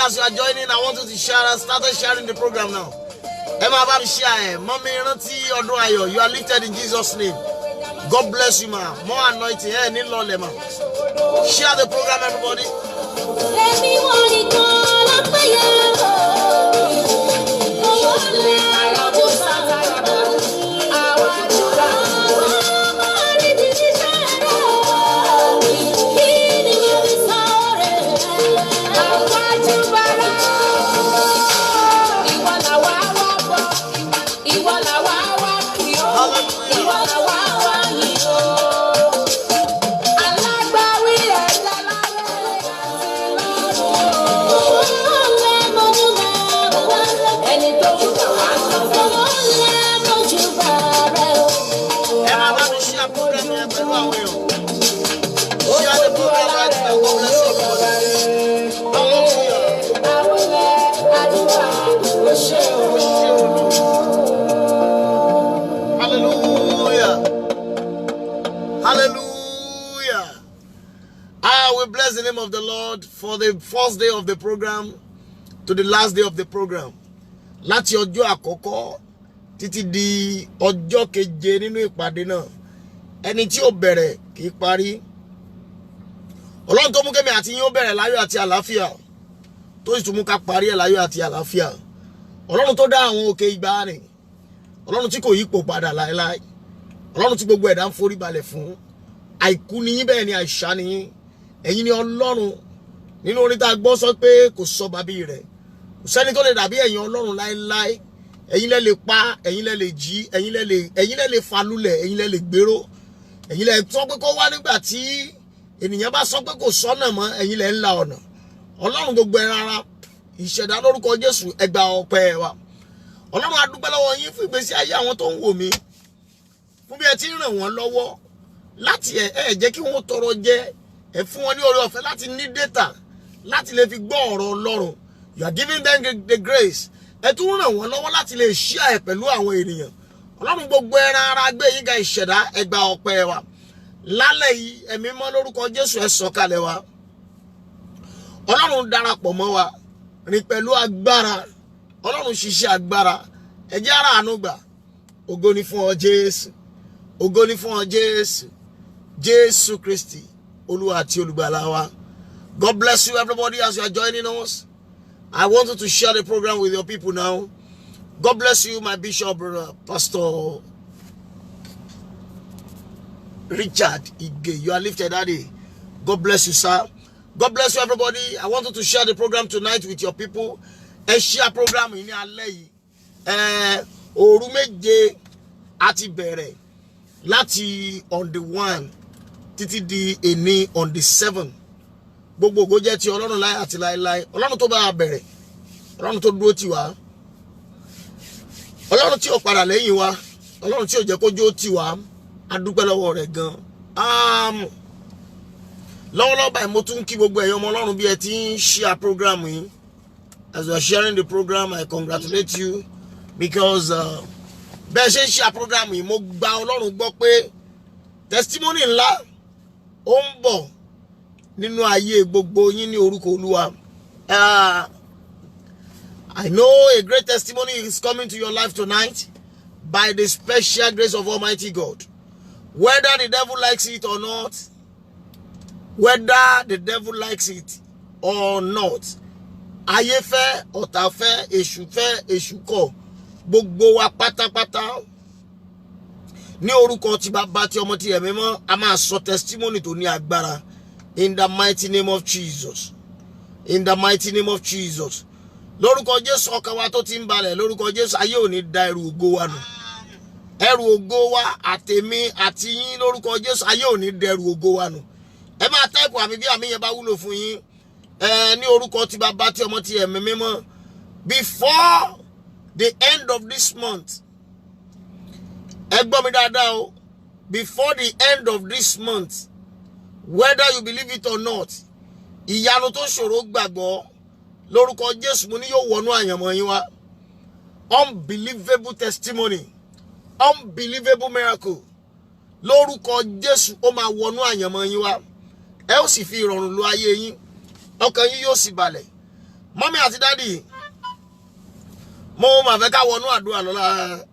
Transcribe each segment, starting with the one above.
As you are joining, I want you to share and start sharing the program now. Emma Babi share, Mommy Ranti Oduayo, you are lifted in Jesus' name. God bless you, ma. More anointing, share the program, everybody. we bless the name of the Lord for the first day of the program to the last day of the program. Láti ọjọ́ àkọ́kọ́ títí di ọjọ́ keje nínú ìpàdé náà. Ẹni tí ó bẹ̀rẹ̀ kì í parí. Ọlọ́run tó mú kémi àti yín ó bẹ̀rẹ̀ láyọ̀ àti àlàáfíà. Tó sì tún mú ká parí ẹ̀ láyọ̀ àti àlàáfíà. Ọlọ́run tó dá àwọn òkè ìgbàanì. Ọlọ́run tí kò yípo padà láéláé. Ọlọ́run tí gbogbo ẹ̀dá ń forí balẹ̀ fún. Àìkú ni yín bẹ́ẹ̀ ni àìsà ni yín. Ẹ̀yin ni Ọlọ́run. Nínú orin tá a gbọ́ sọ pé kò sọ bàbí rẹ̀. Kò sẹ́ni tó lè dàbí ẹ̀yin Ọlọ́run láéláé. Ẹ̀yin lẹ lè pa, ẹ̀yin lẹ lè jí, ẹ̀yin lẹ lè falulẹ̀, ẹ̀yin lẹ lè gbèrò. Ẹ̀yin lẹ sọ pé kó wá nígbà tí ènìyàn bá sọ pé kò sọ́nà mọ́, ẹ̀yin lẹ ń la ọ̀nà. Ọlọ́run gbogbo ẹran ara, ìṣẹ̀dá lórúkọ Jésù, ẹ gba ọpẹ́ wa. Ọlọ́run a dúpẹ́ lọ́wọ́ yín fún ìgbésí ayé àwọn tó ń wò mí. Fún bí ẹ ti ń ràn wọ́n lọ́wọ́ láti ẹ jẹ́ kí wọ́n tọrọ jẹ, ẹ fún wọn ní oore ọ̀fẹ́ láti ní data láti lè fi gbọ́ ọ̀rọ̀ Ọlọ́run. You are giving them the grace. Ẹ tún ràn wọ́n lọ́wọ́ láti lè share ẹ̀ pẹ̀lú àwọn ènìyàn. Ọlọ́run gbogbo ẹran ara gbé yín ga ìṣẹ̀dá, ẹ gba ọpẹ́ wa. Lálẹ́ yìí ẹ̀mí mọ́ lórúkọ Jésù ẹ sọ̀kalẹ̀ wa. Ọlọ́run darapọ̀ mọ́ wa rìn pẹ̀lú agbára. Ọlọ́run ṣiṣẹ́ agbára. Ẹ jẹ́ ara àánú gbà. Ògo ni fún ọ Jésù. Ògo ni fún ọ Jésù. Jésù Kristi Olúwa àti Olùgbàlà wa. God bless you everybody as you are joining us. I want you to share the program with your people now. God bless you, my bishop, brother, Pastor Richard Ige. You are lifted, Daddy. God bless you, sir. God bless you, everybody. I want you to share the program tonight with your people. And share program in alẹ́. Òru méje àti bẹ̀rẹ̀ láti on the 1 títí di èní on the 7. Gbogbo ògo jẹ́ ti Ọlọ́run láé àti láéláé. Ọlọ́run tó bá bẹ̀rẹ̀. Ọlọ́run tó dúró tì wá. Ọlọ́run tí ó padà lẹ́yìn wa. Ọlọ́run tí ó jẹ́ kó jó tì wá. A dúpẹ́ lọ́wọ́ rẹ̀ gan. Lọ́wọ́lọ́wọ́ báyìí mo tún kí gbogbo ẹ̀yin ọmọ Ọlọ́run bí ẹ ti ń share program yìí. As you are sharing the program, I congratulate you because bẹ́ẹ̀ ṣe ń share program yìí mo gba Ọlọ́run gbọ́ pé testimony ńlá ó ń bọ̀ nínú ayé gbogbo yín ní orúkọ Olúwa. I know a great testimony is coming to your life tonight by the special grace of Almighty God. Whether the devil likes it or not, whether the devil likes it or not, ayé fẹ́, ọ̀tá fẹ́, èṣù kọ̀, gbogbo wa pátápátá ní orúkọ ti Bàbá ti Ọmọ ti Ẹ̀mí Mímọ́, a máa sọ testimony tó ní agbára. In the mighty name of Jesus. In the mighty name of Jesus. Lórúkọ Jésù ọkàn wa tó ti ń balẹ̀, lórúkọ Jésù ayé ò ní da ẹrù ògo wa nù. Ẹrù ògo wa àtèmi àti yín lórúkọ Jésù ayé ò ní da ẹrù ògo wa nù. Ẹ máa táìpù àmì bí àmì yẹn bá wúlò fún yín. Ní orúkọ ti Bàbá ti Ọmọ ti Ẹ̀mí Mímọ́. Before the end of this month. Ẹ gbọ́ mi dáadáa o. Before the end of this month. Whether you believe it or not, ìyanu tó ṣòro gbàgbọ́ lórúkọ Jésù mo ní yóò wọnú àyànmọ́ yín wá. Unbelievable testimony, unbelievable miracle lórúkọ Jésù ó máa wọnú àyànmọ́ yín wá. Ẹ ó sì fi ìrọ̀rùn lo ayé yín, ọkàn yín yóò sì balẹ̀. Mọ́mí àti dádì, mo máa fẹ́ ká wọnú àdúrà lọ́la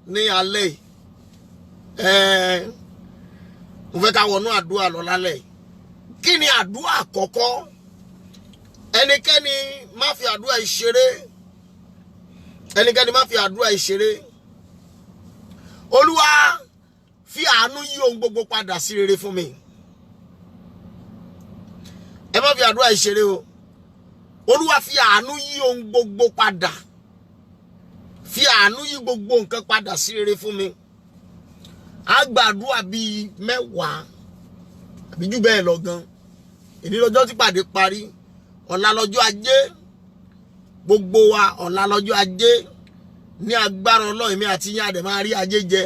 ní alẹ́ yìí. Mo fẹ́ ká wọnú àdúrà lọ́la lẹ́ yìí. Kí ni àdúrà àkọ́kọ́? Ẹnikẹ́ni má fi àdúrà ìṣeré. Ẹnikẹ́ni má fi àdúrà ìṣeré. Olúwa fi àánú yí ohun gbogbo padà sí rere fún mi. Ẹ má fi àdúrà ìṣeré o. Olúwa fi àánú yí ohun gbogbo padà. Fi àánú yí gbogbo nǹkan padà sí rere fún mi. A gbàdúrà bíi 10 àbí jù bẹ́ẹ̀ lọ gan. Èní lọ́jọ́ tí pàdé parí. Ọ̀la lọ́jọ́ Ajé. Gbogbo wa ọ̀la lọ́jọ́ Ajé. Ní agbára Ọlọ́run èmi àti yín a dẹ̀ máa rí ajé jẹ.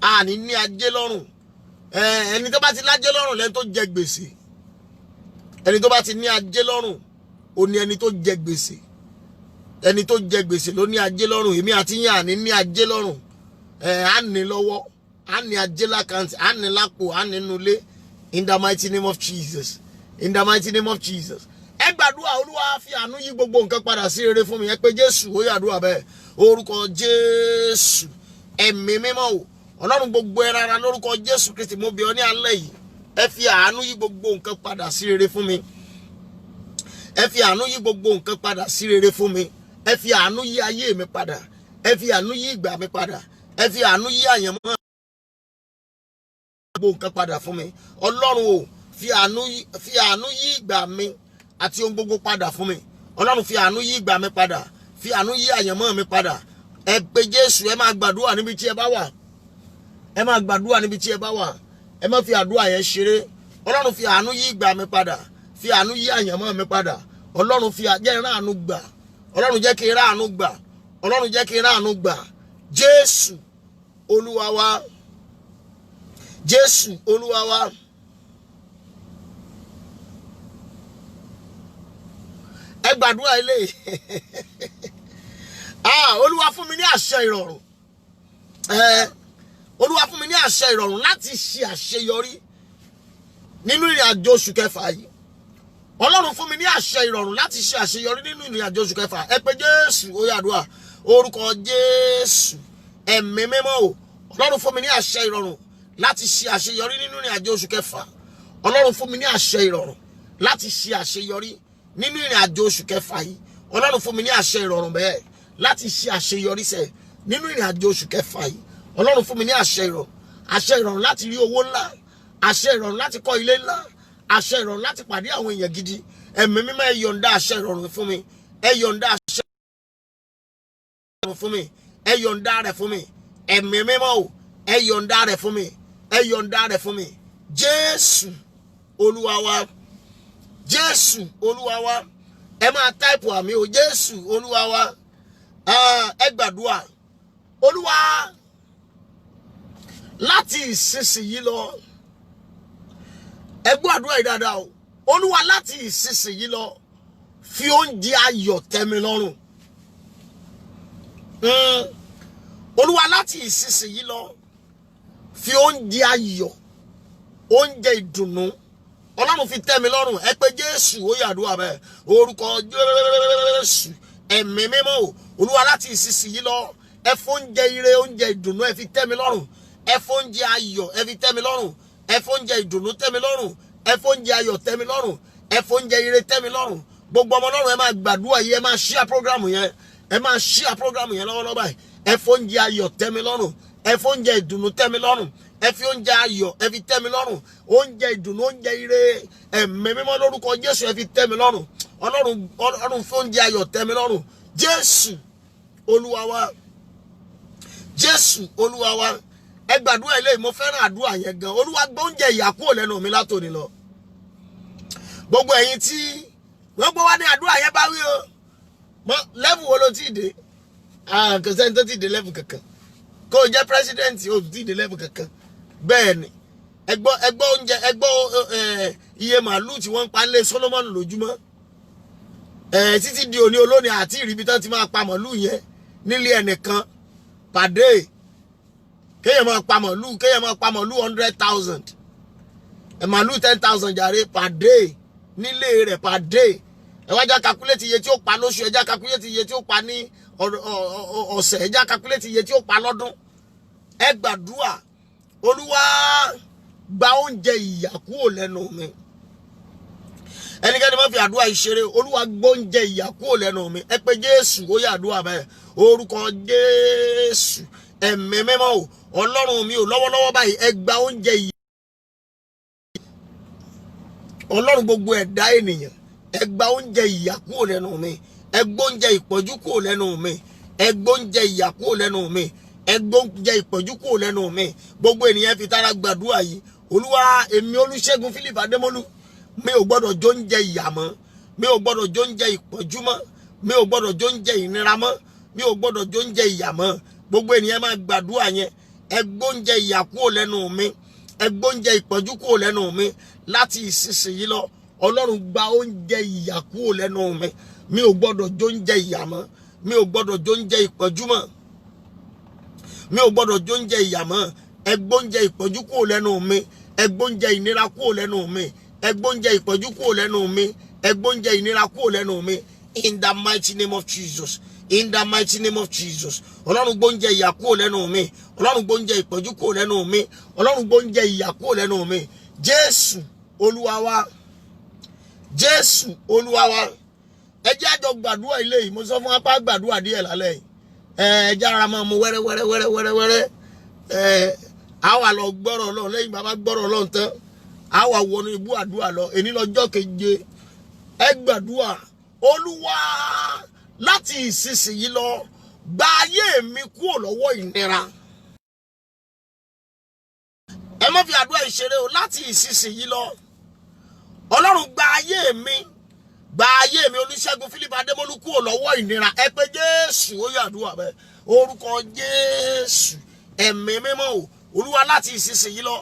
A ní ajé lọ́rùn. Ẹni tó bá ti lájé lọ́rùn lẹ́ni tó jẹ gbèsè. Ẹni tó bá ti ní ajé lọ́rùn ó ní ẹni tó jẹ gbèsè. Ẹni tó jẹ gbèsè ló ní ajé lọ́rùn. Èmi àti yín a ní ajé lọ́rùn. A ní lọ́wọ́. A ní ajé lákàntì. A ní lápò. A ní nulẹ̀. In the mighty name of Jesus. In the mighty name of Jesus. Ẹ gbàdúrà Olúwa fi àánú yí gbogbo nǹkan padà sí rere fún mi. Ẹ pé Jésù ó yàdúrà bẹ́ẹ̀. Orúkọ Jésù. Ẹ̀mí mímọ́ o. Ọlọ́run gbogbo ẹran ara lórúkọ Jésù Kristi mo bẹ̀ ọ́ ní alẹ́ yìí. Ẹ fi àánú yí gbogbo nǹkan padà sí rere fún mi. Ẹ fi àánú yí gbogbo nǹkan padà sí rere fún mi. Ẹ fi àánú yí ayé mi padà. Ẹ fi àánú yí ìgbà mi padà. Ẹ fi àánú yí àyànmọ́ gbogbo nǹkan padà fún mi. Ọlọ́run o, fi àánú yí ìgbà mi àti ohun gbogbo padà fún mi. Ọlọ́run fi àánú yí ìgbà mi padà. Fi àánú yí àyànmọ́ mi padà. Ẹ pé Jésù, ẹ máa gbàdúrà níbi tí ẹ bá wà. Ẹ máa gbàdúrà níbi tí ẹ bá wà. Ẹ má fi àdúrà yẹn ṣeré. Ọlọ́run fi àánú yí ìgbà mi padà. Fi àánú yí àyànmọ́ mi padà. Ọlọ́run jẹ́ n ráàánú gbà. Ọlọ́run jẹ́ kí n ráàánú gbà. Ọlọ́run jẹ́ kí n ráàánú gbà. Jésù Olúwa wa. Jésù Olúwa wa. Ẹ gbàdúrà ilé. Olúwa fún mi ní àṣẹ ìrọ̀rùn. Olúwa fún mi ní àṣẹ ìrọ̀rùn láti ṣe àṣeyọrí nínú ìrìn àjò oṣù kẹfà yìí. Ọlọ́run fún mi ní àṣẹ ìrọ̀rùn láti ṣe àṣeyọrí nínú ìrìn àjò oṣù kẹfà. Ẹ pé Jésù ó yàdúrà. Orúkọ Jésù. Ẹ̀mí mímọ́ o. Ọlọ́run fún mi ní àṣẹ ìrọ̀rùn láti ṣe àṣeyọrí nínú ìrìn àjò oṣù kẹfà. Ọlọ́run fún mi ní àṣẹ ìrọ̀rùn láti ṣe àṣeyọrí nínú ìrìn àjò oṣù kẹfà yìí. Ọlọ́run fún mi ní àṣẹ ìrọ̀rùn bẹ́ẹ̀ láti ṣe àṣeyọrí sẹ́ nínú ìrìn àjò oṣù kẹfà yìí. Ọlọ́run fún mi ní àṣẹ ìrọ̀rùn láti rí owó ńlá, àṣẹ ìrọ̀rùn láti kọ́ ilé ńlá, àṣẹ ìrọ̀rùn láti pàdé àwọn èèyàn gidi. Ẹ̀mí mímọ́ ẹ yọ̀ǹda àṣẹ ìrọ̀rùn fún mi. Ẹ yọ̀ǹda àṣẹ ìrọ̀rùn fún mi. Ẹ yọ̀ǹda rẹ̀ fún mi. Ẹ̀mí mímọ́ o, ẹ yọ̀ǹda rẹ̀ fún mi. Ẹ yọ̀ǹda rẹ̀ fún mi. Jésù Olúwa wa. Jésù Olúwa wa. Ẹ máa táìpù àmì o. Jésù Olúwa wa. Ẹ gbàdúrà. Olúwa, láti ìsinsìnyí lọ. Ẹ gbọ́ àdúrà yìí dáadáa o. Olúwa, láti ìsinsìnyí lọ fi oúnjẹ ayọ̀ tẹ́ mi lọ́rùn. Olúwa, láti ìsinsìnyí lọ fi oúnjẹ ayọ̀, oúnjẹ ìdùnnú Ọlọ́run fi tẹ́ mi lọ́rùn. Ẹ pé Jésù ó yàdúrà bẹ́ẹ̀. Orúkọ Jésù. Ẹ̀mí mímọ́ o. Olúwa, láti ìsinsìnyí lọ ẹ fóúnjẹ ire, oúnjẹ ìdùnnú ẹ fi tẹ́ mi lọ́rùn. Ẹ fóúnjẹ ayọ̀ ẹ fi tẹ́ mi lọ́rùn. Ẹ fóúnjẹ ìdùnnú tẹ́ mi lọ́rùn. Ẹ fóúnjẹ ayọ̀ tẹ́ mi lọ́rùn. Ẹ fóúnjẹ ire tẹ́ mi lọ́rùn. Gbogbo ọmọ Ọlọ́run ẹ máa gbàdúrà yìí, ẹ máa share program yẹn. Ẹ máa share program yẹn lọ́wọ́lọ́wọ́ báyìí. Ẹ fóúnjẹ ayọ̀ tẹ́ mi lọ́rùn. Ẹ fóúnjẹ ìdùnnú tẹ́ mi lọ́rùn. Ẹ fi oúnjẹ ayọ̀ ẹ fi tẹ́ mi lọ́rùn. Oúnjẹ ìdùnnú, oúnjẹ ire, ẹ̀mí mímọ́ lórúkọ Jésù ẹ fi tẹ́ mi lọ́rùn. Ọlọ́run fi oúnjẹ ayọ̀ tẹ́ mi lọ́rùn. Jésù Olúwa wa. Jésù Olúwa wa. Ẹ gbàdúrà eléyìí, mo fẹ́ràn àdúrà yẹn gan. Olúwa, gbé oúnjẹ ìyà kúrò lẹ́nu mi látòní lọ. Gbogbo ẹ̀yin tí gbogbo wa ní àdúrà yẹn bá wí o. Level wo ló ti dé? Kò sẹ́ni tó ti dé level kankan. Kó o jẹ́ president o ti dé level kankan. Bẹ́ẹ̀ ni. Ẹ gbọ́ oúnjẹ, ẹ gbọ́ iye màálù tí wọ́n ń pa nílé Solomon lójúmọ́. Títí di òní olónìí àti ìrìbí tán ti máa pa màálù yẹn nílé ẹnìkan per day. Kéèyàn máa pa màálù 100,000. Màálù 10,000 jàre per day nílé rẹ̀ per day. Ẹ wá já calculate iye tí ó pa lóṣù, ẹ já calculate iye tí ó pa ní ọ̀sẹ̀, ẹ já calculate iye tí ó pa lọ́dún. Ẹ gbàdúrà. Olúwa, gba oúnjẹ ìyà kúrò lẹ́nu mi. Ẹnikẹ́ni má fi àdúrà ìṣeré. Olúwa, gbé oúnjẹ ìyà kúrò lẹ́nu mi. Ẹ pé Jésù ó yàdúrà bẹ́ẹ̀. Orúkọ Jésù. Ẹ̀mí mímọ́ o. Ọlọ́run mi ò lọ́wọ́lọ́wọ́ báyìí ẹ gba oúnjẹ ìyà. Ọlọ́run gbogbo ẹ̀dá ènìyàn, ẹ gba oúnjẹ ìyà kúrò lẹ́nu mi. Ẹ gbé oúnjẹ ìpọ́njú kúrò lẹ́nu mi. Ẹ gbé oúnjẹ ìyà kúrò lẹ́nu mi. Ẹ gbé oúnjẹ ìpọ́njú kúrò lẹ́nu mi. Gbogbo ènìyàn fi tara gbàdúrà yìí. Olúwa, èmi Olúṣẹ́gun Philip Adémọ́lú, mi ò gbọ́dọ̀ jẹ oúnjẹ ìyà mọ́. Mi ò gbọ́dọ̀ jẹ oúnjẹ ìpọ́njú mọ́. Mi ò gbọ́dọ̀ jẹ oúnjẹ ìnira mọ́. Mi ò gbọ́dọ̀ jẹ oúnjẹ ìyà mọ́. Gbogbo ènìyàn máa gbàdúrà yẹn. Ẹ gbé oúnjẹ ìyà kúrò lẹ́nu mi. Ẹ gbé oúnjẹ ìpọ́njú kúrò lẹ́nu mi. Láti ìsinsìnyí lọ, Ọlọ́run gba oúnjẹ ìyà kúrò lẹ́nu mi. Mi ò gbọ́dọ̀ jẹ oúnjẹ ìyà mọ́. Mi ò gbọ́dọ̀ jẹ oúnjẹ ìpọ́njú mọ́. Mi ò gbọ́dọ̀ jẹ oúnjẹ ìyà mọ́. Ẹ gbé oúnjẹ ìpọ́njú kúrò lẹ́nu mi. Ẹ gbé oúnjẹ ìnira kúrò lẹ́nu mi. Egbonje ìpọ́njú kúrò lẹ́nu mi. Egbonje ìnira kúrò lẹ́nu mi. In the mighty name of Jesus. In the mighty name of Jesus. Ọlọ́run gbóúnjẹ ìyà kúrò lẹ́nu mi. Ọlọ́run gbóúnjẹ ìpọ́njú kúrò lẹ́nu mi. Ọlọ́run gbóúnjẹ ìyà kúrò lẹ́nu mi. Jésù Olúwa wa. Jésù Olúwa wa. Ẹ jẹ́ a jọ gbàdúrà ilé yìí. Mo sọ fún wa pé gbàdúrà díẹ̀ lálẹ́ yìí. Ẹ jẹ́ ara máa mú wẹ́rẹ́. A wá lọ gbọ́rọ̀ Ọlọ́run lẹ́yìn bàbá gbọ́rọ̀ Ọlọ́run tán. A wá wọnú ibú àdúrà lọ. Èní lọ́jọ́ keje. Ẹ gbàdúrà. Olúwa láti ìsinsìnyí lọ gba ayé mi kúrò lọ́wọ́ ìnira. Ẹ má fi àdúrà ìṣeré o. Láti ìsinsìnyí lọ Ọlọ́run gba ayé mi Olúṣẹ́gun Philip Adémọ́lú kúrò lọ́wọ́ ìnira. Ẹ pé Jésù ó yàdúrà bẹ́ẹ̀. Orúkọ Jésù ẹ̀mí mímọ́ o. Olúwa láti ìsinsìnyí lọ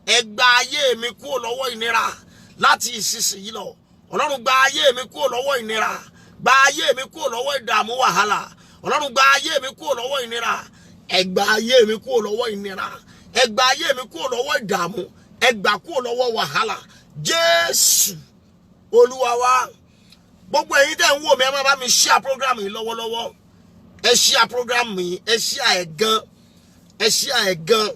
ẹ gba ayé mi kúrò lọ́wọ́ ìnira. Láti ìsinsìnyí lọ Ọlọ́run gba ayé mi kúrò lọ́wọ́ ìnira. Gba ayé mi kúrò lọ́wọ́ ìdààmú wàhálà. Ọlọ́run gba ayé mi kúrò lọ́wọ́ ìnira. Ẹ gba ayé mi kúrò lọ́wọ́ ìnira. Ẹ gba ayé mi kúrò lọ́wọ́ ìdààmú. Ẹ gbà kúrò lọ́wọ́ wàhálà. Jésù Olúwa wa. Gbogbo ẹ̀yin tẹ́ ń wò mí ẹ máa bá mi share program yìí lọ́wọ́lọ́wọ́. Ẹ share program yìí. Ẹ share ẹ̀ gan. Ẹ share ẹ̀ gan.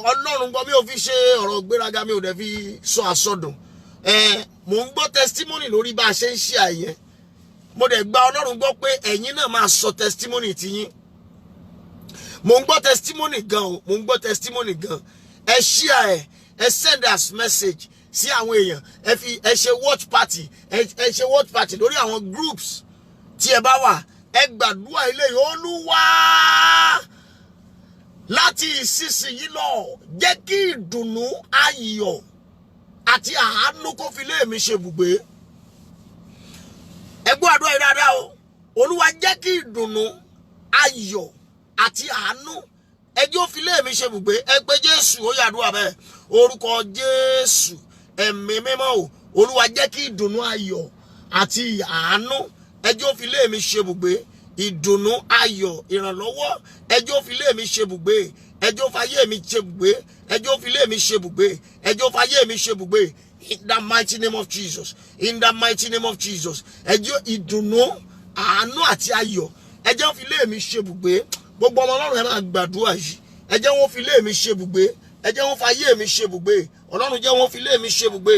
Ọlọ́run gbọ́ mi ò fi ṣe ọ̀rọ̀ gbéraga, mi ò dẹ̀ fi sọ àsọdùn. Mo ń gbọ́ testimony lórí bá a ṣe ń share yẹn. Mo dẹ̀ gba Ọlọ́run gbọ́ pé ẹ̀yin náà máa sọ testimony tiyín. Mo ń gbọ́ testimony gan o. Mo ń gbọ́ testimony gan. Ẹ share ẹ̀. Ẹ send us message sí àwọn èèyàn. Ẹ ṣe watch party. Ẹ ṣe watch party lórí àwọn groups tí ẹ bá wà. Ẹ gbàdúrà ilé yìí. Olúwa láti ìsinsìnyí lọ jẹ́ kí ìdùnnú ayọ̀ àti àánú kó fi lé mi ṣe bùgbé. Ẹ gbọ́ àdúrà yìí dáadáa o. Olúwa jẹ́ kí ìdùnnú ayọ̀ àti àánú ẹ jẹ́ ó fi lé mi ṣe bùgbé. Ẹ pé Jésù ó yàdúrà bẹ́ẹ̀. Orúkọ Jésù ẹ̀mí mímọ́ o. Olúwa jẹ́ kí ìdùnnú ayọ̀ àti àánú ẹ jẹ́ ó fi lé mi ṣe bùgbé. Ìdùnnú ayọ̀ ìrànlọ́wọ́ ẹ jẹ́ ó fi lé mi ṣe bùgbé. Ẹ jẹ́ ó fi ayé mi ṣe bùgbé. Ẹ jẹ́ ó fi lé mi ṣe bùgbé. Ẹ jẹ́ ó fi ayé mi ṣe bùgbé. In the mighty name of Jesus. In the mighty name of Jesus. Ẹ jẹ́ ìdùnnú àánú àti ayọ̀ ẹ jẹ́ ó fi lé mi ṣe bùgbé. Gbogbo ọmọ Ọlọ́run ẹ máa gbàdúrà yìí. Ẹ jẹ́ wọ́n fi lé mi ṣe bùgbé. Ẹ jẹ́ wọ́n fi ayé mi ṣe bùgbé. Ọlọ́run jẹ́ wọ́n fi lé mi ṣe bùgbé.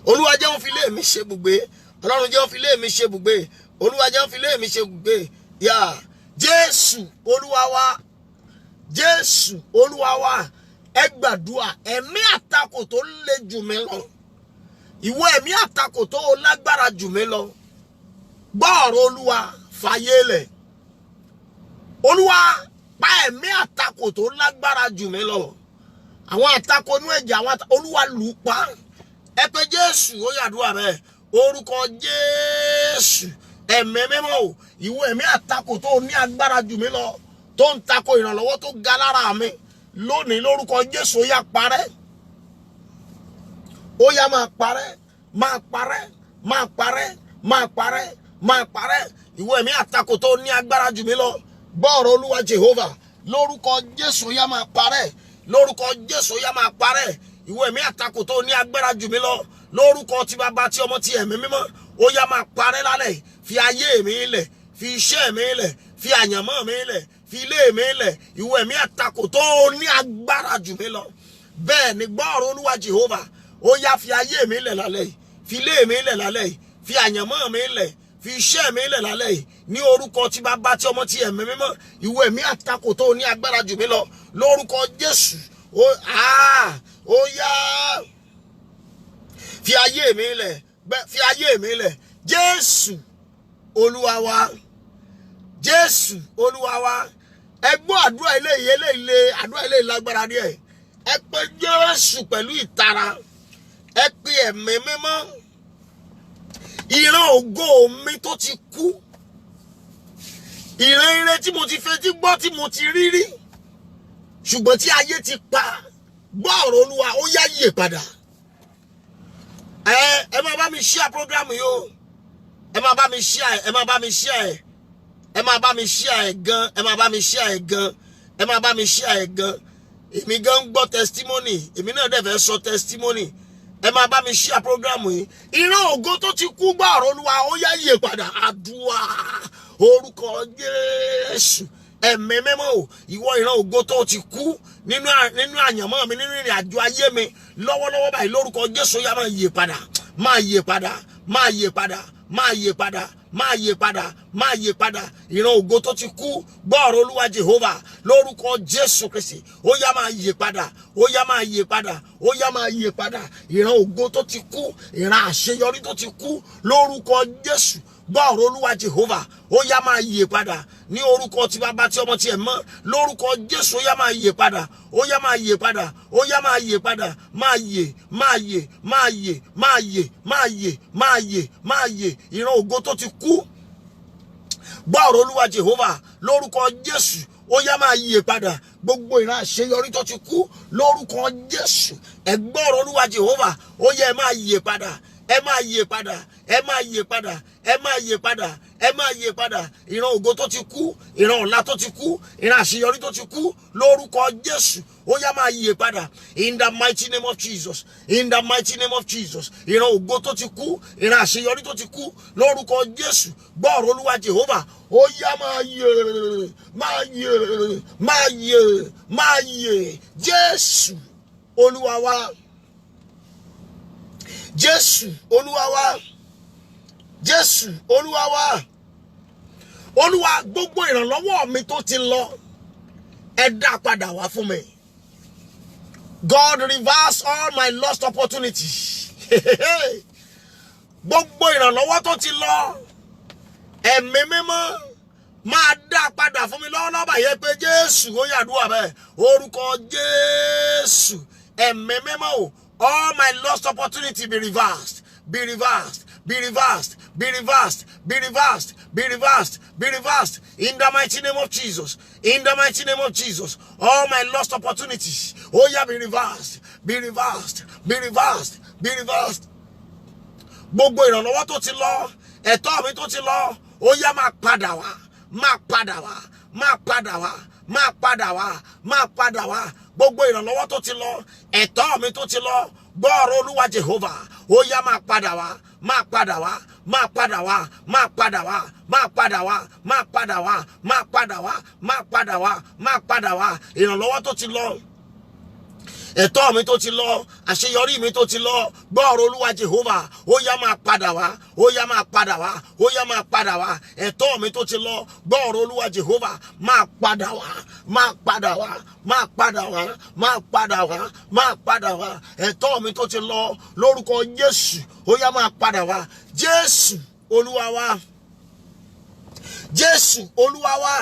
Olúwa jẹ́ wọ́n fi lé mi ṣe bùgbé. Ọlọ́run jẹ́ wọ́n fi lé mi ṣe bùgbé. Olúwa jẹ́ wọ́n fi lé mi ṣe bùgbé. Jésù Olúwa wa. Jésù Olúwa wa. Ẹ gbàdúrà ẹ̀mí àtakò tó le jù mí lọ. Ìwọ ẹ̀mí àtakò tó lágbára jù mí lọ. Gbọ́ ọ̀rọ̀ Olúwa fàyè lẹ̀. Olúwa pa ẹ̀mí àtakò tó lágbára jù mí lọ. Àwọn àtakò inú ẹ̀jẹ̀ àwọn Olúwa lù pa. Ẹ pé Jésù ó yàdúrà bẹ́ẹ̀. Orúkọ Jésù ẹ̀mí mímọ́ o. Ìwọ ẹ̀mí àtakò tó ní agbára jù mí lọ. Tó ń takò ìrànlọ́wọ́ tó ga lára mi. Lónìí lórúkọ Jésù ó yá parẹ́. Ó yá máa parẹ́. Máa parẹ́. Máa parẹ́. Máa parẹ́. Máa parẹ́. Ìwọ ẹ̀mí àtakò tó ní agbára jù mí lọ. Gbọ́ ọ̀rọ̀ Olúwa Jehovah. Lórúkọ Jésù ó yá máa parẹ́. Lórúkọ Jésù ó yá máa parẹ́. Ìwọ ẹ̀mí àtakò tó ní agbára jù mí lọ. Lórúkọ ti Bàbá ti Ọmọ ti Ẹ̀mí Mímọ́. Ó yá máa parẹ́ lálẹ́. Fi ayé mi lẹ̀. Fi iṣẹ́ mi lẹ̀. Fi àyànmọ́ mi lẹ̀. Fi ilé mi lẹ̀. Ìwọ ẹ̀mí àtakò tó ní agbára jù mí lọ. Bẹ́ẹ̀ ni gbọ́ ọ̀rọ̀ Olúwa Jehovah. Ó yá fi ayé mi lẹ̀ lálẹ́. Fi ilé mi lẹ̀ lálẹ́. Fi àyànmọ́ mi lẹ̀. Fi iṣẹ́ mi lẹ̀ lálẹ́. Ní orúkọ ti Bàbá ti Ọmọ ti Ẹ̀mí Mímọ́. Ìwọ ẹ̀mí àtakò tó ní agbára jù mí lọ. Lórúkọ Jésù. Ó yá fi ayé mi lẹ̀. Fi ayé mi lẹ̀. Jésù Olúwa wa. Jésù Olúwa wa. Ẹ gbọ́ àdúrà eléyìí àdúrà eléyìí lágbára díẹ̀. Ẹ pé Jésù pẹ̀lú ìtara. Ẹ pé ẹ̀mí mímọ́. Ìran ògo mi tó ti kú. Ìran ire tí mo ti fetí gbọ́ tí mo ti rí rí. Ṣùgbọ́n tí ayé ti pa. Gbọ́ ọ̀rọ̀ Olúwa ó yá yè padà. Ẹ máa bá mi share program yìí o. Ẹ máa bá mi share. Ẹ máa bá mi share. Ẹ máa bá mi share gan. Ẹ máa bá mi share gan. ẹ máa bá mi share ẹ̀ gan. Èmi gan gbọ́ testimony, èmi náà dẹ̀ fẹ́ sọ testimony. Ẹ máa bá mi share program yìí. Ìran ògo tó ti kú gbọ́ ọ̀rọ̀ Olúwa ó yá yè padà. Àdúrà orúkọ Jésù. Ẹ̀mí mímọ́ o, ìwọ ìran ògo tó ti kú nínú àyànmọ́ mi, nínú ìrìn àjò ayé mi lọ́wọ́lọ́wọ́ báyìí lórúkọ Jésù yá máa yè padà. Máa yè padà. Máa yè padà. Máa yè padà. Máa yè padà. Máa yè padà. Ìran ògo tó ti kú gbọ́ ọ̀rọ̀ Olúwa Jehovah lórúkọ Jésù Kristi ó yá máa yè padà. Ó yá máa yè padà. Ó yá máa yè padà. Ìran ògo tó ti kú, ìran àṣeyọrí tó ti kú lórúkọ Jésù gbọ́ ọ̀rọ̀ Olúwa Jehovah ó yá máa yè padà ní orúkọ tí Bàbá tí Ọmọ tí Ẹ̀mí Mímọ́ lórúkọ Jésù ó yá máa yè padà. Ó yá máa yè padà. Ó yá máa yè padà. Máa yè, máa yè, máa yè, máa yè, máa yè, máa yè, máa yè. Ìran ògo tó ti kú gbọ́ ọ̀rọ̀ Olúwa Jehovah lórúkọ Jésù ó yá máa yè padà. Gbogbo ìran àṣeyọrí tó ti kú lórúkọ Jésù ẹ gbọ́ ọ̀rọ̀ Olúwa Jehovah ó yá ẹ máa yè padà. Ẹ máa yè padà. Ẹ máa yè padà. Ẹ máa yè padà. Ẹ máa yè padà. Ìran ògo tó ti kú, ìran ọ̀la tó ti kú, ìran àṣeyọrí tó ti kú lórúkọ Jésù ó yá máa yè padà. In the mighty name of Jesus. In the mighty name of Jesus. Ìran ògo tó ti kú, ìran àṣeyọrí tó ti kú lórúkọ Jésù gbọ́ ọ̀rọ̀ Olúwa Jehovah ó yá máa yè, máa yè, máa yè, máa yè. Jésù Olúwa wa. Jésù Olúwa wa. Jésù Olúwa wa. Olúwa gbogbo ìrànlọ́wọ́ mi tó ti lọ ẹ dá padà wá fún mi. God reverse all my lost opportunities. Gbogbo ìrànlọ́wọ́ tó ti lọ Ẹ̀mí Mímọ́ máa dá padà fún mi lọ́wọ́lọ́wọ́ báyẹn pé Jésù ó yàdúrà bẹ́ẹ̀ orúkọ Jésù. Ẹ̀mí Mímọ́ o, all my lost opportunity be reversed, be reversed, be reversed, be reversed, be reversed, be reversed, be reversed. In the mighty name of Jesus. In the mighty name of Jesus. All my lost opportunities. Oh yeah, be reversed, be reversed, be reversed, be reversed. Gbogbo ìrànlọ́wọ́ tó ti lọ, ẹ̀tọ́ mi tó ti lọ, ó yá máa padà wá, máa padà wá, máa padà wá, máa padà wá, máa padà wá. Gbogbo ìrànlọ́wọ́ tó ti lọ, ẹ̀tọ́ mi tó ti lọ, gbọ́ ọ̀rọ̀ Olúwa Jehovah ó yá máa padà wá. Máa padà wá, máa padà wá, máa padà wá, máa padà wá, máa padà wá, máa padà wá, máa padà wá, máa padà wá. Ìrànlọ́wọ́ tó ti lọ, ẹ̀tọ́ mi tó ti lọ, àṣeyọrí mi tó ti lọ, gbọ́ ọ̀rọ̀ Olúwa Jehovah ó yá máa padà wá, ó yá máa padà wá, ó yá máa padà wá. Ẹ̀tọ́ mi tó ti lọ, gbọ́ ọ̀rọ̀ Olúwa Jehovah máa padà wá, máa padà wá, máa padà wá, máa padà wá, máa padà wá. Ẹ̀tọ́ mi tó ti lọ lórúkọ Jésù ó yá máa padà wá. Jésù Olúwa wa. Jésù Olúwa wa.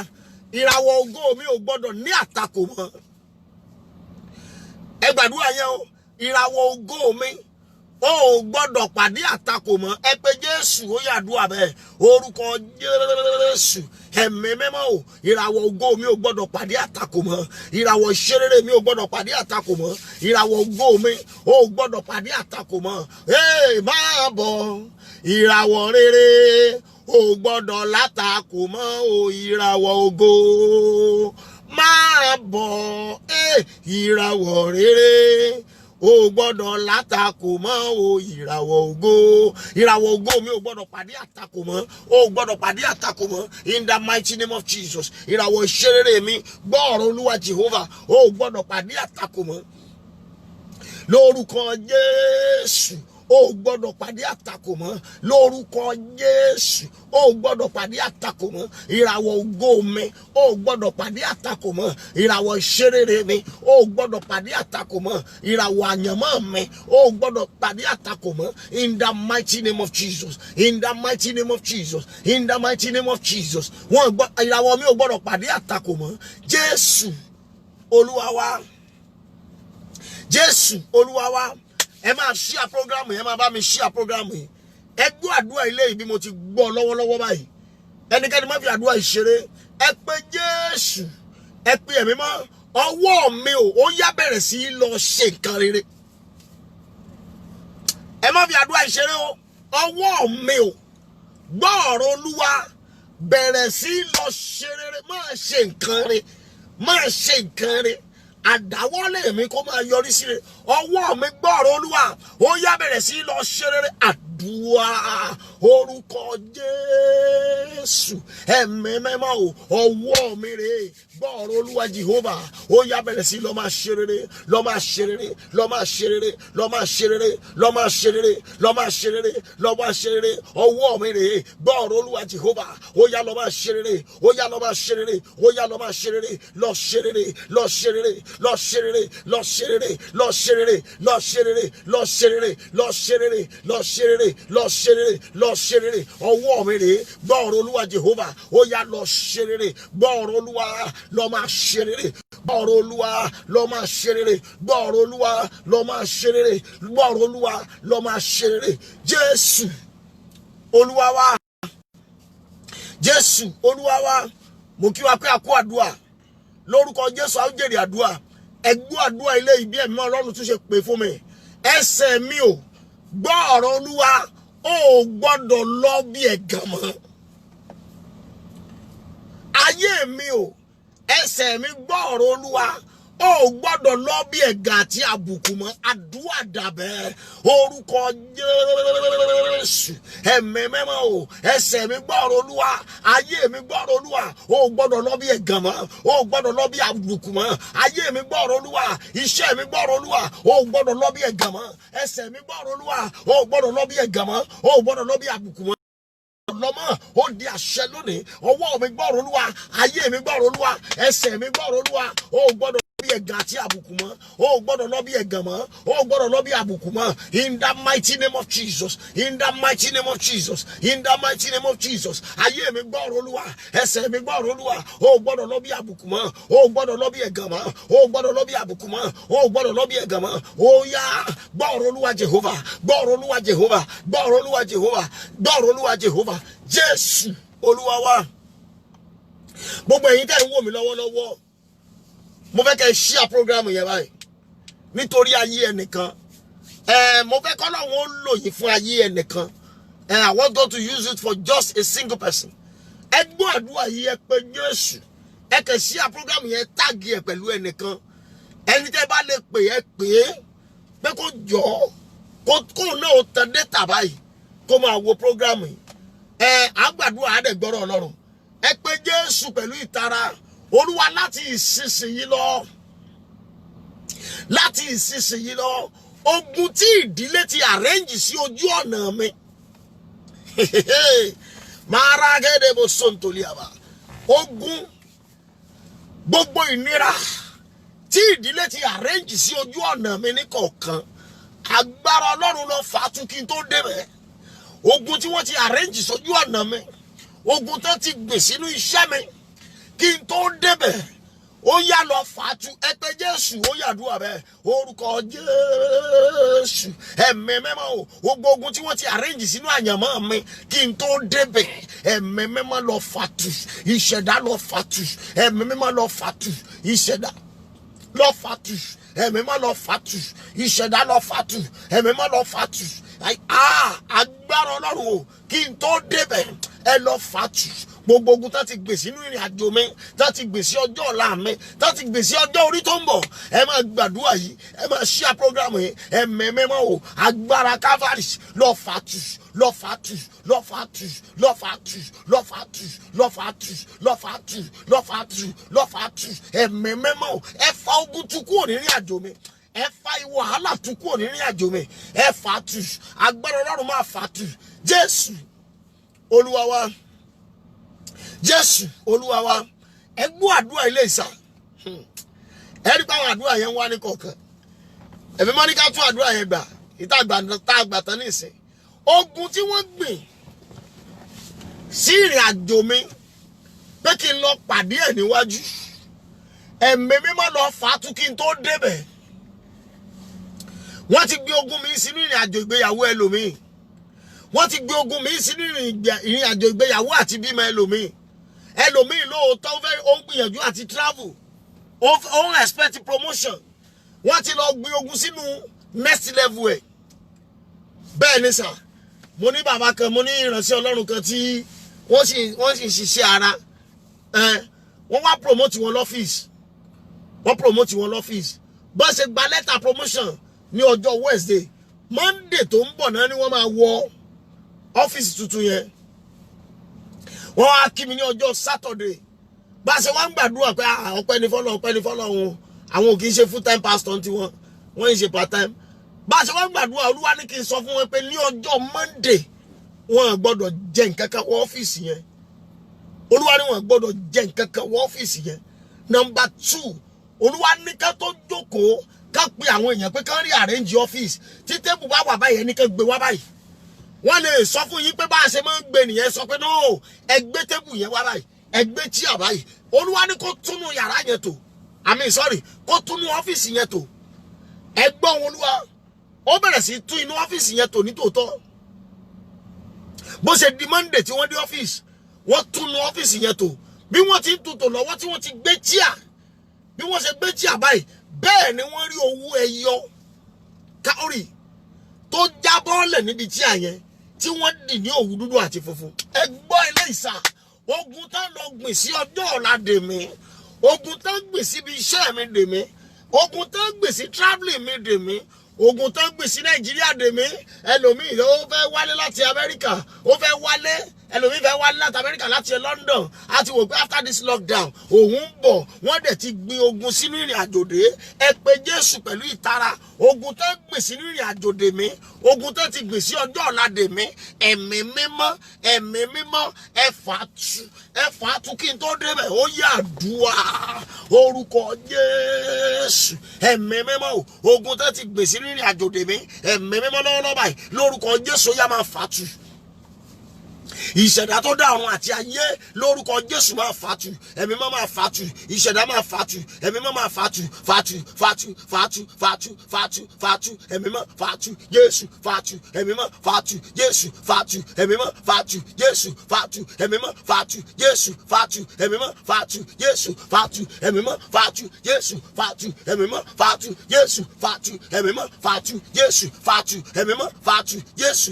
Ìràwọ̀ ògo mi ò gbọdọ̀ ní àtakò mọ́. Ẹ gbàdúrà yẹn o, ìràwọ̀ ògo mi ó gbọ́dọ̀ pàdé àtakò mọ́. Ẹ pé Jésù ó yàdúrà bẹ́ẹ̀ orúkọ Jésù. Ẹ̀mí Mímọ́ o, ìràwọ̀ ògo mi ò gbọ́dọ̀ pàdé àtakò mọ́. Ìràwọ̀ ìṣerere mi ò gbọ́dọ̀ pàdé àtakò mọ́. Ìràwọ̀ ògo mi ò gbọ́dọ̀ pàdé àtakò mọ́. Máa bọ̀ ìràwọ̀ rere ò gbọ́dọ̀ látakò mọ́ o. Ìràwọ̀ ògo máa bọ̀ ìràwọ̀ rere ò gbọ́dọ̀ látakò mọ́ o. Ìràwọ̀ ògo, ìràwọ̀ ògo mi ò gbọ́dọ̀ pàdé àtakò mọ́, ò gbọ́dọ̀ pàdé àtakò mọ́. In the mighty name of Jesus. Ìràwọ̀ ìṣerere mi gbọ́ ọ̀rọ̀ Olúwa Jehovah ò gbọ́dọ̀ pàdé àtakò mọ́ lórúkọ Jésù. Ó gbọ́dọ̀ pàdé àtakò mọ́ lórúkọ Jésù. Ó gbọ́dọ̀ pàdé àtakò mọ́. Ìràwọ̀ ògo mi ó gbọ́dọ̀ pàdé àtakò mọ́. Ìràwọ̀ ìṣerere mi ó gbọ́dọ̀ pàdé àtakò mọ́. Ìràwọ̀ àyànmọ́ mi ó gbọ́dọ̀ pàdé àtakò mọ́. In the mighty name of Jesus. In the mighty name of Jesus. In the mighty name of Jesus. Ìràwọ̀ mi ó gbọ́dọ̀ pàdé àtakò mọ́. Jésù Olúwa wa. Jésù Olúwa wa. Ẹ máa share program yìí, ẹ máa bá mi share program yìí. Ẹ gbọ́ àdúrà ilé yìí bí mo ti gbọ́ lọ́wọ́lọ́wọ́ báyìí. Ẹnikẹ́ni má fi àdúrà ìṣeré. Ẹ pé Jésù, ẹ pé Ẹ̀mí Mímọ́, ọwọ́ mi ó yá bẹ̀rẹ̀ sí lọ ṣe nǹkan rere. Ẹ má fi àdúrà ìṣeré o. Ọwọ́ mi gbọ́ ọ̀rọ̀ Olúwa bẹ̀rẹ̀ sí lọ ṣe rere, máa ṣe nǹkan rere. máa ṣe nǹkan rẹ̀ àdáwọ́lé mi kó máa yọrí sí rẹ̀ ọwọ́ mi gbọ́rọ̀ Olúwa ó yá bẹ̀rẹ̀ sí lọ ṣe rere àdúrà orúkọ Jésù ẹ̀mí mímọ́ o ọwọ́ mi rè gbọ́rọ̀ Olúwa Jehovah ó yá bẹ̀rẹ̀ sí lọ máa ṣe rere lọ máa ṣe rere lọ máa ṣe rere lọ máa ṣe rere lọ máa ṣe rere lọ máa ṣe rere lọ máa ṣe rere ọwọ́ mi rè gbọ́rọ̀ Olúwa Jehovah ó yá lọ máa ṣe rere ó yá lọ máa ṣe rere ó yá lọ máa ṣe rere lọ ṣe rere lọ ṣe rere lọ ṣe rere lọ ṣe rere lọ ṣe rere lọ ṣe rere lọ ṣe rere lọ ṣe rere lọ ṣe rere lọ ṣe rere lọ ṣe rere ọwọ́ mi rè gbọ́rọ̀ Olúwa Jehovah ó yá lọ ṣe rere gbọ́rọ̀ Olúwa lọ máa ṣe rere gbọ́rọ̀ Olúwa lọ máa ṣe rere gbọ́rọ̀ Olúwa lọ máa ṣe rere gbọ́rọ̀ Olúwa lọ máa ṣe rere Jésù Olúwa wa Jésù Olúwa wa mo kí wa pé a kú àdúà lórúkọ Jésù a ó jèrè àdúà ẹgbú àdúà ilé ìbí ẹ̀mí Ọlọ́run tún ṣe pè fún mi ẹsẹ̀ mi ò gbọ́ ọ̀rọ̀ Olúwa ó gbọ́dọ̀ lọ bí ẹ̀gàn mọ́ ayé mi ò ẹsẹ̀ mi gbọ́ ọ̀rọ̀ Olúwa ó gbọ́dọ̀ lọ bí ẹ̀gàn àti àbùkù mọ́ àdúà dàbẹ́ orúkọ Jésù ẹ̀mí mímọ́ o ẹsẹ̀ mi gbọ́ ọ̀rọ̀ Olúwa ayé mi gbọ́ ọ̀rọ̀ Olúwa ó gbọ́dọ̀ lọ bí ẹ̀gàn mọ́ ó gbọ́dọ̀ lọ bí àbùkù mọ́ ayé mi gbọ́ ọ̀rọ̀ Olúwa iṣẹ́ mi gbọ́ ọ̀rọ̀ Olúwa ó gbọ́dọ̀ lọ bí ẹ̀gàn mọ́ ẹsẹ̀ mi gbọ́ ọ̀rọ̀ Olúwa ó gbọ́dọ̀ lọ bí ẹ̀gàn mọ́ ó gbọ́dọ̀ lọ bí àbùkù mọ́ lọ́mọ ó di àṣẹ lónìí ọwọ́ mi gbọ́ ọ̀rọ̀ Olúwa ayé mi gbọ́ ọ̀rọ̀ Olúwa ẹsẹ̀ mi gbọ́ ọ̀rọ̀ Olúwa ó gbọ́dọ̀ bí ẹ̀gàn àti àbùkù mọ́ ó gbọ́dọ̀ lọ bí ẹ̀gàn mọ́ ó gbọ́dọ̀ lọ bí àbùkù mọ́ in the mighty name of Jesus in the mighty name of Jesus in the mighty name of Jesus ayé mi gbọ́ ọ̀rọ̀ Olúwa ẹsẹ̀ mi gbọ́ ọ̀rọ̀ Olúwa ó gbọ́dọ̀ lọ bí àbùkù mọ́ ó gbọ́dọ̀ lọ bí ẹ̀gàn mọ́ ó gbọ́dọ̀ lọ bí àbùkù mọ́ ó gbọ́dọ̀ lọ bí ẹ̀gàn mọ́ ó yá gbọ́ ọ̀rọ̀ Olúwa Jehovah gbọ́ ọ̀rọ̀ Olúwa Jehovah gbọ́ ọ̀rọ̀ Olúwa Jehovah gbọ́ ọ̀rọ̀ Olúwa Jehovah Jésù Olúwa wa gbogbo ẹ̀yin tẹ́ ń wò mí lọ́wọ́lọ́wọ́ mo fẹ́ kẹ́ share program yẹn báyìí nítorí ayé ẹnìkan mo fẹ́ kọ́ lọ́wọ́ ó lò yín fún ayé ẹnìkan I want God to use it for just a single person ẹ gbọ́ àdúrà yìí ẹ pé Jésù ẹ kẹ́ share program yẹn tag ẹ pẹ̀lú ẹnìkan ẹni tẹ́ bá lè pè é pé kó jọ kó náà ó tẹ data báyìí kó máa wo program yìí àgbàdúrà àdẹ̀gbọ́rọ̀ Ọlọ́run ẹ pé Jésù pẹ̀lú ìtara Olúwa láti ìsinsìnyí lọ ogun tí ìdílé ti arrange sí ojú ọ̀nà mi mara gẹ́gẹ́ bó sọ́ntòlíàbá ogun gbogbo ìnira tí ìdílé ti arrange sí ojú ọ̀nà mi ní kọ̀ọ̀kan agbára Ọlọ́run lọ fàátú kí n tó débẹ̀ ogun tí wọ́n ti arrange sójú ọ̀nà mi ogun tó ti gbè sínú iṣẹ́ mi kí n tó débẹ̀ ó yá lọ fàátú ẹ pé Jésù ó yàdúrà bẹ́ẹ̀ orúkọ Jésù ẹ̀mí mímọ́ o gbogbo ogun tí wọ́n ti arrange sínú àyànmọ́ mi kí n tó débẹ̀ ẹ̀mí mímọ́ lọ fàátú ìṣẹ̀dá lọ fàátú ẹ̀mí mímọ́ lọ fàátú ìṣẹ̀dá lọ fàátú ẹ̀mí mímọ́ lọ fàátú ìṣẹ̀dá lọ fàátú ẹ̀mí mímọ́ lọ fàátú agbára Ọlọ́run o kí n tó débẹ̀ ẹ lọ fàátú gbogbo ogun tá ti gbè sínú ìrìn àjò mi tá ti gbè sí ọjọ́ ọ̀la mi tá ti gbè sí ọjọ́ orí tó ń bọ̀ ẹ máa gbàdúrà yìí ẹ máa share program yìí ẹ̀mí mímọ́ o agbára Calvary lọ fàátú lọ fàátú lọ fàátú lọ fàátú lọ fàátú lọ fàátú lọ fàátú lọ fàátú lọ fàátú ẹ̀mí mímọ́ o ẹ fa ogun tu kúrò nínú ìrìn àjò mi ẹ fa wàhálà tu kúrò nínú ìrìn àjò mi ẹ fàátú agbára Ọlọ́run máa fàátú Jésù Olúwa wa Jésù Olúwa wa ẹ gbọ́ àdúrà ilé ìsà ẹ rí pé àwọn àdúrà yẹn wá ní kọ̀ọ̀kan ẹ̀mí mọ́ ní ká tún àdúrà yẹn gbà ìta àgbà tán ní ìsìn ogun tí wọ́n gbìn sí ìrìn àjò mi pé kí n lọ pàdé ẹ̀ níwájú ẹ̀mí mímọ́ lọ fàátú kí n tó débẹ̀ wọ́n ti gbé ogun mi sínú ìrìn àjò ìgbéyàwó ẹlòmíì wọ́n ti gbé ogun mi sínú ìrìn àjò ìgbéyàwó àti bímọ ẹlòmíì lóòótọ́ ó ń gbìyànjú àti travel ó ń expect promotion wọ́n ti lọ gbé ogun sínú next level ẹ̀ bẹ́ẹ̀ ni sà mo ní bàbá kan mo ní ìránṣẹ́ Ọlọ́run kan tí wọ́n sì ṣiṣẹ́ ara wọ́n wá promote wọn lọ́fíìsì wọ́n promote wọn lọ́fíìsì bó ṣe gba lẹ́tà promotion ní ọjọ́ Wednesday Monday tó ń bọ̀ náà ni wọ́n máa wọ ọ́fíìsì tuntun yẹn wọ́n á kí mi ní ọjọ́ Saturday bá ṣe wá ń gbàdúrà pé ọpẹ́ ní fọ́lọ́ wọn àwọn ò kì í ṣe full time pastor tí wọ́n ń ṣe part time bá ṣe wá ń gbàdúrà Olúwa ní kí n sọ fún wọn pé ní ọjọ́ Monday wọn gbọ́dọ̀ jẹ nǹkan kan wọ ọ́fíìsì yẹn Olúwa ní wọn gbọ́dọ̀ jẹ nǹkan kan wọ ọ́fíìsì yẹn. Number 2 Olúwa ní ká tó jókòó ká pe àwọn èèyàn pé kán rí arrange office tí table bá wà báyìí ẹni kan gbé wá báyìí wọ́n lè sọ fún yín pé bá a ṣe máa ń gbé nìyẹn sọ pé no ẹ gbé table yẹn wá báyìí ẹ gbé chair báyìí Olúwa ní kó túnú yàrá yẹn tò kó túnú ọ́fíìsì yẹn tò ẹ gbọ́ wọn Olúwa ó bẹ̀rẹ̀ sí tún inú ọ́fíìsì yẹn tò ní tòótọ́ bó ṣe di Monday tí wọ́n dé ọ́fíìsì wọ́n túnú ọ́fíìsì yẹn tò bí wọ́n ti ń tutò lọ́wọ́ tí wọ́n ti gbé chair bí wọ́n ṣe gbé chair báyìí bẹ́ẹ̀ ni wọ́n rí owó ẹyọ káórì tó jábọ́lẹ̀ níbi chair yẹn tí wọ́n dì ní òwú dúdú àti funfun. Ẹ gbọ́ ilé ìsà ogun tán lọ gbìn sí ọjọ́ ọ̀la dèmí ogun tán gbìn síbi iṣẹ́ mi dèmí ogun tán gbìn sí travelling mi dèmí ogun tán gbìn sí Nàìjíríà dèmí ẹlòmíì ó fẹ́ wálé láti Amẹ́ríkà ó fẹ́ wálé ẹlòmíì fẹ́ wálé láti Amẹ́ríkà láti London àti wò pé after this lockdown òun ń bọ̀ wọ́n dẹ̀ ti gbin ogun sínú ìrìn àjò dé ẹ pé Jésù pẹ̀lú ìtara ogun tán gbìn sínú ìrìn àjò dèmí ogun tán ti gbìn sí ọjọ́ ọ̀la dèmí ẹ̀mí mímọ́ ẹ fà á tú kí n tó débẹ̀ ó yá àdúrà orúkọ Jésù ẹ̀mí mímọ́ ogun tán ti gbìn sínú ìrìn àjò dèmí ẹ̀mí mímọ́ lọ́wọ́lọ́wọ́ báyìí lórúkọ Jésù ó yá máa fà á tú ìṣẹ̀dá tó dá ọ̀run àti ayé lórúkọ Jésù máa fàtú ẹ̀mí mọ́ máa fàtú ìṣẹ̀dá máa fàtú ẹ̀mí mọ́ máa fàtú ẹ̀mí mọ́ fàtú Jésù fàtú ẹ̀mí mọ́ fàtú Jésù fàtú ẹ̀mí mọ́ fàtú Jésù fàtú ẹ̀mí mọ́ fàtú Jésù fàtú ẹ̀mí mọ́ fàtú Jésù fàtú ẹ̀mí mọ́ fàtú Jésù fàtú ẹ̀mí mọ́ fàtú Jésù fàtú ẹ̀mí mọ́ fàtú Jésù fàtú ẹ̀mí mọ́ fàtú Jésù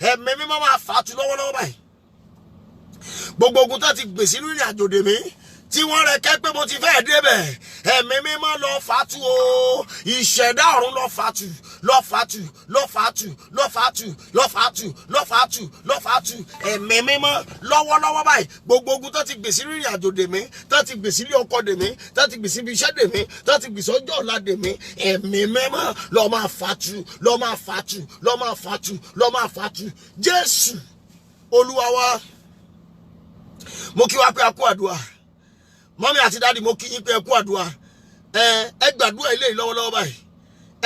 ẹ̀mí mímọ́ máa fàtú lọ́wọ́lọ́wọ́ báyìí gbogbo ogun tó ti gbèsè nínú ìrìn àjò dèmí tí wọ́n rẹ̀ kẹ́ pé mo ti fẹ́ débẹ̀ ẹ̀mí mímọ́ lọ fàtú o ìṣẹ̀dá ọ̀run lọ fàtú ẹ̀mí mímọ́ lọ́wọ́lọ́wọ́ báyìí gbogbo ogun tó ti gbèsè nínú ìrìn àjò dèmí tó ti gbèsè ní ọkọ dèmí tó ti gbèsè ibi iṣẹ́ dèmí tó ti gbèsè ọjọ́ ọ̀la dèmí ẹ̀mí mímọ́ lọ máa fàtú Jésù Olúwa wa mo kí wa pé a kú àdúrà mọ́mí àti dáàdì mo kí yín pé ẹ kú àdúrà ẹ gbàdúrà ilé lọ́wọ́lọ́wọ́ báyìí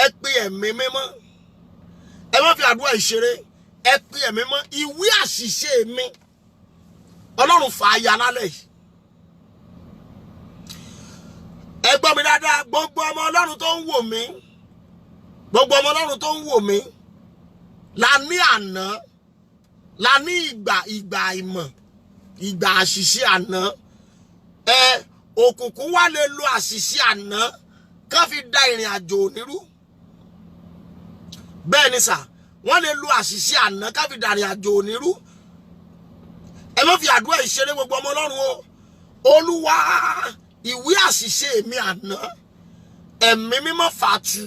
ẹ pé ẹ̀mí mímọ́ ẹ má fi àdúrà ìṣeré ẹ pé ẹ̀mí mímọ́ ìwé àṣìṣe mi Ọlọ́run fà á ya lálẹ́ yìí ẹ gbọ́ mi dáadáa gbogbo ọmọ Ọlọ́run tó ń wò mí la ní àná la ní ìgbà ìmọ̀ ìgbà àṣìṣe àná òkùnkùn wá lè lo àṣìṣe àná ká fi da ìrìn àjò onírú bẹ́ẹ̀ ni sà wọ́n lè lo àṣìṣe àná ká fi da ìrìn àjò onírú ẹ má fi àdúrà ìṣeré gbogbo ọmọ Ọlọ́run o Olúwa ìwé àṣìṣe mi àná ẹ̀mí mímọ́ fàtú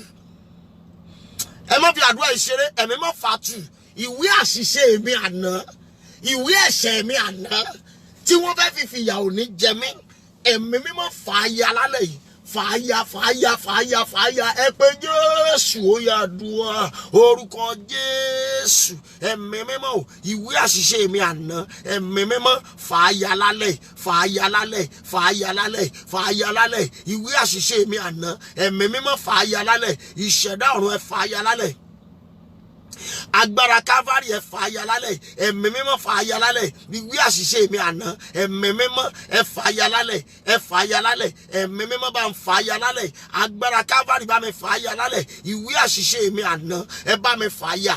ẹ má fi àdúrà ìṣeré ẹ̀mí mímọ́ fàtú ìwé àṣìṣe mi àná ìwé ẹ̀ṣẹ̀ mi àná tí wọ́n fẹ́ fi fìyà òní jẹ mí ẹ̀mí mímọ́ fà á ya lálẹ́ yìí fà á ya ẹ pé Jésù ó yá àdúrà orúkọ Jésù ẹ̀mí mímọ́ o ìwé àṣìṣe mi àná ẹ̀mí mímọ́ fà á ya lálẹ́ ìwé àṣìṣe mi àná ẹ̀mí mímọ́ fà á ya lálẹ́ ìṣẹ̀dá ọ̀run ẹ fà á ya lálẹ́ agbára Calvary ẹ fà á ya lálẹ́ ẹ̀mí mímọ́ fà á ya lálẹ́ ìwé àṣìṣe mi àná ẹ̀mí mímọ́ ẹ fà á ya lálẹ́ ẹ̀mí mímọ́ bá ń fà á ya lálẹ́ agbára Calvary bá mi fà á ya lálẹ́ ìwé àṣìṣe mi àná ẹ bá mi fà á ya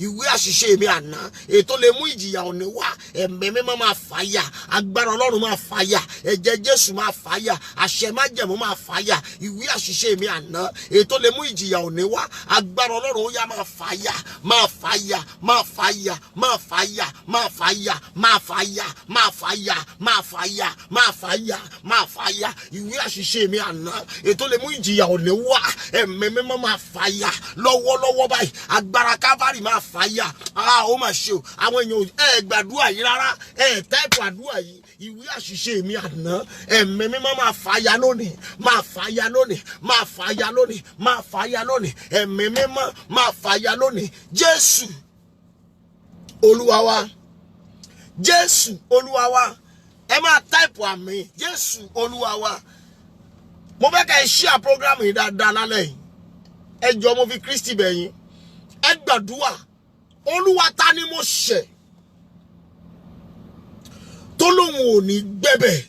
ìwé àṣìṣe mi àná ètò lè mú ìjìyà òní wá ẹ̀mí mímọ́ máa fà á ya agbára Ọlọ́run máa fà á ya ẹ̀jẹ̀ Jésù máa fàyà, àṣẹ májẹ̀mú máa fàyà, ìwé àṣìṣe mi àná ètò lè mú ìjìyà òní wá, agbára Ọlọ́run ó yá máa fàyà, máa fàyà, máa fàyà, máa fàyà, máa fàyà, máa fàyà, máa fàyà, máa fàyà, máa fàyà, máa fàyà, ìwé àṣìṣe mi àná ètò lè mú ìjìyà òní wá, ẹ̀mí mímọ́ máa fàyà lọ́wọ́lọ́wọ́ báyìí, agbára Kávárì máa fàyà. Ó mà ṣe o, àwọn èèyàn gbàdúrà yìí rárá, táìpù àdúrà yìí, ìwé àṣìṣe mi àná, ẹ̀mí mímọ́ máa fàyà lónìí, máa fàyà lónìí, máa fàyà lónìí, máa fàyà lónìí, ẹ̀mí mímọ́ máa fàyà lónìí. Jésù Olúwa wa, Jésù Olúwa wa, ẹ máa táìpù àmì, Jésù Olúwa wa. Mo fẹ́ ká ẹ share program yìí dáadáa lálẹ́ yìí, ẹ jọ̀ọ́ mo fi Kristi bẹ̀ yín, ẹ gbàdúrà. Olúwa, ta ni mo ṣẹ̀ tó lóun ò ní gbẹ̀bẹ̀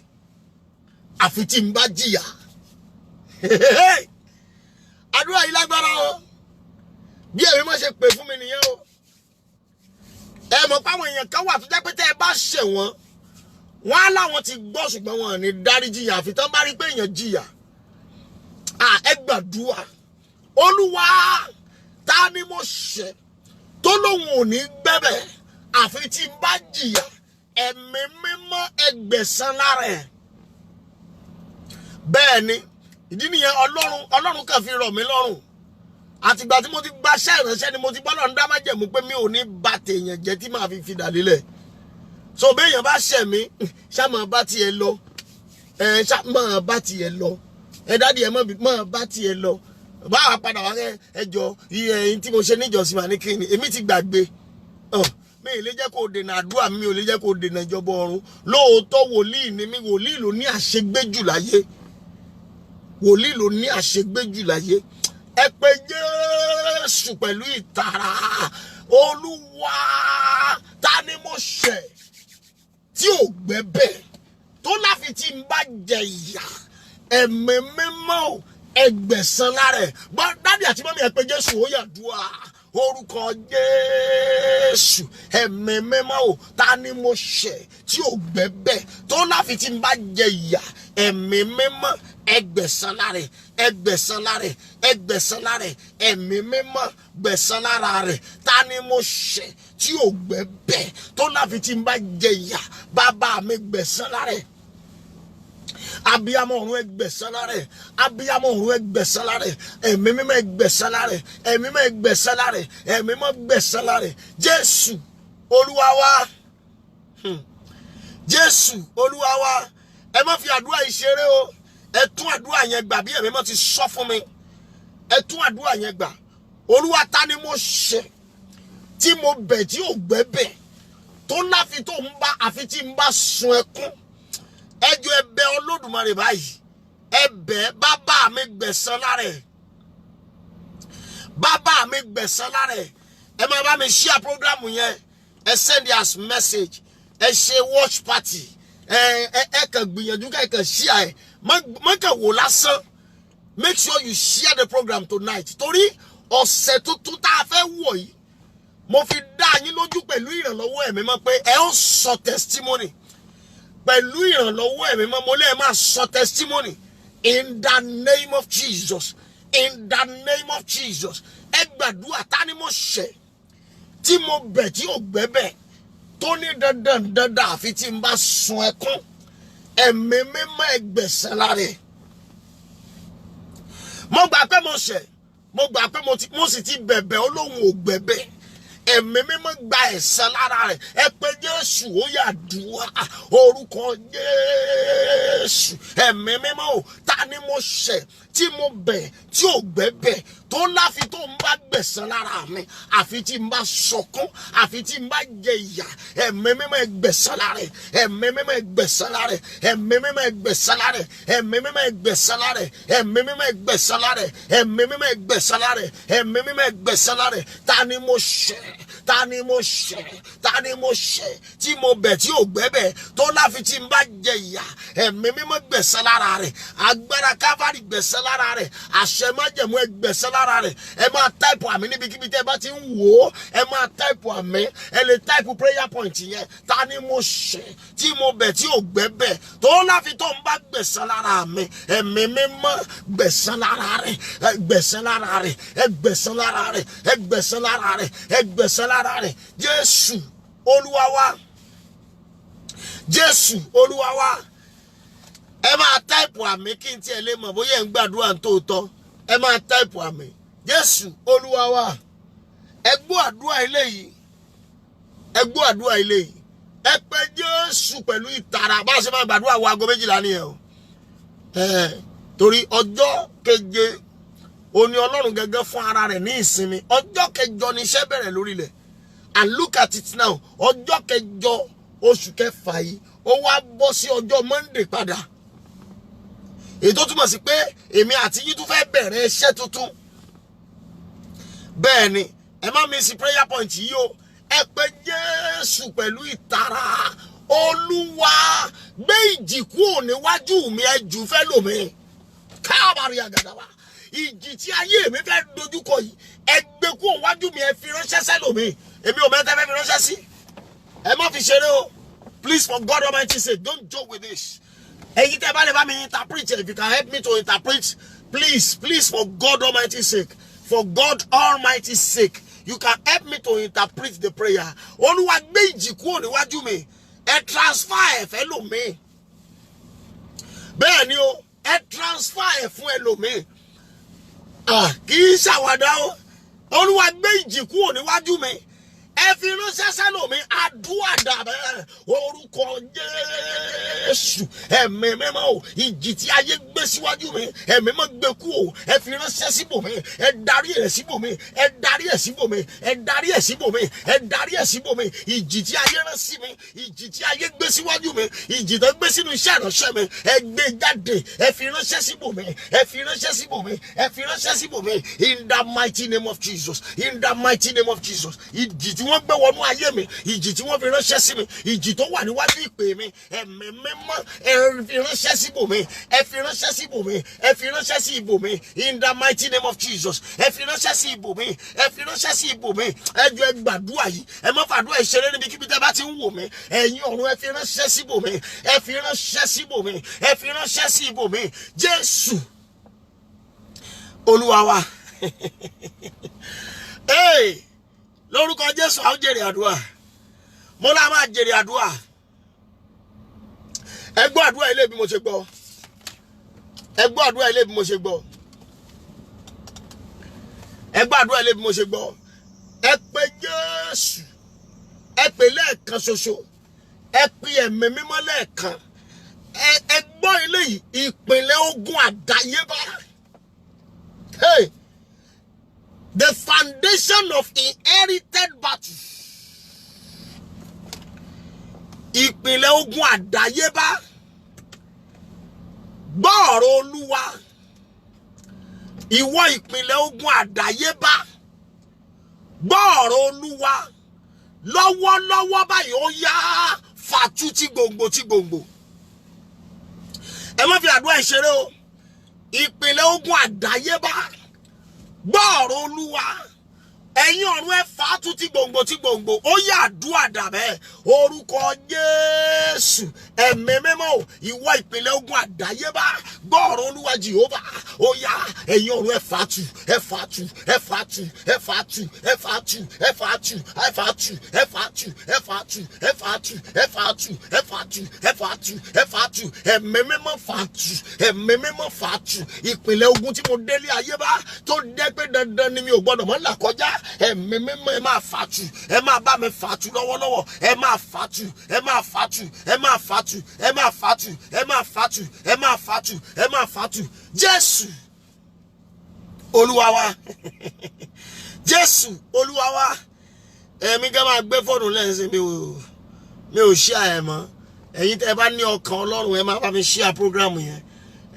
àfi tí n bá jìyà? Àdúrà yìí lágbára o, bí èmi má ṣe pè fún mi nìyẹn o. Ẹ mọ̀ pé àwọn èèyàn kan wà tó jẹ́ pé tẹ́ ẹ bá ṣẹ̀ wọ́n, wọ́n á láwọn ti gbọ́ ṣùgbọ́n wọn ò ní dárí jìyà àfi tán bá rí pé èèyàn jìyà. Ẹ gbàdúrà. Olúwa, ta ni mo ṣẹ̀ tó lóun ò ní gbẹ̀bẹ̀ àfi tí n bá jìyà? Ẹ̀mí mímọ́ ẹgbẹ̀san lára ẹ̀. Bẹ́ẹ̀ ni, ìdí nìyẹn Ọlọ́run kàn fi rọ̀ mí lọ́rùn. Àtìgbà tí mo ti gbaṣẹ́ ìránṣẹ́ ni mo ti bọ́ lọ́run dá májẹ̀mú pé mi ò ní bà tèèyàn jẹ́ tí màá fi dàlélẹ̀. So béèyàn bá ṣẹ̀ mí, ṣá máa bá tiẹ̀ lọ. Ṣá máa bá tiẹ̀ lọ. Dádì ẹ máa bá tiẹ̀ lọ. Báwa padà wá ẹjọ́ iye tí mo ṣe níjọsìn mà ní kíni, èmi ti gbàgbé. Mi ò lè jẹ́ kó dènà àdúrà, mi ò lè jẹ́ kó dènà ìjọba ọ̀run. Lóòótọ́ wòlíì ni mí, wòlíì ló ní àṣegbéjù láyé. Wòlíì ló ní àṣegbéjù láyé. Ẹ pé Jésù pẹ̀lú ìtara. Olúwa, ta ni mo ṣẹ̀ tí ò gbẹ̀bẹ̀ tó láfi tí n bá jẹ ìyà? Ẹ̀mí mímọ́ ẹgbẹ̀san lára ẹ̀. Dádì àti mọ́mí ẹ pé Jésù, ó yàdúrà. Orúkọ Jésù, ẹ̀mí mímọ́ o, ta ni mo ṣẹ̀ tí ò gbẹ̀bẹ̀ tó láfi tí n bá jẹ ìyà? Ẹ̀mí mímọ́ ẹgbẹ̀san lára ẹ̀, ẹgbẹ̀san lára ẹ̀, ẹgbẹ̀san lára ẹ̀, ẹ̀mí mímọ́ gbẹ̀san lára rẹ̀. Ta ni mo ṣẹ̀ tí ò gbẹ̀bẹ̀ tó láfi tí n bá jẹ ìyà? Bàbá mi gbẹ̀san lára ẹ̀. Abiyamọ ọ̀run ẹgbẹ̀san lára ẹ̀, abiyamọ ọ̀run ẹgbẹ̀san lára ẹ̀, ẹ̀mí mímọ́ ẹgbẹ̀san lára ẹ̀, ẹ̀mí mímọ́ ẹgbẹ̀san lára ẹ̀, ẹ̀mí mímọ́ gbẹ̀san lára ẹ̀. Jésù Olúwa wa, Jésù Olúwa wa. Ẹ má fi àdúrà yìí ṣeré o, ẹ tún àdúrà yẹn gbà bí ẹ̀mí mímọ́ ti sọ fún mi. Ẹ tún àdúrà yẹn gbà. Olúwa, ta ni mo ṣẹ̀ tí mo bẹ̀ tí ò gbẹ̀bẹ̀ tó láfi tó ń bá àfi tí ń bá sun ẹkún? Ẹjọ́ ẹ bẹ̀ Olódùmarè báyìí, ẹ bẹ̀ bàbá mi gbẹ̀san lára ẹ̀, bàbá mi gbẹ̀san lára ẹ̀. Ẹ máa bá mi share program yẹn, ẹ send as message, ẹ ṣe watch party, ẹ kàn gbìyànjú ká ẹ kàn share ẹ, má kàn wò lásán. Make sure you share the program tonight. Torí ọ̀sẹ̀ tuntun tá a fẹ́ wọ̀ yìí, mo fi dá yín lójú pẹ̀lú ìrànlọ́wọ́ ẹ̀mí mọ́ pé ẹ ó sọ testimony. Pẹ̀lú ìrànlọ́wọ́ ẹ̀mí mọ́ mo lè máa sọ testimony in the name of Jesus, in the name of Jesus. Ẹ gbàdúrà, ta ni mo ṣẹ̀ tí mo bẹ̀ tí ò gbẹ̀bẹ̀ tó ní dandan àfi tí n bá sun ẹkún? Ẹ̀mí mímọ́ ẹgbẹ̀san lára ẹ̀. Mo gbà pé mo ṣẹ̀, mo gbà pé mo sì ti bẹ̀bẹ̀ Olóhun ò gbẹ̀bẹ̀. Ẹ̀mí mímọ́ gba ẹ̀san lára rẹ̀. Ẹ pé Jésù, ó yàdúrà. Orúkọ Jésù, ẹ̀mí mímọ́ o, ta ni mo ṣẹ̀ tí mo bẹ̀ tí ò gbẹ̀bẹ̀ tó láfi tó ń bá gbẹ̀san lára mi àfi tí n bá sọkún, àfi tí n bá jẹ ìyà? Ẹ̀mí mímọ́ ẹgbẹ̀san lára rẹ̀, ẹ̀mí mímọ́ ẹgbẹ̀san lára rẹ̀, ẹ̀mí mímọ́ ẹgbẹ̀san lára rẹ̀, ẹ̀mí mímọ́ ẹgbẹ̀san lára rẹ̀, ẹ̀mí mímọ́ ẹgbẹ̀san lára rẹ̀, ẹ̀mí mímọ́ ẹgbẹ̀san lára rẹ̀, ẹ̀mí mímọ́ ẹgbẹ̀san lára rẹ̀. Ta ni mo ṣẹ̀? Ta ni mo ṣẹ̀? Ta ta ni mo ṣẹ̀ tí mo bẹ̀ tí ò gbẹ́bẹ̀ tó láfi tí n bá jẹ ìyà ẹ̀mí mímọ́ gbẹ̀san lára rẹ̀ agbára Calvary gbẹ̀san lára rẹ̀ àṣẹ májẹ̀mú ẹ gbẹ̀san lára rẹ̀ ẹ máa táìpù àmì níbikíbi tẹ́ bá ti ń wò ó ẹ máa táìpù àmì ẹ lè táìpù prayer point yẹn ta ni mo ṣẹ̀ tí mo bẹ̀ tí ò gbẹ́bẹ̀ tó láfi tó ń bá gbẹ̀san lára mi ẹ̀mí mímọ́ gbẹ̀san lára rẹ̀ ẹ gbẹ̀san lára rẹ̀ ẹ gbẹ̀san lára rẹ̀ ẹ gbẹ̀san lára rẹ̀ ẹ gbẹ̀san lára rẹ̀ Jésù Olúwa wa Jésù Olúwa wa ẹ máa táìpù àmì kí n tiẹ̀ lè mọ̀ bóyá ẹ̀ ń gbàdúrà tòótọ́ ẹ máa táìpù àmì Jésù Olúwa wa ẹ gbọ́ àdúrà eléyìí ẹ gbọ́ àdúrà eléyìí ẹ pé Jésù pẹ̀lú ìtara bá a ṣe máa gbàdúrà wo aago 12 nìyẹn o torí ọjọ́ keje òní Ọlọ́run gẹ́gẹ́ fún ara rẹ̀ ní ìsinmi ọjọ́ kẹjọ ni iṣẹ́ bẹ̀rẹ̀ lórílẹ̀ and look at it now ọjọ́ kẹjọ oṣù kẹfà yìí ó wá bọ́ sí ọjọ́ Monday padà èyí tó túmọ̀ sí pé èmi àti yín tún fẹ́ bẹ̀rẹ̀ iṣẹ́ tuntun bẹ́ẹ̀ ni ẹ má miss prayer point yìí o ẹ pé Jésù pẹ̀lú ìtara Olúwa gbé ìjì kúrò níwájú mi ẹ jù fẹ́ lómi káàbàrí àgàdàwà ìjì tí ayé mi fẹ́ dojúkọ yìí ẹ gbé kúrò wájú mi ẹ fi ránṣẹ́ sẹ́lòmí èmi ò mẹ́ta fẹ́ fi ránṣẹ́ sí ẹ má fi ṣeré o please for God Almighty sake don't joke with this ẹ̀yin tẹ́ bá lè bá mi interpret if you can help me to interpret please for God Almighty sake for God Almighty sake you can help me to interpret the prayer Olúwa gbé ìjì kúrò níwájú mi ẹ transfer ẹ fẹ́ lòmí bẹ́ẹ̀ ni o ẹ transfer ẹ fún ẹlòmí kì í ṣàwàdà o Olúwa gbé ìjì kúrò níwájú mi ẹ fi ránṣẹ́ sẹ́lòmí àdúrà dàbẹ́ orúkọ Jésù ẹ̀mí mímọ́ o ìjì tí ayé gbé síwájú mi ẹ̀mí mímọ́ gbé kú o ẹ fi ránṣẹ́ síbòmí ẹ darí ẹ̀ síbòmí ẹ darí ẹ̀ síbòmí ẹ darí ẹ̀ síbòmí ẹ darí ẹ̀ síbòmí ìjì tí ayé rán sí mi ìjì tí ayé gbé síwájú mi ìjì tó gbé sínú iṣẹ́ ìránṣẹ́ mi ẹ gbé jáde ẹ fi ránṣẹ́ síbòmí ẹ fi ránṣẹ́ síbòmí ẹ fi ránṣẹ́ síbòmí in the mighty name of Jesus in the mighty name of Jesus ìjì tí wọ́n gbé wọnú ayé mi ìjì tí wọ́n fi ránṣẹ́ sí mi ìjì tó wà níwájú ìpè mi ẹ̀mí mímọ́ ẹ fi ránṣẹ́ sí ibòmí ẹ fi ránṣẹ́ sí ibòmí ẹ fi ránṣẹ́ sí ibòmí in the mighty name of Jesus ẹ fi ránṣẹ́ sí ibòmí ẹ fi ránṣẹ́ sí ibòmí ẹ jọ̀ọ́ ẹ gbàdúrà yìí ẹ má fàdúrà ìṣeré níbi kíbi tẹ́ bá ti ń wò mí ẹ̀yin ọ̀run ẹ fi ránṣẹ́ sí ibòmí ẹ fi ránṣẹ́ sí ibòmí ẹ fi ránṣẹ́ sí ibòmí Jésù Olúwa wa lórúkọ Jésù àwọn jèrè àdúrà mo lá máa jèrè àdúrà ẹ gbọ́ àdúrà ilé bí mo ṣe gbọ́ ẹ gbọ́ àdúrà ilé bí mo ṣe gbọ́ ẹ gbọ́ àdúrà ilé bí mo ṣe gbọ́ ẹ pé Jésù ẹ pè lẹ́ẹ̀kan ṣoṣo ẹ pè ẹ̀mí mímọ́ lẹ́ẹ̀kan ẹ gbọ́ ilé yìí ìpìlẹ̀ ogun àdáyébá the foundation of inherited battle. Ìpìlẹ̀ ogun àdáyébá. Gbọ́ ọ̀rọ̀ Olúwa. Ìwọ ìpìlẹ̀ ogun àdáyébá. Gbọ́ ọ̀rọ̀ Olúwa. Lọ́wọ́lọ́wọ́ báyìí ó yá fàtú tí gbòǹgbò. Ẹ má fi àdúrà ìṣeré o. Ìpìlẹ̀ ogun àdáyébá. Gbọ́ ọ̀rọ̀ Olúwa ẹ̀yin ọ̀run ẹ fà á tún tí gbòǹgbò ó yá àdúrà dàbẹ́ orúkọ Jésù ẹ̀mí mímọ́ ìwọ ìpìlẹ̀ ogun àdáyébá gbọ́ ọ̀rọ̀ Olúwa Jèhófà ó yá ẹ̀yin ọ̀run ẹ fà á tù ẹ fà á tù ẹ fà á tù ẹ fà á tù ẹ fà á tù ẹ fà á tù ẹ fà á tù ẹ fà á tù ẹ fà á tù ẹ fà á tù ẹ fà á tù ẹ fà á tù ẹ fà á tù ẹ fà á tù ẹ̀mí mímọ́ fà á tù ẹ̀mí mímọ́ fà á tù ìpìlẹ̀ ogun tí mo délé ayé bá tó dẹ́ pé dandan ni mi ò gbọ́dọ̀ mọ́ là kọjá ẹ̀mí mímọ́ ẹ máa fà tù ẹ máa bá mi fà tù lọ́wọ́lọ́wọ́ ẹ máa fà tù ẹ máa fà tù ẹ máa fà tù ẹ máa fà tù ẹ máa fà tù ẹ máa fà tù ẹ máa fà tù Jésù Olúwa wa Jésù Olúwa wa ẹ̀mí gẹ́gẹ́ máa gbé fóònù lẹ́sìn mi ò ṣí àyẹ̀ mọ́ ẹ̀yin tẹ́ bá ní ọkàn Ọlọ́run ẹ máa bá mi ṣí program yẹn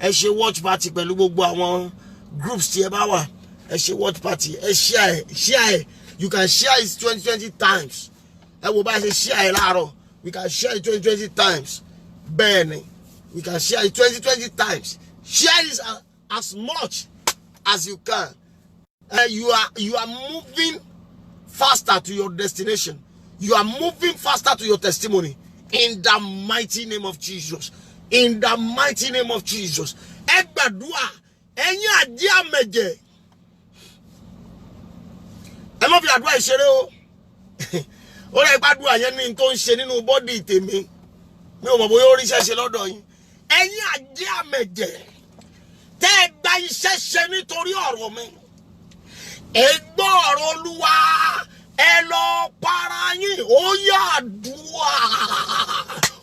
ẹ ṣe watch party pẹ̀lú gbogbo àwọn groups tí ẹ bá wà ẹ ṣe watch party ẹ share you can share it 20 times will buy a share a we can share it 20 times. Benny, we can share it 20 times. Share this as much as you can. You are moving faster to your destination. You are moving faster to your testimony. In the mighty name of Jesus. In the mighty name of Jesus. Egbadua, enya adia meje. Emo bi adua isere o. O le gbadua yen ni nto nse nínú body tèmi. Mi ò mọ̀ bóyá ó rí iṣẹ́ ṣe lọ́dọ̀ yín. Enya adia meje. Tẹ́ gba iṣẹ́ ṣe nítorí ọ̀rọ̀ mi. Ẹ gbọ́ ọ̀rọ̀ Olúwa. Ẹ lọ para yín, ó yá àdúrà.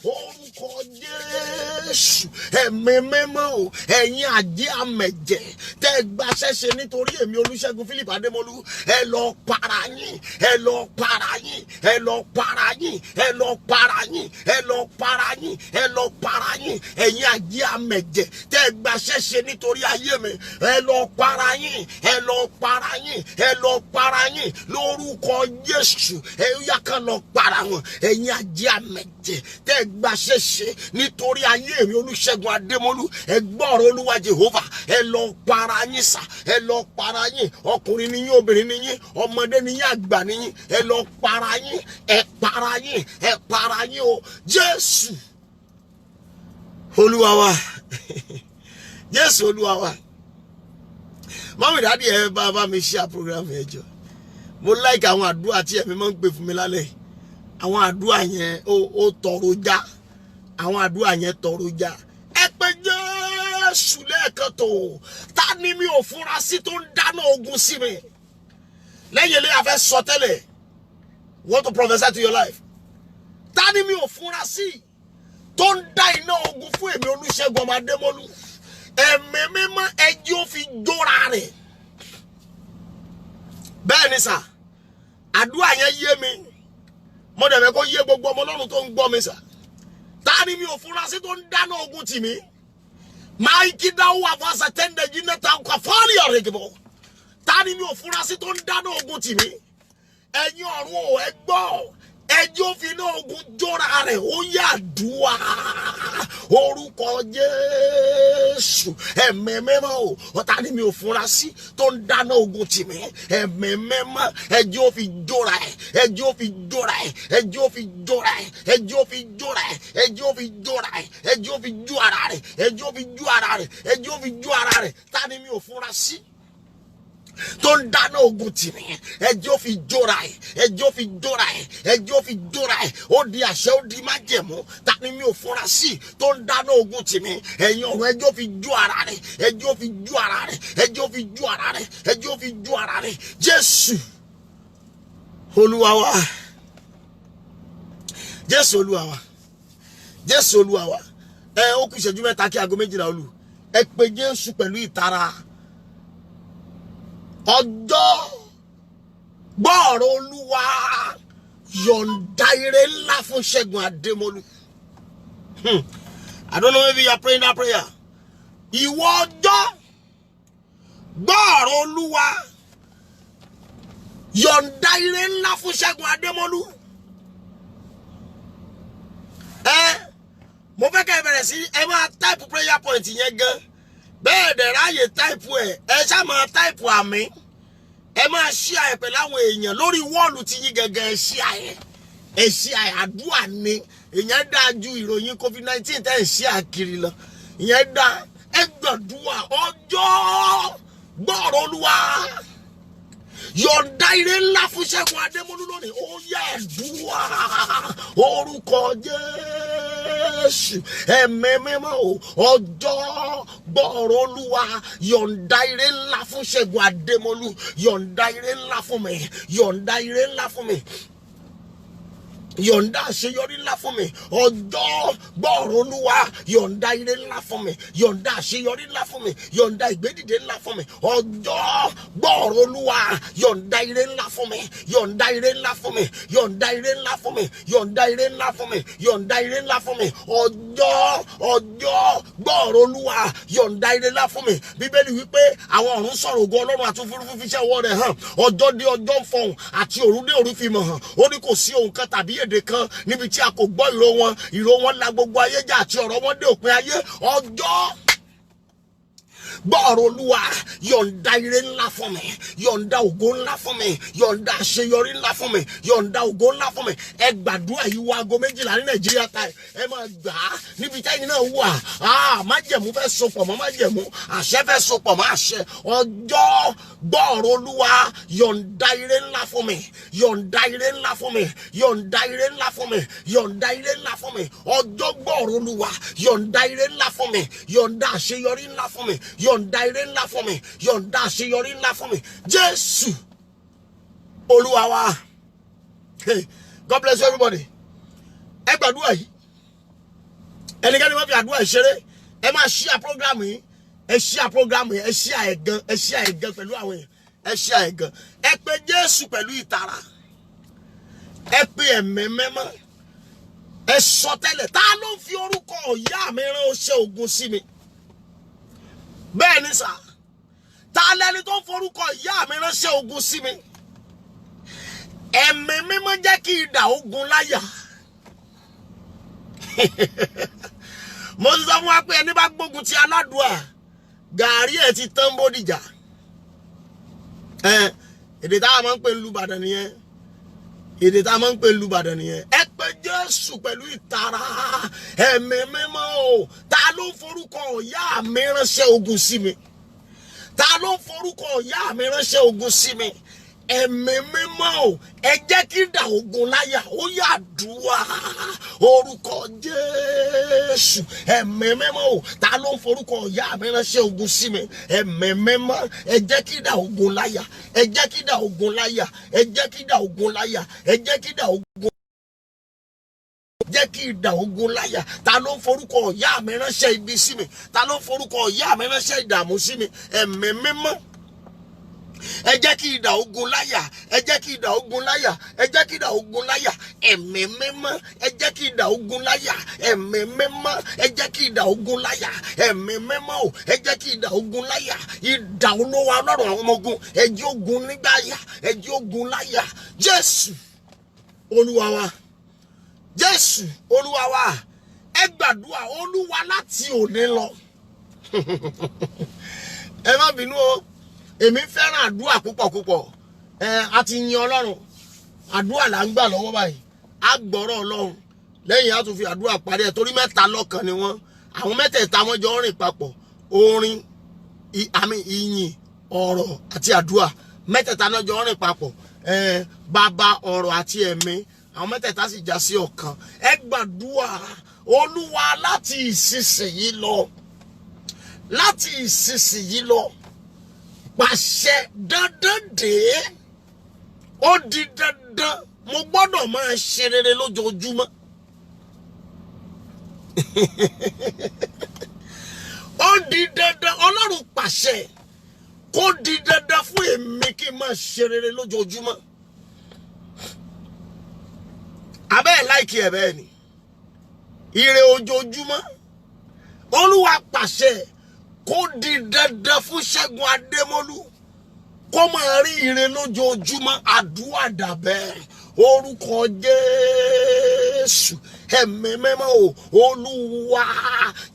Orúkọ Jésù, ẹ̀mí mímọ́ o, ẹ̀yin àjẹ́ àmẹ̀jẹ̀, tẹ́ gbaṣẹ́ ṣe nítorí èmi Olúṣẹ́gun Philip Adémọ́lú, ẹ lọ para yín, ẹ lọ para yín, ẹ lọ para yín, ẹ lọ para yín, ẹ lọ para yín, ẹ lọ para yín, ẹ̀yin àjẹ́ àmẹ̀jẹ̀, tẹ́ gbaṣẹ́ ṣe nítorí ayé mi, ẹ lọ para yín, ẹ lọ para yín, ẹ lọ para yín, lórúkọ Jésù, ẹ yá kan lọ para wọn, ẹ̀yin àjẹ́ àmẹ̀jẹ̀, tẹ́ gbaṣẹ́ ṣe nítorí ayé mi Olúṣẹ́gun Adémọ́lú, ẹ gbọ́ ọ̀rọ̀ Olúwa Jehovah, ẹ lọ para yín sà, ẹ lọ para yín, ọkùnrin ni yín, obìnrin ni yín, ọmọdé ni yín, àgbà ni yín, ẹ lọ para yín, ẹ para yín, ẹ para yín o. Jésù Olúwa wa. Jésù Olúwa wa. Mọ́mí dádì ẹ bá mi share program ẹ jọ̀ọ́. Mo like àwọn àdúrà tí ẹ̀mí máa ń pè fún mi lálẹ́. Àwọn àdúrà yẹn ó tọrọ já. Àwọn àdúrà yẹn tọrọ já. Ẹ pé Jésù lẹ́ẹ̀kan tó. Ta ni mi ò fura sí tó ń dáná ogun sí mi? Lẹ́yìn ilé afẹ́ sọ tẹ́lẹ̀. Want to prophesy to your life? Ta ni mi ò fura sí tó ń dá iná ogun fún èmi Olúṣẹ́gun Adémọ́lú? Ẹ̀mí mímọ́ ẹjẹ́ ó fi jóra rẹ̀. Bẹ́ẹ̀ ni sà, àdúrà yẹn yé mi. Mo dẹ̀ fẹ́ kó yé gbogbo ọmọ Ọlọ́run tó ń gbọ́ mi sà. Ta ni mi ò fura sí tó ń dáná ogun tì mí? Máa kí dáwọ́ àfọ̀sẹ̀ tẹ́ndẹ̀ jí náà ta ọkọ̀ fọ́ọ̀lì ọ̀rẹ́ gìbọ̀. Ta ni mi ò fura sí tó ń dáná ogun tì mí? Ẹ̀yin ọ̀run ò ẹ gbọ́. Ẹjọ́ fi iná ogun jóra rẹ̀, ó yá àdúrà. Orúkọ Jésù, ẹ̀mí mímọ́ o, ọ̀tá ni mi ò fura sí tó ń dáná ogun tì mí. Ẹ̀mí mímọ́, ẹjọ́ fi jóra ẹ̀, ẹjọ́ fi jóra ẹ̀, ẹjọ́ fi jóra ẹ̀, ẹjọ́ fi jóra ẹ̀, ẹjọ́ fi jóra ẹ̀, ẹjọ́ fi jó ara rẹ̀, ẹjọ́ fi jó ara rẹ̀, ẹjọ́ fi jó ara rẹ̀. Ta ni mi ò fura sí tó ń dáná ogun tì mí? Ẹjọ́ fi jóra ẹ̀, ẹjọ́ fi jóra ẹ̀, ẹjọ́ fi jóra ẹ̀. Ó di àṣẹ, ó di májẹ̀mú. Ta ni mi ò fura sí tó ń dáná ogun tì mí? Ẹ̀yin ọ̀run, ẹjọ́ fi jó ara rẹ̀, ẹjọ́ fi jó ara rẹ̀, ẹjọ́ fi jó ara rẹ̀, ẹjọ́ fi jó ara rẹ̀. Jésù Olúwa wa. Jésù Olúwa wa. Jésù Olúwa wa. Ó kù ìṣẹ́jú mẹ́ta kí aago 12 olù. Ẹ pé Jésù pẹ̀lú ìtara. Ọjọ́ gbọ́ọ̀rọ̀ Olúwa yọ̀ǹda ire ńlá fún Ṣẹ́gun Adémọ́lú. I don't know if you are praying that prayer. Ìwọ ọjọ́ gbọ́ọ̀rọ̀ Olúwa yọ̀ǹda ire ńlá fún Ṣẹ́gun Adémọ́lú. Mo fẹ́ kẹ́ bẹ̀rẹ̀ sí ẹ máa type prayer point yẹn gan. Bẹ́ẹ̀ dẹ̀ ráyè táìpù ẹ̀, ẹ ṣá máa táìpù àmì. Ẹ máa share ẹ̀ pẹ̀lú àwọn èèyàn lórí wọ́ọ̀lù tí yín gẹ́gẹ́ ẹ share ẹ̀. Ẹ share ẹ̀, àdúrà ni. Ìyẹn dáa ju ìròyìn COVID-19 tẹ́ ẹ̀ share kiri lọ. Ìyẹn dáa. Ẹ gbàdúrà ọjọ́ gbọ́ọ̀rọ̀ Olúwa. Yọ̀ǹda ire ńlá fún Ṣẹ́gun Adémọ́lú lónìí. Ó yá àdúrà. Orúkọ Jésù, ẹ̀mí mímọ́ o, ọjọ́ gbọ́ọ̀rọ̀ Olúwa. Yọ̀ǹda ire ńlá fún Ṣẹ́gun Adémọ́lú. Yọ̀ǹda ire ńlá fún mi. Yọ̀ǹda ire ńlá fún mi. yọ̀ǹda àṣeyọrí ńlá fún mi. Ọjọ́ gbọ́ọ̀rọ̀ Olúwa yọ̀ǹda ire ńlá fún mi. Yọ̀ǹda àṣeyọrí ńlá fún mi. Yọ̀ǹda ìgbédìde ńlá fún mi. Ọjọ́ gbọ́ọ̀rọ̀ Olúwa yọ̀ǹda ire ńlá fún mi. Yọ̀ǹda ire ńlá fún mi. Yọ̀ǹda ire ńlá fún mi. Yọ̀ǹda ire ńlá fún mi. Yọ̀ǹda ire ńlá fún mi. Ọjọ́ gbọ́ọ̀rọ̀ Olúwa yọ̀ǹda ire ńlá fún mi. Bíbélì wípé àwọn ọ̀run sọ̀rọ̀ ògo Ọlọ́run àti òfurufú fi iṣẹ́ ọwọ́ rẹ̀ hàn. Ọjọ́ dé ọjọ́ fọhùn àti òru dé òru fi mọ̀ hàn. Ó ní kò sí ohun kan tàbí èdè kan níbi tí a kò gbọ́ ìró wọn la gbogbo ayé jà àti ọ̀rọ̀ wọn dé òpin ayé. Ọjọ́ gbọ́ọ̀rọ̀ Olúwa yọ̀ǹda ire ńlá fún mi. Yọ̀ǹda ògo ńlá fún mi. Yọ̀ǹda àṣeyọrí ńlá fún mi. Yọ̀ǹda ògo ńlá fún mi. Ẹ gbàdúrà yìí wọ aago 12 ní Nàìjíríà táì. Ẹ máa gbà á níbi tẹ́yìn náà wà. Májẹ̀mú fẹ́ sopọ̀ mọ́ májẹ̀mú. Àṣẹ fẹ́ sopọ̀ mọ́ àṣẹ. Ọjọ́ gbọ́ọ̀rọ̀ Olúwa yọ̀ǹda ire ńlá fún mi. Yọ̀ǹda ire ńlá fún mi. Yọ̀ǹda ire ńlá fún mi. Yọ̀ǹda ire ńlá fún mi. Ọjọ́ gbọ́ọ̀rọ̀ Olúwa yọ̀ǹda ire ńlá fún mi. Yọ̀ǹda àṣeyọrí ńlá fún mi. Yọ̀ǹda ire ńlá fún mi. Yọ̀ǹda àṣeyọrí ńlá fún mi. Jésù Olúwa wa. Hey, God bless you everybody. Ẹ gbàdúrà yìí. Ẹnikẹ́ni wọ́n fi àdúrà ìṣeré. Ẹ máa share program yìí. Ẹ share program yìí. Ẹ share ẹ̀gan. Ẹ share ẹ̀gan pẹ̀lú àwọn èèyàn. Ẹ share ẹ̀gan. Ẹ pe Jésù pẹ̀lú ìtara. Ẹ pe Ẹ̀mí Mímọ́. Ẹ sọ tẹ́lẹ̀. Ta ló ń fi orúkọ ìyá mi rán oṣẹ́ ogun sí mi? Bẹ́ẹ̀ ni sà. Ta lẹni tó ń forúkọ ìyá mi ránṣẹ́ ogun sí mi? Ẹ̀mí Mímọ́ jẹ́ kí idà ogun láyà. Mo sọ fún wa pé ẹni bá gbógun ti aládùá, gàárì ẹ̀ ti tán bódìjà. Èdè táwa máa ń pè lu Ìbàdàn nìyẹn. Èdè táwa máa ń pè lu Ìbàdàn nìyẹn. Ẹ pe Jésù pẹ̀lú ìtara. Ẹ̀mí Mímọ́ o. Ta ló ń forúkọ ìyá mi ránṣẹ́ ogun sí mi? Ta ló ń forúkọ ìyá mi ránṣẹ́ ogun sí mi? Ẹ̀mí Mímọ́ o. Ẹ jẹ́ kí idà ogun láyà. Ó yá àdúrà orúkọ Jésù. Ẹ̀mí Mímọ́ o. Ta ló ń forúkọ ìyá mi ránṣẹ́ ogun sí mi? Ẹ̀mí Mímọ́. Ẹ jẹ́ kí idà ogun láyà. Ẹ jẹ́ kí idà ogun láyà. Ẹ jẹ́ kí idà ogun láyà. Ẹ jẹ́ kí idà ogun. Jẹ́ kí idà ogun láyà. Ta ló ń forúkọ ìyá mi ránṣẹ́ ibi sí mi? Ta ló ń forúkọ ìyá mi ránṣẹ́ ìdààmú sí mi? Ẹ̀mí Mímọ́. Ẹ jẹ́ kí idà ogun láyà. Ẹ jẹ́ kí idà ogun láyà. Ẹ jẹ́ kí idà ogun láyà. Ẹ̀mí Mímọ́. Ẹ jẹ́ kí idà ogun láyà. Ẹ̀mí Mímọ́. Ẹ jẹ́ kí idà ogun láyà. Ẹ̀mí Mímọ́ o. Ẹ jẹ́ kí idà ogun láyà. Idà Olúwa Ọlọ́run àwọn ọmọ ogun. Ẹ jẹ́ ogun nígbàyà. Ẹ jẹ́ ogun láyà. Jésù Olúwa wa. Jésù Olúwa wa. Ẹ gbàdúrà Olúwa láti òní lọ. Ẹ má bínú o. Èmi fẹ́ràn àdúrà púpọ̀. A ti yin Ọlọ́run. Àdúrà là ń gbà lọ́wọ́ báyìí. A gbọ́rọ̀ Ọlọ́run. Lẹ́yìn a tún fi àdúrà parí ẹ̀ torí mẹ́ta lọ́kan ni wọ́n. Àwọn mẹ́tẹ̀ẹ̀ta wọn jọ rìn papọ̀. Orin, ìyìn, ọ̀rọ̀ àti àdúrà. Mẹ́tẹ̀ẹ̀ta náà jọ rìn papọ̀. Bàbá, ọ̀rọ̀ àti ẹ̀mí. Àwọn mẹ́tẹ̀ẹ̀ta sì já sí ọ̀kan. Ẹ gbàdúrà Olúwa láti ìsinsìnyí lọ. Láti ìsinsìnyí lọ. Pàṣẹ dandan dé. Ó di dandan. Mo gbọ́dọ̀ máa ṣe rere lójoojúmọ́. Ó di dandan. Ọlọ́run pàṣẹ. Kó di dandan fún èmi kí n máa ṣe rere lójoojúmọ́. Abẹ́ láìkí ẹ̀ bẹ́ẹ̀ ni. Ire ojoojúmọ́. Olúwa pàṣẹ. Kó di dandan fún Ṣẹ́gun Adémọ́lú. Kó máa rí ire lójoojúmọ́. Àdúrà dàbẹ́. Orúkọ Jésù. Ẹ̀mí Mímọ́ o. Olúwa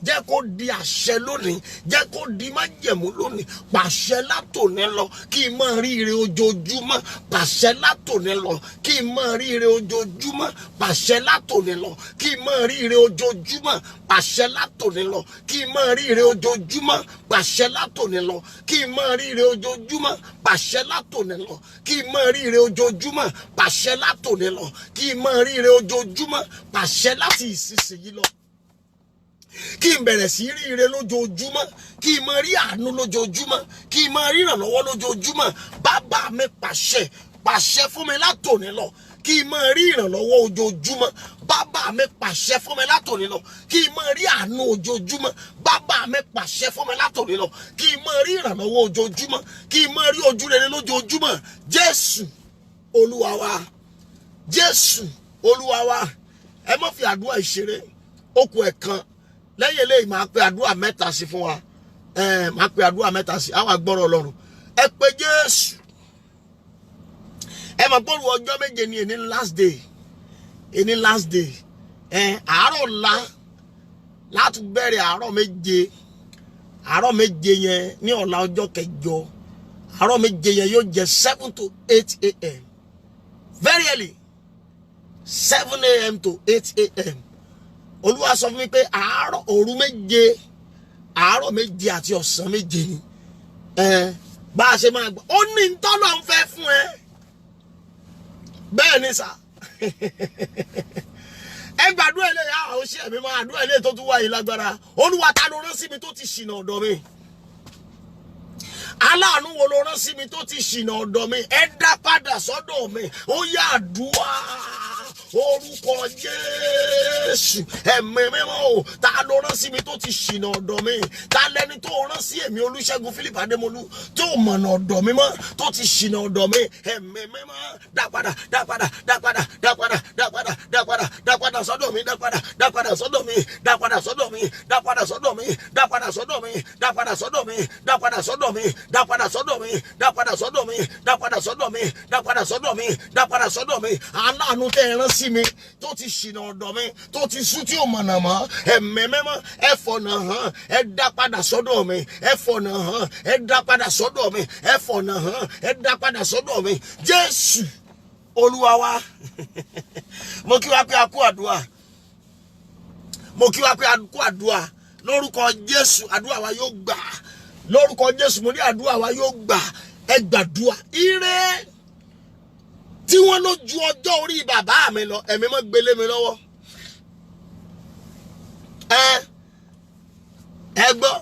jẹ́ kó di àṣẹ lónìí. Jẹ́ kó di májẹ̀mú lónìí. Pàṣẹ látòní lọ kí n máa rí ire ojoojúmọ́. Pàṣẹ látòní lọ kí n máa rí ire ojoojúmọ́. Pàṣẹ látòní lọ kí n máa rí ire ojoojúmọ́. Pàṣẹ látòní lọ kí n máa rí ire ojoojúmọ́. Pàṣẹ látòní lọ kí n máa rí ire ojoojúmọ́. Pàṣẹ látòní lọ kí n máa rí ire ojoojúmọ́. Pàṣẹ látòní lọ kí n máa rí ire ojoojúmọ́. Pàṣẹ láti ìsinsìnyí lọ kí n bẹ̀rẹ̀ sí rí ire lójoojúmọ́. Kí n máa rí àánú lójoojúmọ́. Kí n máa rí ìrànlọ́wọ́ lójoojúmọ́. Bàbá mi pàṣẹ fún mi látòní lọ. kí n máa rí ìrànlọ́wọ́ ojoojúmọ́ bàbá mi pàṣẹ fún mi látòní lọ kí n máa rí àánú ojoojúmọ́ bàbá mi pàṣẹ fún mi látòní lọ kí n máa rí ìrànlọ́wọ́ ojoojúmọ́ kí n máa rí ojúrere lójoojúmọ́ Jésù Olúwa wa Jésù Olúwa wa ẹ má fi àdúrà ìṣeré okùn ẹ̀kan lẹ́yìn eléyìí máa pe àdúrà mẹ́ta sí fún wa máa pe àdúrà mẹ́ta sí àwa gbọ́rọ̀ Ọlọ́run ẹ pé Jésù ẹ máa gbọ́rọ̀ ọjọ́ méje ní ẹni last day àárọ̀ ńlá láti bẹ̀rẹ̀ àárọ̀ méje yẹn ní ọ̀la ọjọ́ kẹjọ àárọ̀ méje yẹn yóò jẹ́ 7 to 8 a.m. very early 7 a.m. to 8 a.m. Olúwa sọ fún mi pé òru méje àárọ̀ méje àti ọ̀sán méje ni bá a ṣe máa gbọ́ ó ní ntọ́lọ́ ń fẹ́ fún ẹ bẹ́ẹ̀ ni sà ẹ gbàdúrà eléyìí àwọn òṣìṣẹ́ mi máa àdúrà eléyìí tó tún wáyé lágbára Olúwa ta ló rán sí mi tó ti ṣìnà ọ̀dọ̀ mi aláàánú wo ló rán sí mi tó ti ṣìnà ọ̀dọ̀ mi ẹ dá padà sọ́dọ̀ mi ó yá àdúrà orúkọ Jésù ẹ̀mí mímọ́ o ta ló rán sí mi tó ti ṣìnà ọ̀dọ̀ mi ta lẹni tó rán sí èmi Olúṣẹ́gun Philip Adémọ́lú tó mọ̀nà ọ̀dọ̀ mi mọ́ tó ti ṣìnà ọ̀dọ̀ mi ẹ̀mí mímọ́ dá padà sọ́dọ̀ mi dá padà sọ́dọ̀ mi dá padà sọ́dọ̀ mi dá padà sọ́dọ̀ mi dá padà sọ́dọ̀ mi dá padà sọ́dọ̀ mi dá padà sọ́dọ̀ mi dá padà sọ́dọ̀ mi dá padà sọ́dọ̀ mi dá padà sọ́dọ̀ mi dá padà sọ́dọ̀ mi dá padà sọ́dọ̀ mi aláàánú tẹ́ ẹ rán sí mi tó ti ṣìnà ọ̀dọ̀ mi tó ti sún tí ò mọ̀nà mọ́ ẹ̀mí mímọ́ ẹ fọ̀nà hàn ẹ dá padà sọ́dọ̀ mi ẹ fọ̀nà hàn ẹ dá padà sọ́dọ̀ mi ẹ fọ̀nà hàn ẹ dá padà sọ́dọ̀ mi Jésù Olúwa wa mo kí wa pé a kú àdúrà lórúkọ Jésù àdúrà wa yóò gbà lórúkọ Jésù mo ní àdúrà wa yóò gbà ẹ gbàdúrà ire tí wọ́n ló ju ọjọ́ orí bàbá mi lọ ẹ̀mí mọ́ gbélé mi lọ́wọ́ ẹ gbọ́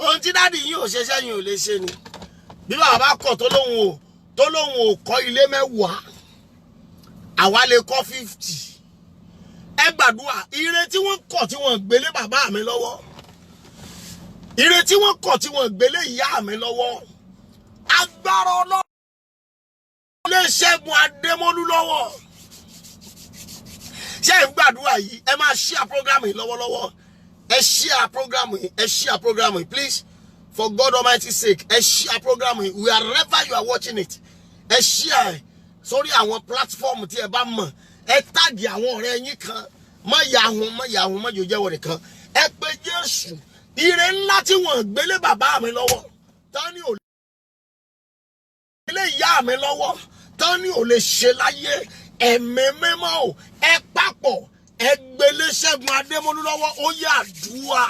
ohun tí dáàdì yìí ò ṣe sẹ́yìn ò lè ṣe ni bí bàbá kọ̀ tó lóhun ò kọ́ ilé 10 àwa lè kọ́ 50 ẹ gbàdúrà ire tí wọ́n kọ̀ tí wọ́n gbélé bàbá mi lọ́wọ́ ire tí wọ́n kọ̀ tí wọ́n gbélé ìyá mi lọ́wọ́ agbára Ọlọ́run Olúṣẹ́gun Adémọ́lú lọ́wọ́ ṣé ń gbàdúrà yìí ẹ máa share program yìí lọ́wọ́lọ́wọ́ ẹ share program yìí please for God Almighty sake ẹ share program yìí wherever you are watching it ẹ share sórí àwọn platform tí ẹ bá mọ̀ ẹ tag àwọn ọ̀rẹ́ yín kan má yahun má jò jẹ́wọ́ nìkan ẹ pé Jésù ire ńlá tí wọ́n gbélé bàbá mi lọ́wọ́ tani ò lè ìyá mi lọ́wọ́ tani ò lè ṣe láyé ẹ̀mí mímọ́ o ẹ papọ̀ ẹ gbélé Ṣẹ́gun Adémọ́lú lọ́wọ́ ó yá àdúrà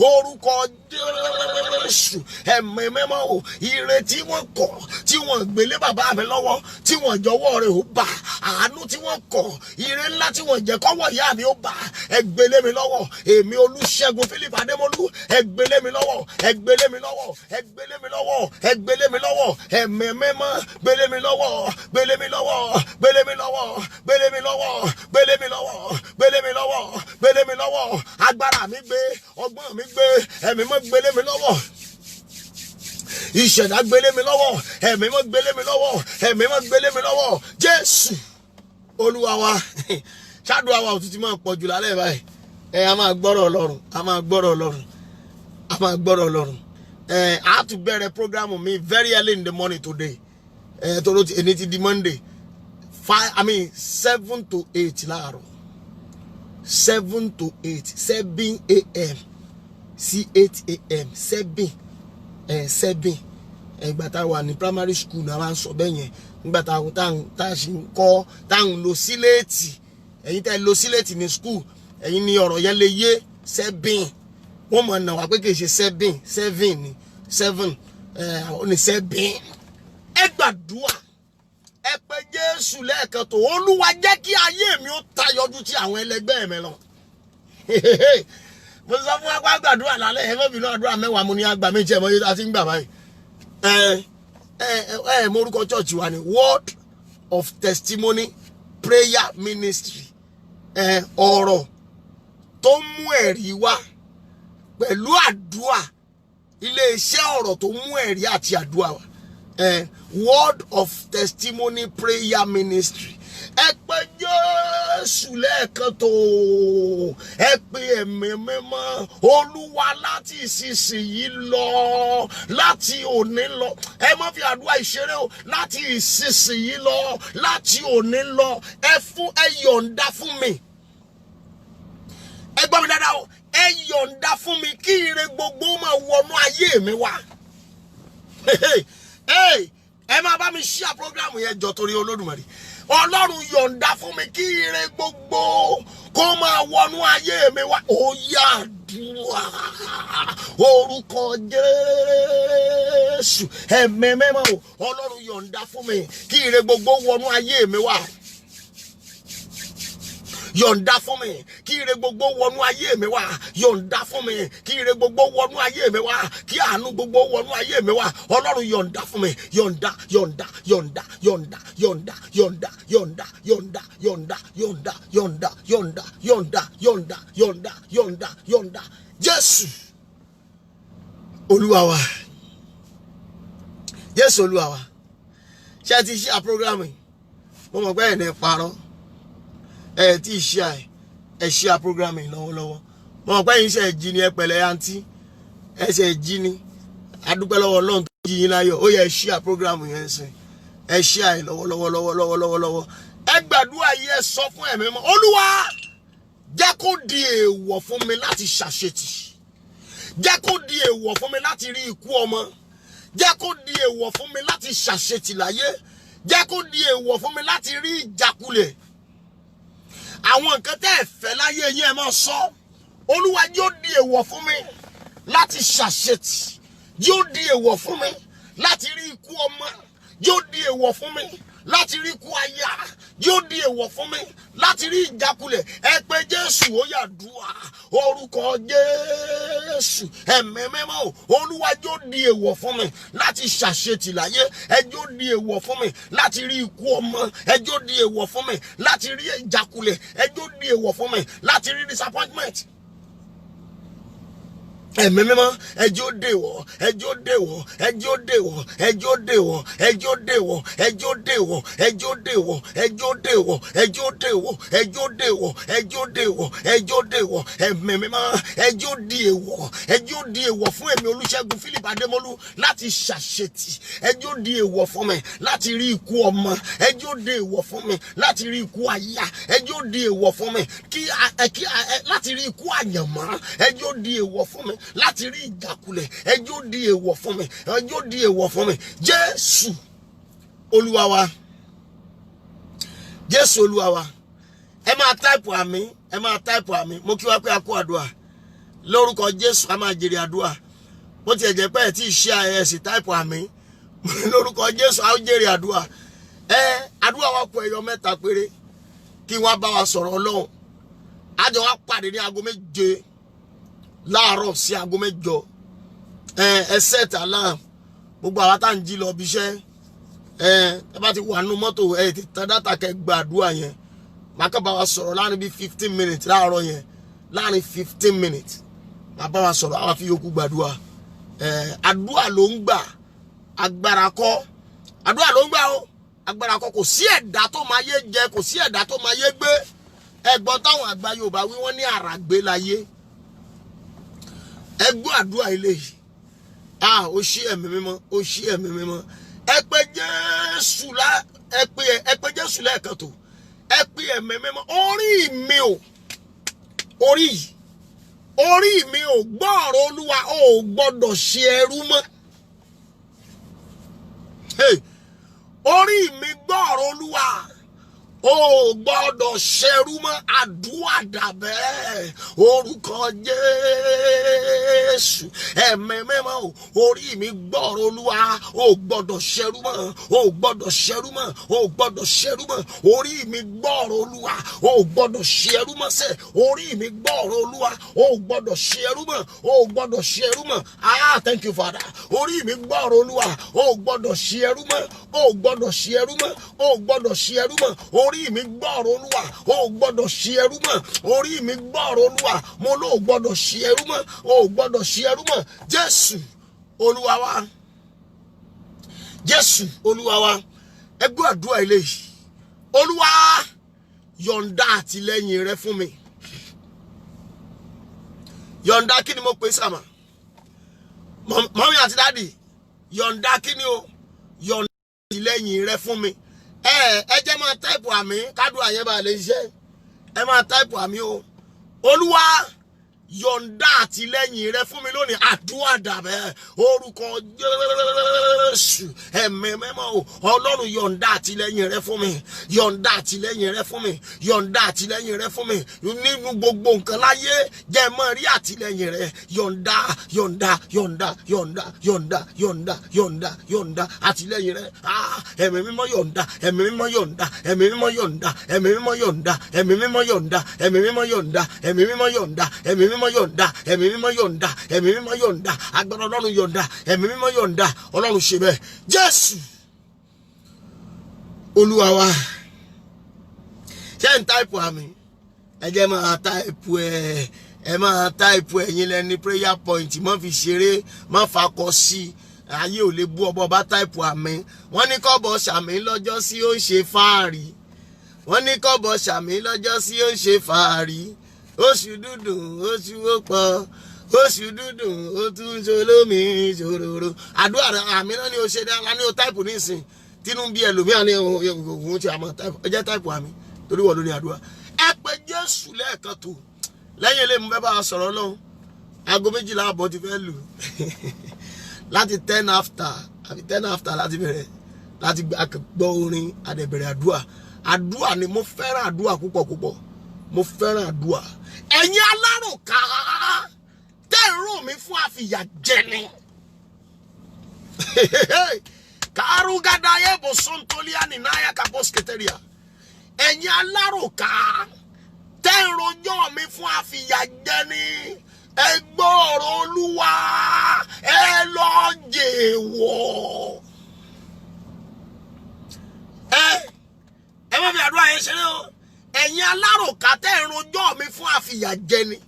orúkọ Jésù ẹ̀mí mímọ́ o ire tí wọ́n kọ̀ tí wọ́n gbélé bàbá mi lọ́wọ́ tí wọ́n jọ̀wọ́ rẹ̀ ó bà àánú tí wọ́n kọ̀ ire ńlá tí wọ́n jẹ́ kọ́wọ́ ìyá mi ó bà ẹ gbélé mi lọ́wọ́ èmi Olúṣẹ́gun Philip Adémọ́lú ẹ gbélé mi lọ́wọ́ ẹ gbélé mi lọ́wọ́ ẹ gbélé mi lọ́wọ́ ẹ gbélé mi lọ́wọ́ ẹ̀mí mímọ́ gbélé mi lọ́wọ́ gbélé mi lọ́wọ́ gbélé mi lọ́wọ́ gbélé mi lọ́wọ́ gbélé mi lọ́wọ́ gbélé mi lọ́wọ́ gbélé mi lọ́wọ́ agbára mi gbé ọgbọ́n mi gbé ẹ̀mí mọ́ gbélé mi lọ́wọ́ ìṣẹ̀dá gbélé mi lọ́wọ́ ẹ̀mí mọ́ gbélé mi lọ́wọ́ ẹ̀mí mọ́ gbélé mi lọ́wọ́ Jésù Olúwa wa ṣáàdùn àwa òtútù máa pọ̀ jù lálẹ́ báyìí a máa gbọ́rọ̀ Ọlọ́run a tún bẹ̀rẹ̀ program mi very early in the morning today toro ẹni ti di Monday 7 to 8 láàárọ̀ 7 to 8 7 a.m. sí 8 a.m. 7 ìgbà tá a wà ní primary school náà wá ń sọ bẹ́ẹ̀ yẹn nígbà tá a ṣe ń kọ́ táwọn lo síléètì ẹ̀yin tẹ́ lo síléètì ní school ẹ̀yin ní ọ̀rọ̀ yẹn lè yé 7 wọ́n mọ̀ náà wá pé kì í ṣe 7 ní 7 ó ní 7 ẹ gbàdúrà ẹ pé Jésù lẹ́ẹ̀kan tó Olúwa jẹ́ kí ayé mi ó tayọjú tí àwọn ẹlẹgbẹ́ mi lọ mo sọ fún wa gbàdúrà lálẹ́ ẹ mọ́ bínú àdúrà 10 mo ní àgbà méjì ẹ̀ mọ́ yé tá a ti ń gbà báyìí mo orúkọ church wa ni Word of Testimony Prayer Ministry. Ọ̀rọ̀ tó mú ẹ̀rí wá pẹ̀lú àdúà. Ilé-iṣẹ́ ọ̀rọ̀ tó mú ẹ̀rí àti àdúà wá. Word of Testimony Prayer Ministry. Ẹ pé Jésù lẹ́ẹ̀kan tó. Ẹ pé Ẹ̀mí Mímọ́ Olúwa láti ìsinsìnyí lọ. Láti òní lọ. Ẹ má fi àdúrà ìṣeré o. Láti ìsinsìnyí lọ. Láti òní lọ. Ẹ yọ̀ǹda fún mi. Ẹ gbọ́ mi dáadáa o. Ẹ yọ̀ǹda fún mi kí ire gbogbo máa wọnú ayé mi wá. Ẹ máa bá mi share program yẹn jọ torí Olódùmarè. Ọlọ́run yọ̀ǹda fún mi kí ire gbogbo kó máa wọnú ayé mi wá. Ó yá àdúrà orúkọ Jésù. Ẹ̀mí Mímọ́ o. Ọlọ́run yọ̀ǹda fún mi kí ire gbogbo wọnú ayé mi wá. Yọ̀ǹda fún mi kí ire gbogbo wọnú ayé mi wá. Yọ̀ǹda fún mi kí ire gbogbo wọnú ayé mi wá. Kí àánú gbogbo wọnú ayé mi wá. Ọlọ́run yọ̀ǹda fún mi. Yọ̀ǹda, yọ̀ǹda, yọ̀ǹda, yọ̀ǹda, yọ̀ǹda, yọ̀ǹda, yọ̀ǹda, yọ̀ǹda, yọ̀ǹda, yọ̀ǹda, yọ̀ǹda, yọ̀ǹda, yọ̀ǹda, yọ̀ǹda, yọ̀ǹda, yọ̀ǹda, yọ̀ǹda. Jésù Olúwa wa. Jésù Olúwa wa. Ṣé ti ṣe program yìí? Mo mọ̀ pé ẹ̀ ní parọ́. Tí share program yìí lọ́wọ́lọ́wọ́. Mo mọ̀ pé yín ṣe jí ni ẹ pẹ̀lẹ́ àǹtí. Ẹ ṣe jí ni. Adúpẹ́ lọ́wọ́ Ọlọ́run tó jí yín láyọ̀. Ó yẹ share program yẹn sìn. Ẹ share lọ́wọ́lọ́wọ́. Ẹ gbàdúrà yìí ẹ sọ fún Ẹ̀mí Mímọ́. Olúwa jẹ́ kó di èèwọ̀ fún mi láti ṣàṣetì. Jẹ́ kó di èèwọ̀ fún mi láti rí ikú ọmọ. Jẹ́ kó di èèwọ̀ fún mi láti ṣàṣetì láyé. Jẹ́ kó di èèwọ̀ fún mi láti rí ìjákulẹ̀. Àwọn nǹkan tẹ́ ẹ fẹ́ láyé yín ẹ máa sọ. Olúwa yóò di èèwọ̀ fún mi láti ṣàṣetì. Yóò di èèwọ̀ fún mi láti rí ikú ọmọ. Yóò di èèwọ̀ fún mi láti rí ikú aya. Yóò di èèwọ̀ fún mi láti rí ìjákulẹ̀. Ẹ pé Jésù ó yá àdúrà. Orúkọ Jésù. Ẹ̀mí Mímọ́ o. Olúwa yóò di èèwọ̀ fún mi láti ṣàṣetì láyé. Ẹ yóò di èèwọ̀ fún mi láti rí ikú ọmọ. Ẹ yóò di èèwọ̀ fún mi láti rí ìjákulẹ̀. Ẹ yóò di èèwọ̀ fún mi láti rí disappointment. Ẹ̀mí Mímọ́ ẹjọ́ dèwọ̀, ẹjọ́ dèwọ̀, ẹjọ́ dèwọ̀, ẹjọ́ dèwọ̀, ẹjọ́ dèwọ̀, ẹjọ́ dèwọ̀, ẹjọ́ dèwọ̀, ẹjọ́ dèwọ̀, ẹjọ́ dèwọ̀, ẹjọ́ dèwọ̀, ẹjọ́ dèwọ̀, ẹjọ́ dèwọ̀. Ẹ̀mí Mímọ́ ẹjọ́ di èwọ̀, ẹjọ́ di èwọ̀ fún èmi Olúṣẹ́gun Philip Adémọ́lú láti ṣàṣetì. Ẹjọ́ di èwọ̀ fún mi láti rí ikú ọmọ. Ẹjọ́ di èwọ̀ fún mi láti rí ikú aya. Ẹjọ́ di èwọ̀ fún mi láti rí ikú àyànmọ́. Ẹjọ́ di èwọ̀ fún mi láti rí ìjákulẹ̀. Ẹjọ́ di èèwọ̀ fún mi. Ẹjọ́ di èèwọ̀ fún mi. Jésù Olúwa wa. Jésù Olúwa wa. Ẹ máa táìpù àmì. Ẹ máa táìpù àmì. Mo kí wá pé a kú àdúrà. Lórúkọ Jésù a máa jèrè àdúrà. Bó ti jẹ́ pé ẹ ti ṣe àyẹ̀sí táìpù àmì. Lórúkọ Jésù a ó jèrè àdúrà. Àdúrà wa kù ẹyọ mẹ́ta péré. Kí wọ́n bá wa sọ̀rọ̀ Ọlọ́run. Àjọ wa pàdé ní aago 7 láàárọ̀ sí aago 8. Ẹ set alarm. Gbogbo àwa tá ń jí lọ bí iṣẹ́. Ẹ bá ti wà nínú mọ́tò ẹ ti tan dátà kẹ́ gbàdúrà yẹn. Màá kàn bá wa sọ̀rọ̀ láàrin bí 15 minutes láàárọ̀ yẹn. Láàrin 15 minutes. Màá bá wa sọ̀rọ̀ àwa fi yòókù gbàdúrà. Àdúrà ló ń gbà. Agbára kọ́. Àdúrà ló ń gbà o. Agbára kọ́. Kò sí ẹ̀dá tó máa yé jẹ. Kò sí ẹ̀dá tó máa yé gbé. Ẹ̀gbọ́n táwọn àgbà Yorùbá wí wọ́n ní àràgbé láyé. Ẹ gbọ́ àdúrà ilé yìí. Ó ṣí Ẹ̀mí Mímọ́, ó ṣí Ẹ̀mí Mímọ́. Ẹ pé Jésù Jésù lẹ́ẹ̀kan tó. Ẹ pé Ẹ̀mí Mímọ́. Orí mi ò. Orí mi ò gbọ́ ọ̀rọ̀ Olúwa ò gbọ́dọ̀ ṣe ẹrú mọ́. Orí mi gbọ́ ọ̀rọ̀ Olúwa ó gbọ́dọ̀ ṣẹrú mọ́ àdúrà dàbẹ́ orúkọ Jésù ẹ̀mí mímọ́ orí mi gbọ́rọ̀ Olúwa ó gbọ́dọ̀ ṣẹrú mọ́ ó gbọ́dọ̀ ṣẹrú mọ́ ó gbọ́dọ̀ ṣẹrú mọ́ orí mi gbọ́rọ̀ Olúwa ó gbọ́dọ̀ ṣẹrú mọ́ sẹ́ orí mi gbọ́rọ̀ Olúwa ó gbọ́dọ̀ ṣẹrú mọ́ ó gbọ́dọ̀ ṣẹrú mọ́ thank you Father orí mi gbọ́rọ̀ Olúwa ó gbọ́dọ̀ ṣẹrú mọ́ ó gbọ́dọ̀ ṣẹrú mọ́ ó gbọ́dọ̀ ṣẹrú mọ́ orí mi gbọ́rọ̀ Olúwa ó gbọ́dọ̀ ṣẹrú mọ́ orí mi gbọ́rọ̀ Olúwa mo ló gbọ́dọ̀ ṣẹrú mọ́ ó gbọ́dọ̀ ṣẹrú mọ́ Jésù Olúwa wa Jésù Olúwa wa ẹ gbọ́ àdúrà ilé yìí Olúwa yọ̀ǹda àtìlẹ́yìn rẹ fún mi yọ̀ǹda kí ni mo pè sàmà mọ́mí àti dáàdì yọ̀ǹda kí ni o yọ̀ǹda àtìlẹ́yìn rẹ fún mi ẹ jẹ́ máa táìpù àmì kádùn àyẹ́ bá lè ṣiṣẹ́ ẹ máa táìpù àmì o Olúwa yọ̀ǹda àtìlẹ́yìn rẹ fún mi lónìí àdúrà dàbẹ́ orúkọ Jésù ẹ̀mí mímọ́ o Ọlọ́run yọ̀ǹda àtìlẹ́yìn rẹ fún mi yọ̀ǹda àtìlẹ́yìn rẹ fún mi yọ̀ǹda àtìlẹ́yìn rẹ fún mi nínú gbogbo nǹkan láyé jẹ́ mọ́ rí àtìlẹ́yìn rẹ yọ̀ǹda yọ̀ǹda yọ̀ǹda yọ̀ǹda yọ̀ǹda yọ̀ǹda yọ̀ǹda yọ̀ǹda àtìlẹ́yìn rẹ ẹ̀mí mímọ́ yọ̀ǹda ẹ̀mí mímọ́ yọ̀ǹda ẹ̀mí mímọ́ yọ̀ǹda ẹ̀mí mímọ́ yọ̀ǹda ẹ̀mí mímọ́ yọ̀ǹda ẹ̀mí mímọ́ yọ̀ǹda ẹ̀mí mímọ́ yọ̀ǹda ẹ̀mí mímọ́ yọ̀ǹda ẹ̀mí mímọ́ yọ̀ǹda ẹ̀mí mímọ́ yọ̀ǹda agbára Ọlọ́run yọ̀ǹda ẹ̀mí mímọ́ yọ̀ǹda Ọlọ́run ṣe bẹ́ẹ̀ Jésù Olúwa wa ṣé ń táìpù àmì ẹ jẹ́ máa táìpù ẹ máa táìpù ẹ̀yin lẹ́ni prayer point má fi ṣeré má fakọ sí ayé ò lè bú ọbọ̀ bá táìpù àmì wọ́n ní kọ́bọ̀ ṣàmì lọ́jọ́ sí ó ń ṣe fáàrí wọ́n ní kọ́bọ̀ ṣàmì lọ́jọ́ sí ó ń ṣe fáàrí oṣù dúdùn oṣù ọ̀pọ̀ oṣù dúdùn ó tún ṣolómi ṣòròrò àdúrà àmì náà ni ó ṣe dára ní o táìpù nísìn tínú bí ẹlòmíà ní òun ti àmọ́ táìpù ẹ jẹ́ táìpù àmì torí wọ́n ló ní àdúrà ẹ pé Jésù lẹ́ẹ̀kan tó lẹ́yìn ilé mu fẹ́ bá a sọ̀rọ̀ lọ́hùn aago 12 àbọ̀ ti fẹ́ lù láti 10 after láti bẹ̀rẹ̀ láti gbọ́ orin àdẹ̀bẹ̀rẹ̀ àdúrà ni mo fẹ́ràn àdúrà púpọ̀ mo fẹ́ràn àdúrà ẹ̀yin alárùnká tẹ́ ń rò mí fún àfìyà jẹni kárúgádá yẹ́bù sọ́ntólíà nìnáyà kàbọ́sìkẹtẹ́ríà ẹ̀yin alárùnká tẹ́ ń rojọ́ mi fún àfìyà jẹni ẹ gbọ́ ọ̀rọ̀ Olúwa ẹ lọ jẹ́wọ́ ẹ má fi àdúrà yẹn ṣeré o ẹ̀yin alárùnká tẹ́ ń rojọ́ mi fún àfìyà jẹni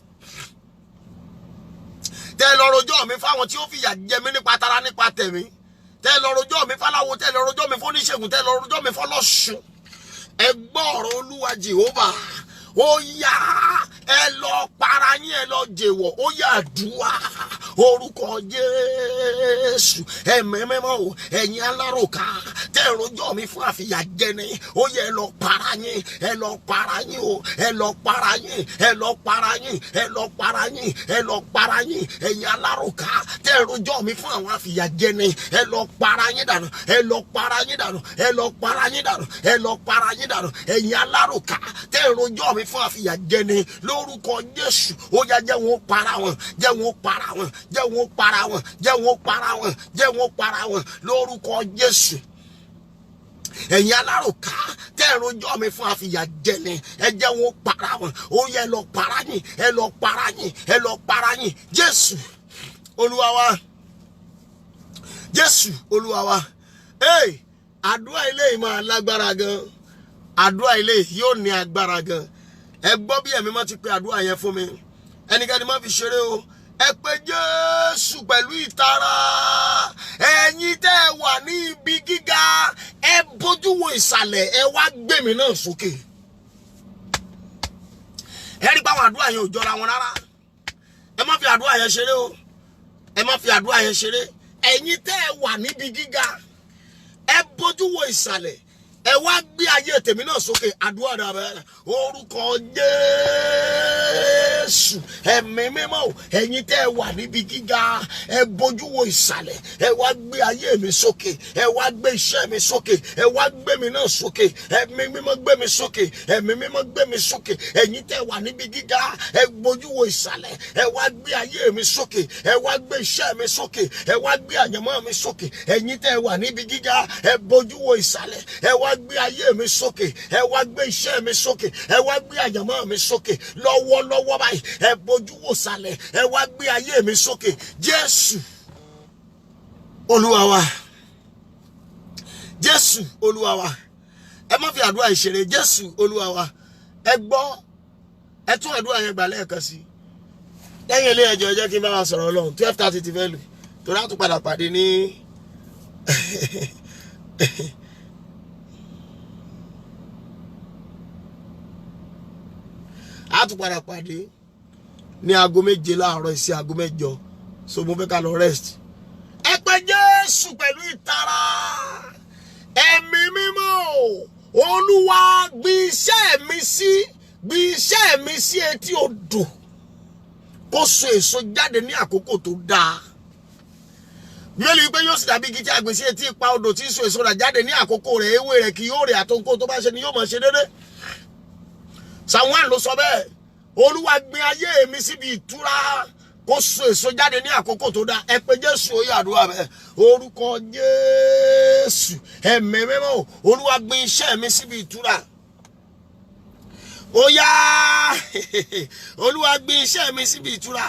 tẹ́ lọ rojọ́ mi fáwọn tí ó fìyà jẹ mí nípa tara nípa tẹ̀mí tẹ́ lọ rojọ́ mi fáláwo tẹ́ lọ rojọ́ mi fóníṣègùn tẹ́ lọ rojọ́ mi fọlọ́ṣun ẹ gbọ́ ọ̀rọ̀ Olúwa Jèhófà ó yá ẹ lọ para yín ẹ lọ jẹ́wọ́ ó yá àdúrà orúkọ Jésù ẹ̀mí mímọ́ o ẹ̀yin alárùnká tẹ́ rojọ́ mi fún àfìyà jẹni ó yẹ ẹ lọ para yín ẹ lọ para yín o ẹ lọ para yín ẹ lọ para yín ẹ lọ para yín ẹ lọ para yín ẹ̀yin alárùnká tẹ́ rojọ́ mi fún àwọn àfìyà jẹni ẹ lọ para yín dànù ẹ lọ para yín dànù ẹ lọ para yín dànù ẹ lọ para yín dànù ẹ̀yin alárùnká tẹ́ rojọ́ mi fún àfìyà jẹni lórúkọ Jésù ó yá jẹ́ wọn para wọn jẹ́ wọn para wọn jẹ́ wọn para wọn jẹ́ wọn para wọn jẹ́ wọn para wọn lórúkọ Jésù ẹ̀yin alárùnká tẹ́ ẹ rojọ́ mi fún àfìyà jẹni ẹ jẹ́ wọn para wọn ó yẹ ẹ lọ para yín ẹ lọ para yín ẹ lọ para yín Jésù Olúwa wa Jésù Olúwa wa àdúrà ilé yìí máa lágbára gan àdúrà ilé yìí yóò ní agbára gan ẹ gbọ́ bí ẹ̀mí má ti pe àdúrà yẹn fún mi ẹnikẹ́ni má fi ṣeré o ẹ pé Jésù pẹ̀lú ìtara ẹ̀yin tẹ́ ẹ wà ní ibi gíga ẹ bójú wo ìsàlẹ̀ ẹ wá gbé mi náà sókè ẹ rí báwọn àdúrà yẹn ò jọra wọn rárá ẹ má fi àdúrà yẹn ṣeré o ẹ má fi àdúrà yẹn ṣeré ẹ̀yin tẹ́ ẹ wà níbi gíga ẹ bójú wo ìsàlẹ̀ ẹ wá gbé ayé tèmi náà sókè àdúrà dàbẹ orúkọ Jésù ẹ̀mí mímọ́ ẹ̀yin tẹ́ wà níbi gíga ẹ bójú wo ìsàlẹ̀ ẹ wá gbé ayé mi sókè ẹ wá gbé iṣẹ́ mi sókè ẹ wá gbé mi náà sókè ẹ̀mí mímọ́ gbé mi sókè ẹ̀mí mímọ́ gbé mi sókè ẹ̀yin tẹ́ wà níbi gíga ẹ bójú wo ìsàlẹ̀ ẹ wá gbé ayé mi sókè ẹ wá gbé iṣẹ́ mi sókè ẹ wá gbé àyànmọ́ mi sókè ẹ̀yin tẹ́ wà níbi gíga ẹ bójú wo ìsàlẹ̀ ẹ wá gbé ayé mi sókè ẹ wá gbé iṣẹ́ mi sókè ẹ wá gbé àyànmọ́ mi sókè lọ́wọ́lọ́wọ́ báyìí ẹ bójú wo ìsàlẹ̀ ẹ wá gbé ayé mi sókè Jésù Olúwa wa Jésù Olúwa wa ẹ má fi àdúrà ìṣeré Jésù Olúwa wa ẹ gbọ́ ẹ tún àdúrà yẹn gbà lẹ́ẹ̀kan sí lẹ́yìn ilé ẹjọ́ jẹ́ kí n bá wa sọ̀rọ̀ Ọlọ́run 12:30 ti fẹ́ lù torí a tún padà pàdé ní a tún padà pàdé ní aago 7 láàárọ̀ sí aago 8 so mo fẹ́ ká lọ rest ẹ pé Jésù pẹ̀lú ìtara ẹ̀mí mímọ́ Olúwa gbé iṣẹ́ mi sí etí odò kó so èso jáde ní àkókò tó dáa Bíbélì wípé yóò sì dàbí igi tí a gbìn sí etí ipa odò tí so èso rẹ̀ jáde ní àkókò rẹ̀ ewé rẹ̀ kì yóò rẹ̀ àtòǹkó tó bá ṣe ni yóò máa ṣe dédé Samuel ló sọ bẹ́ẹ̀ Olúwa gbé ayé mi síbi ìtura kó so èso jáde ní àkókò tó dáa ẹ pé Jésù ó yá àdúrà bẹ́ẹ̀ orúkọ Jésù ẹ̀mí mímọ́ Olúwa gbé iṣẹ́ mi síbi ìtura ó yá Olúwa gbé iṣẹ́ mi síbi ìtura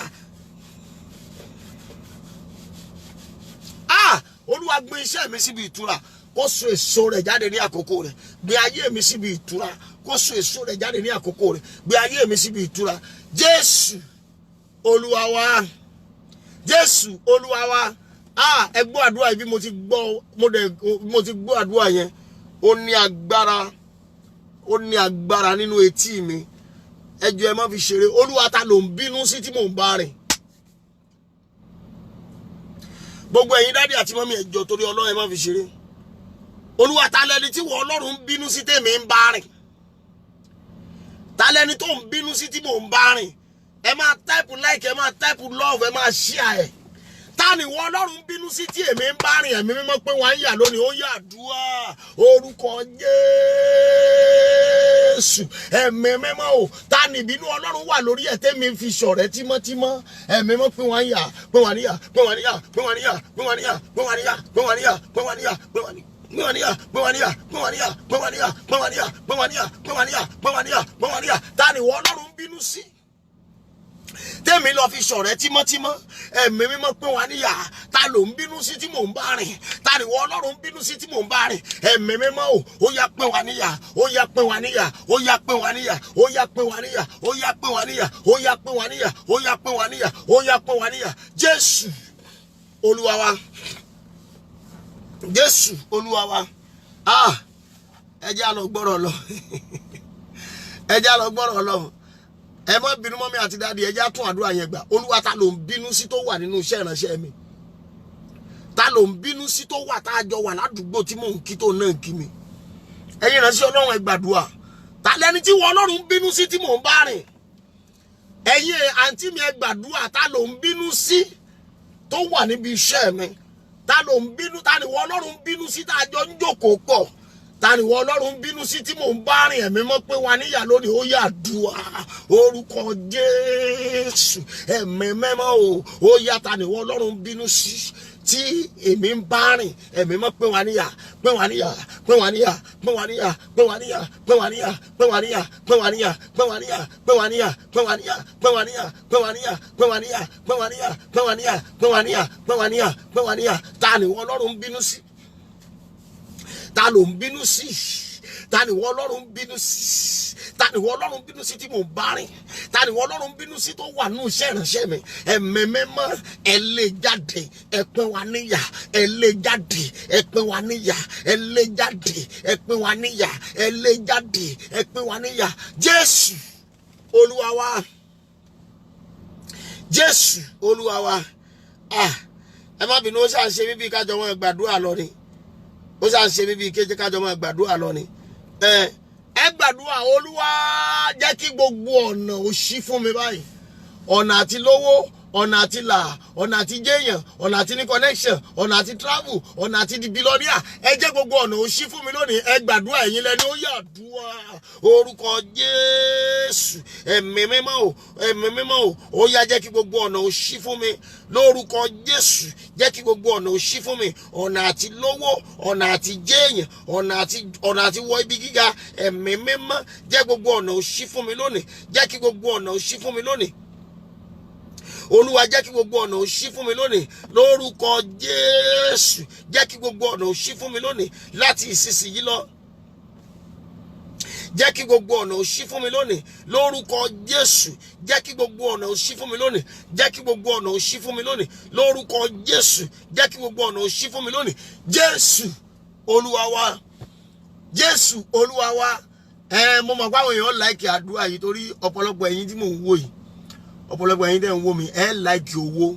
Olúwa gbé iṣẹ́ mi síbi ìtura kó so èso rẹ̀ jáde ní àkókò rẹ̀ gbé ayé mi síbi ìtura kó so èso rẹ̀ jáde ní àkókò rẹ̀ gbé ayé mi síbi ìtura Jésù Olúwa wa Jésù Olúwa wa ẹ gbọ́ àdúrà yìí bí mo ti gbọ́ àdúrà yẹn ó ní agbára nínú etí mi ẹ jọ̀ọ́ ẹ má fi ṣeré Olúwa ta ló ń bínú sí tí mò ń bá rìn gbogbo ẹ̀yin dádì àti mọ́mí ẹ jọ̀ọ́ torí Ọlọ́run ẹ má fi ṣeré Olúwa ta lẹni tí wọ́n Ọlọ́run ń bínú sí tèmi ń bá rìn ta lẹni tó ń bínú sí tí mò ń bá rìn ẹ máa type like ẹ máa type love ẹ máa share ẹ ta ni wọ́n Ọlọ́run ń bínú sí tí èmi ń bá rìn ẹ̀mí mímọ́ pé wọ́n á yà lónìí ó yà àdúrà orúkọ Jésù ẹ̀mí mímọ́ o ta ni ìbínú Ọlọ́run wà lórí ẹ̀ tẹ́mi fi ṣọ̀rẹ́ tímọ́tímọ́ ẹ̀mí mímọ́ pé wọ́n á yà pé wọ́n á níyà pé wọ́n á níyà pé wọ́n á níyà pé wọ́n á níyà pé wọ́n á níyà pé wọ́n á níyà pé wọ́n á níyà pé wọ́n á níyà ta ni wọ́n Ọlọ́run ń bínú sí tèmi lọ fi ṣọ̀rẹ́ tímọ́tímọ́ ẹ̀mí mímọ́ pé wọ́n níyà ta ló ń bínú sí tí mò ń bá rìn ta ni wọ́n Ọlọ́run ń bínú sí tí mò ń bá rìn ẹ̀mí mímọ́ ó yá pé wọ́n níyà ó yá pé wọ́n níyà ó yá pé wọ́n níyà ó yá pé wọ́n níyà ó yá pé wọ́n níyà ó yá pé wọ́n níyà ó yá pé wọ́n níyà ó yá pé wọ́n níyà Jésù Olúwa wa Jésù Olúwa wa ẹ jẹ́ á lọ gbọ́rọ̀ lọ ẹ jẹ́ á lọ gbọ́rọ̀ lọ ẹ má bínú mọ́ mi àti dáàdi ẹ jẹ́ á tún àdúrà yẹn gbà Olúwa ta ló ń bínú sí tó wà nínú iṣẹ́ ìránṣẹ́ mi ta ló ń bínú sí tó wà tá a jọ wà ládùúgbò tí mò ń kí tó náà kí mi ẹ̀yin ìránṣẹ́ Ọlọ́run ẹ gbàdúrà ta lẹni tí wọ́n Ọlọ́run ń bínú sí tí mò ń bá rìn ẹ̀yin àǹtí mi ẹ gbàdúrà ta ló ń bínú sí tó wà níbi iṣẹ́ mi ta ló ń bínú ta ni wọ́n Ọlọ́run ń bínú sí tá a jọ ń jókòó pọ̀ ta ni wọ́n Ọlọ́run ń bínú sí tí mò ń bá rìn ẹ̀mí mọ́ pé wà níyà lónìí ó yá àdúrà orúkọ Jésù ẹ̀mí mẹ́mọ́ ó yá ta ni wọ́n Ọlọ́run ń bínú sí tí èmi ń bá rìn ẹ̀mí mọ́ pé wà níyà pé wà níyà pé wà níyà pé wà níyà pé wà níyà pé wà níyà pé wà níyà pé wà níyà pé wà níyà pé wà níyà pé wà níyà pé wà níyà pé wà níyà pé wà níyà pé wà níyà pé wà níyà pé wà níyà pé wà níyà pé wà níyà ta ni wọ́n Ọlọ́run ń bínú sí ta ló ń bínú sí ta ni wọ́n Ọlọ́run ń bínú sí ta ni wọ́n Ọlọ́run ń bínú sí tí mò ń bá rìn ta ni wọ́n Ọlọ́run ń bínú sí tó wà nínú iṣẹ́ ìránṣẹ́ mi ẹ̀mí mímọ́ ẹ lé jáde ẹ pín wa níyà ẹ lé jáde ẹ pín wa níyà ẹ lé jáde ẹ pín wa níyà ẹ lé jáde ẹ pín wa níyà Jésù Olúwa wa Jésù Olúwa wa ẹ má bínú ó ṣàṣe bíbí kájọ wọn gbàdúrà lọ ni ó ṣàn ṣe mí bí kéje kájọ máa gbàdúrà lọ ni ẹ gbàdúrà Olúwa jẹ́ kí gbogbo ọ̀nà ó ṣí fún mi báyìí ọ̀nà àti lówó ọ̀nà àti là ọ̀nà àti jẹ́yàn ọ̀nà àti ní connection ọ̀nà àti travel ọ̀nà àti di billionaire ẹ jẹ́ gbogbo ọ̀nà ó ṣí fún mi lónìí ẹ gbàdúrà ẹ̀yin lẹ́ni ó yà dúà orúkọ Jésù ẹ̀mí mímọ́ o ó yá jẹ́ kí gbogbo ọ̀nà ó ṣí fún mi lórúkọ Jésù jẹ́ kí gbogbo ọ̀nà ó ṣí fún mi ọ̀nà àti lówó ọ̀nà àti jẹ́yàn ọ̀nà àti wọ ibi gíga ẹ̀mí mímọ́ jẹ́ gbogbo ọ̀nà ó ṣí fún mi lónìí jẹ́ kí gbogbo ọ̀nà ó ṣí fún mi lónìí Olúwa jẹ́ kí gbogbo ọ̀nà ó ṣí fún mi lónìí lórúkọ Jésù jẹ́ kí gbogbo ọ̀nà ó ṣí fún mi lónìí láti ìsinsìnyí lọ jẹ́ kí gbogbo ọ̀nà ó ṣí fún mi lónìí lórúkọ Jésù jẹ́ kí gbogbo ọ̀nà ó ṣí fún mi lónìí jẹ́ kí gbogbo ọ̀nà ó ṣí fún mi lónìí lórúkọ Jésù jẹ́ kí gbogbo ọ̀nà ó ṣí fún mi lónìí Jésù Olúwa wa Jésù Olúwa wa mo mọ̀ pé àwọn èèyàn láìkì àdúrà yìí torí ọ̀pọ̀lọpọ̀ ẹ̀yin tí mò ń wò yìí ọ̀pọ̀lọpọ̀ ẹ̀yin tẹ́ ń wò mí ẹ láìkì owó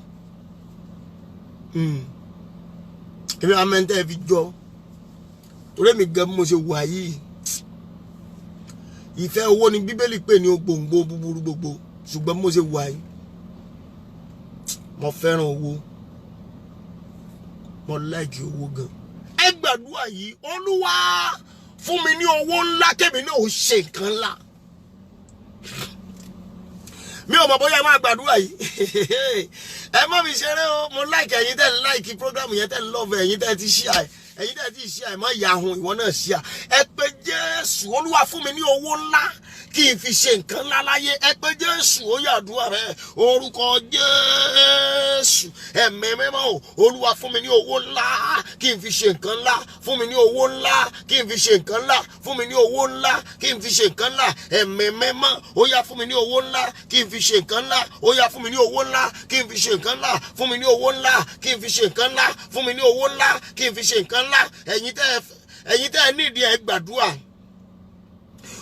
èmi àmẹ́ntẹ́ fi jọ torí mi gan mo ṣe wà yìí ìfẹ́ owó ni Bíbélì pè ní ògbòǹgbò búburú gbogbo ṣùgbọ́n mo ṣe wà yìí mo fẹ́ràn owó mo láìkì owó gan ẹ gbàdúrà yìí Olúwa fún mi ní owó ńlá kébì náà ó ṣe nǹkan ńlá mi ò mọ̀ bóyá ẹ máa gbàdúrà yìí ẹ má mi ṣeré o mo like ẹ̀yin tẹ́ ń like program yẹn tẹ́ ń love ẹ̀yin tẹ́ ti share ẹ̀yin tẹ́ ti share má yahun ìwọ náà share ẹ pé Jésù Olúwa fún mi ní owó ńlá kí n fi ṣe nǹkan ńlá láyé ẹ pé Jésù ó yàdúrà rẹ orúkọ Jésù ẹ̀mí mímọ́ o Olúwa fún mi ní owó ńlá kí n fi ṣe nǹkan ńlá fún mi ní owó ńlá kí n fi ṣe nǹkan ńlá fún mi ní owó ńlá kí n fi ṣe nǹkan ńlá ẹ̀mí mímọ́ ó yá fún mi ní owó ńlá kí n fi ṣe nǹkan ńlá ó yá fún mi ní owó ńlá kí n fi ṣe nǹkan ńlá fún mi ní owó ńlá kí n fi ṣe nǹkan ńlá fún mi ní owó ńlá kí n fi ṣe nǹkan ńlá ẹ̀yin tẹ́ nídìí ẹ gbàdúrà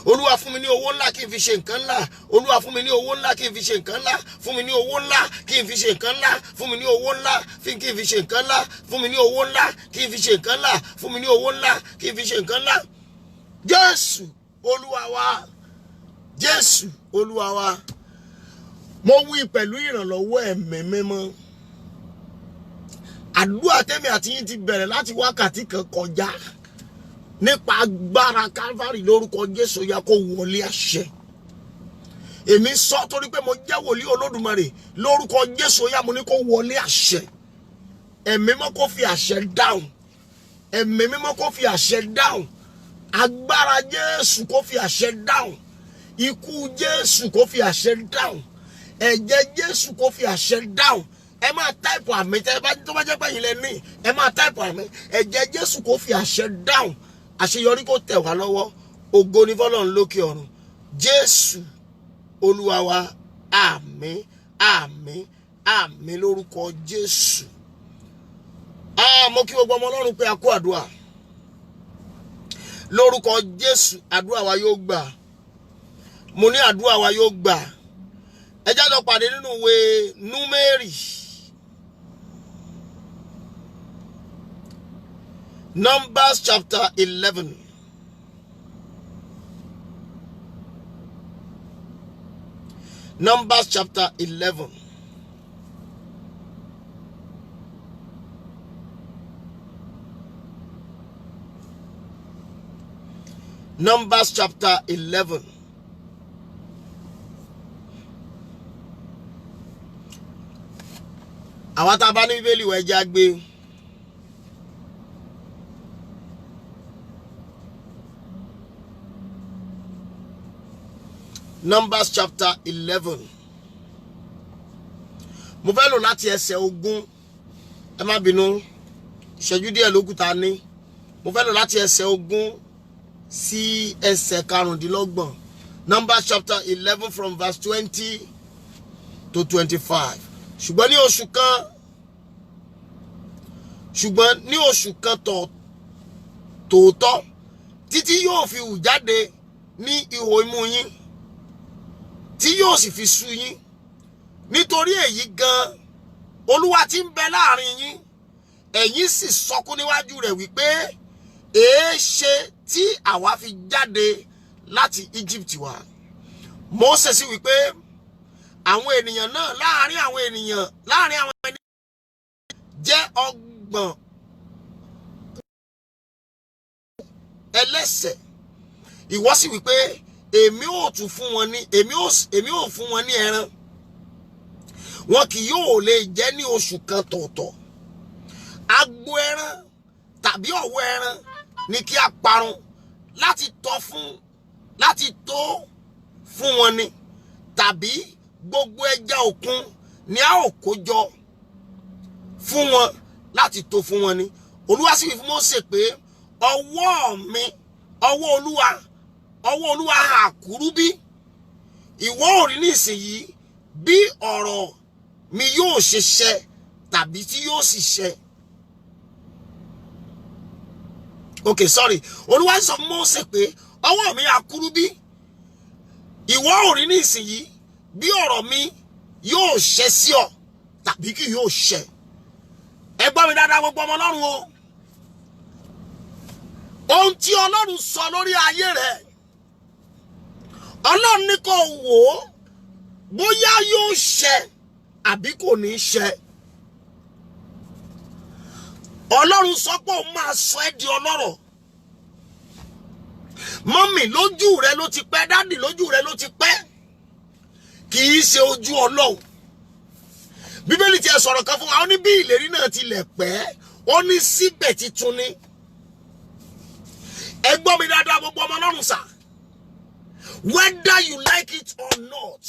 Olúwa fún mi ní owó ńlá kí n fi ṣe nǹkan ńlá Olúwa fún mi ní owó ńlá kí n fi ṣe nǹkan ńlá fún mi ní owó ńlá kí n fi ṣe nǹkan ńlá fún mi ní owó ńlá kí n fi ṣe nǹkan ńlá fún mi ní owó ńlá kí n fi ṣe nǹkan ńlá fún mi ní owó ńlá kí n fi ṣe nǹkan ńlá Jésù Olúwa wa Jésù Olúwa wa mo wí pẹ̀lú ìrànlọ́wọ́ ẹ̀mí mímọ́ àdúrà tèmi àti yín ti bẹ̀rẹ̀ láti wákàtí kan kọjá nípa agbára Calvary lórúkọ Jésù yá kó wọlé àṣẹ èmi sọ torí pé mo jẹ́ wòlíì Olódùmarè lórúkọ Jésù yá mo ní kó wọlé àṣẹ ẹ̀mí mímọ́ kó fi àṣẹ dáhùn ẹ̀mí mímọ́ kó fi àṣẹ dáhùn agbára Jésù kó fi àṣẹ dáhùn ikú Jésù kó fi àṣẹ dáhùn ẹ̀jẹ̀ Jésù kó fi àṣẹ dáhùn ẹ máa táìpù àmì tó bá jẹ́ pé yín lẹ ní ẹ máa táìpù àmì ẹ̀jẹ̀ Jésù kó fi àṣẹ dáhùn àṣeyọrí kó tẹ̀ wá lọ́wọ́ ògo ni fọ́lọ́run lókè ọ̀run Jésù Olúwa wa àmín àmín àmín lórúkọ Jésù mo kí gbogbo ọmọ Ọlọ́run pé a kú àdúrà lórúkọ Jésù àdúrà wa yóò gbà mo ní àdúrà wa yóò gbà ẹ já lọ pàdé nínú ìwé Númérì Numbers chapter 11. Numbers chapter 11. Numbers chapter 11. Àwọn tá bá ní Bíbélì wá jẹ́ gbé. Numbers chapter 11. Mo fẹ́ lò láti ẹsẹ̀ 20. Ẹ má bínú. Ìṣẹ́jú díẹ̀ ló kù tá ní. Mo fẹ́ lò láti ẹsẹ̀ 20 sí ẹsẹ̀ 25. Numbers chapter 11 from verse 20 to 25. Ṣùgbọ́n ní oṣù kan tòótọ́ títí yóò fi hù jáde ní ihò imú yín tí yóò sì fi sú yín nítorí èyí gan Olúwa tí ń bẹ láàrin yín ẹ̀yin sì sọkún níwájú rẹ̀ wípé èéṣe tí àwa fi jáde láti Egypt wá. Mósè sì wí pé àwọn ènìyàn náà láàrin àwọn ènìyàn jẹ́ 30 ẹlẹ́ṣẹ̀. Ìwọ sì wí pé èmi ò fún wọn ní ẹran, wọn kì yóò lè jẹ ní oṣù kan tọ̀ọ̀tọ̀. Agbo ẹran tàbí ọ̀wọ́ ẹran ni kí a parun láti tó fún wọn ni, tàbí gbogbo ẹja òkun ni a ó kó jọ fún wọn láti tó fún wọn ni. Olúwa sì wí fún Mósè pé ọwọ́ Olúwa àkúrú bí. Ìwọ ò rí nísìnyí bí ọ̀rọ̀ mi yóò ṣe ṣẹ tàbí tí yóò sì ṣẹ. Okay, sorry. Olúwa sọ fún Mósè pé ọwọ́ mi àkúrú bí. Ìwọ ò rí nísìnyí bí ọ̀rọ̀ mi yóò ṣẹ sí ọ tàbí kì yóò ṣẹ. Ẹ gbọ́ mi dáadáa gbogbo ọmọ Ọlọ́run o. Ohun tí Ọlọ́run sọ lórí ayé rẹ̀, Ọlọ́run ní kó wò ó bóyá yóò ṣẹ àbí kò ní ṣẹ. Ọlọ́run sọ pé òun máa sọ ẹ́ di ọlọ́rọ̀. Mọ́mì, lójú rẹ ló ti pẹ́, dádì lójú rẹ ló ti pẹ́, kì í ṣe ojú Ọlọ́run. Bíbélì ti ẹ̀ sọ̀rọ̀ kan fún wa, ó ní bí ìlérí náà tilẹ̀ pẹ́, ó ní síbẹ̀ titun ni. Ẹ gbọ́ mi dáadáa gbogbo ọmọ Ọlọ́run sà. Whether you like it or not,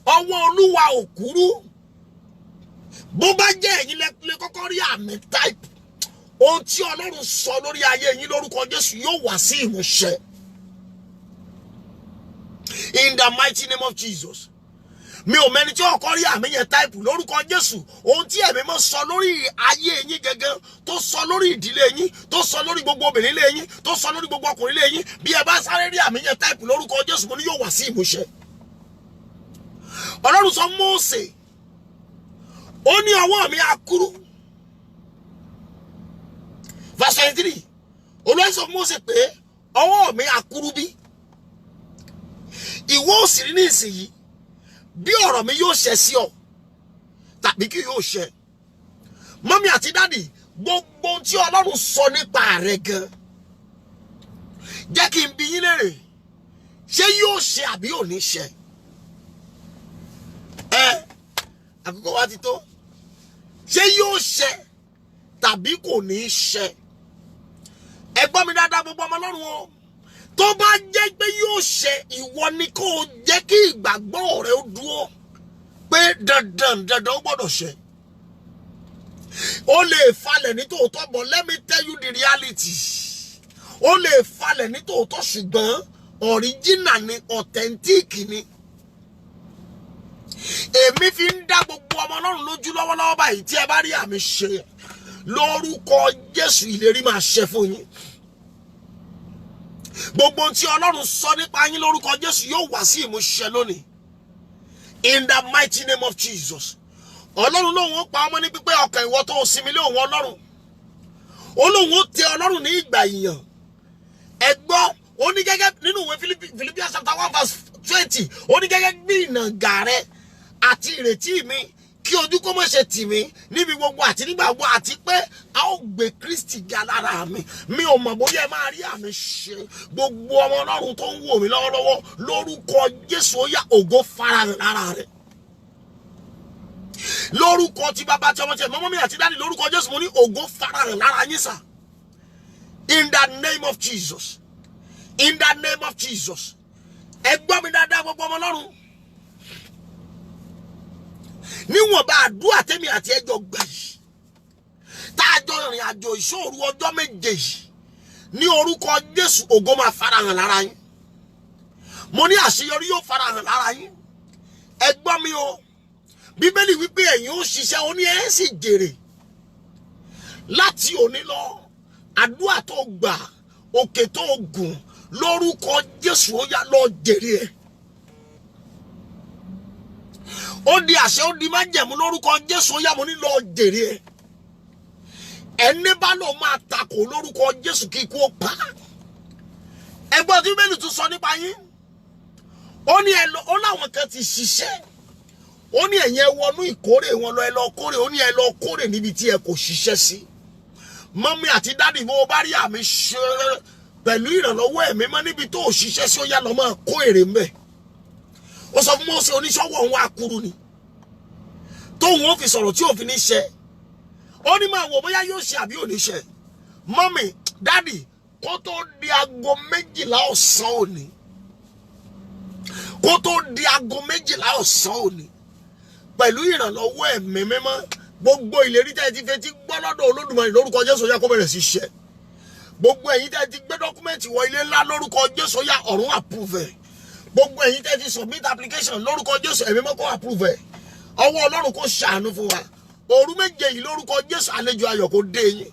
ọwọ́ Olúwa ò kúrú. Bó bá jẹ́ ẹ̀yin lè kọ́kọ́ rí àmì type, ohun tí Ọlọ́run sọ lórí ayé yín lórúkọ Jésù yóò wá sí ìmúṣẹ. In the mighty name of Jesus. Mi ò mẹ́ni tí ọkọ rí àmì yẹn type lórúkọ Jésù. Ohun tí ẹ̀mí mọ́ sọ lórí ayé yín gẹ́gẹ́, tó sọ lórí ìdílé yín, tó sọ lórí gbogbo obìnrin ilé yín, tó sọ lórí gbogbo ọkùnrin ilé yín, bí ẹ bá sáré rí àmì yẹn type lórúkọ Jésù, mo ní yóò wá sí ìmúṣẹ. Ọlọ́run sọ Mósè, ó ní ọwọ́ mi àkúrú. Verse 23. Olúwa sọ fún Mósè pé ọwọ́ mi àkúrú bí. Ìwọ ò sì rí ní ìsinyìí bí ọ̀rọ̀ mi yóò ṣẹ sí ọ tàbí kì yóò ṣẹ. Mọ́mí àti dádì, gbogbo tí Ọlọ́run sọ nípa rẹ̀ gan, jẹ́ kí n bi yín léèrè, ṣé yóò ṣẹ àbí ò ní ṣẹ? Àkókò wa ti tó. Ṣé yóò ṣẹ tàbí kò ní ṣẹ? Ẹ gbọ́ mi dáadáa gbogbo ọmọ Ọlọ́run o. Tó bá jẹ́ pé yóò ṣẹ, ìwọ ni kó jẹ́ kí ìgbàgbọ́ rẹ ó dúró pé dandan ó gbọ́dọ̀ ṣẹ. Ó lè falẹ̀ ní tòótọ́, but let me tell you the reality. Ó lè falẹ̀ ní tòótọ́, ṣùgbọ́n original ni, authentic ni. Èmi fi ń dá gbogbo ọmọ Ọlọ́run lójú lọ́wọ́lọ́wọ́ báyìí, tí ẹ bá rí àmì ṣe lórúkọ Jésù, ìlérí máa ṣẹ fún yín. Gbogbo tí Ọlọ́run sọ nípa yín lórúkọ Jésù yóò wá sí ìmúṣẹ lónìí. In the mighty name of Jesus. Ọlọ́run lóhun ó pa ọmọ ní pípé ọkàn ìwọ tó sinmi lé òun Ọlọ́run. Ó lóhun ó tẹ Ọlọ́run ní ìgbà ìyàn. Ẹ gbọ́, ó ní gẹ́gẹ́ nínú ìwé Philippians chapter 1 verse 20, ó ní gẹ́gẹ́ bí ìnàgà rẹ àti ìrètí mi, kí ojú kó má ṣe tì mí níbi gbogbo àti nígbà gbogbo, àti pé a ó gbé Kristi ga lára mi. Mi ò mọ̀ bóyá ẹ máa rí àmì ṣe. Gbogbo ọmọ Ọlọ́run tó ń wò mí lọ́wọ́lọ́wọ́ lórúkọ Jésù, ó yá ògo farahàn lára rẹ̀. Lórúkọ tí bàbá tí ọmọ tí mọ́mọ́ mi àti dáàdì, lórúkọ Jésù, mo ní ògo farahàn lára yín sà. In the name of Jesus. In the name of Jesus. Ẹ gbọ́ mi dáadáa gbogbo ọmọ Ọlọ́run. Níwọ̀n bá àdúrà tèmi àti ẹjọ́ gbà yìí, tá a jọ rìn àjò ìṣòro ọjọ́ méje yìí, ní orúkọ Jésù, ògo máa farahàn lára yín. Mo ní àṣeyọrí yóò farahàn lára yín. Ẹ gbọ́ mi o. Bíbélì wípé ẹ̀yin ó ṣiṣẹ́, ó ní ẹ sì jèrè. Láti òní lọ, àdúrà tó gbà, òkè tó gùn, lórúkọ Jésù, ó yá lọ jèrè ẹ̀. Ó di àṣẹ, ó di májẹ̀mú lórúkọ Jésù, ó yá mo ní lọ jèrè ẹ̀. ẹni bá lọ máa takò lórúkọ Jésù kí ikú ó pa. Ẹgbọ́n tí Bíbélì tún sọ nípa yín. Ó ní ó láwọn kan ti ṣiṣẹ́. Ó ní ẹ̀yin ẹ wọnú ìkórè wọn lọ, ẹ lọ kórè. Ó ní ẹ lọ kórè níbi tí ẹ kò ṣiṣẹ́ sí. Mọ́mí àti dádì bó bá rí àmì ṣe pẹ̀lú ìrànlọ́wọ́ ẹ̀mí mọ́ níbi tó ṣiṣẹ́ sí, ó yá lọ máa kó èrè ńbẹ̀. Ó sọ fún Mósè oníṣọ́wọ́ òun akuru ni. Tóun ó fi sọ̀rọ̀ tí òfin ní ṣe. Ó ní máa wò bóyá yóò ṣe àbí ò ní ṣe. Mọ́mí, dádì, kó tó di aago 12 ọ̀sán òní. Kó tó di aago 12 ọ̀sán òní. Pẹ̀lú ìrànlọ́wọ́ ẹ̀mí mímọ́, gbogbo ìlérí tẹ́ ti fẹ́ ti gbọ́ lọ́dọ̀ Olódùmarè lórúkọ Jésù yá kó bẹ̀rẹ̀ sí ṣẹ. Gbogbo ẹ̀yin tẹ́ ti gbé dọ́kúmẹ́ǹtì wọ ilé ńlá lórúkọ Jésù yá ọ̀run approve. Gbogbo ẹ̀yin tẹ́ ti submit application lórúkọ Jésù ẹ̀mí mímọ́ kó approve. Ọwọ́ Ọlọ́run kó ṣàánú fún wa. Òru méje yìí lórúkọ Jésù àlejò ayọ̀ kó dé yín.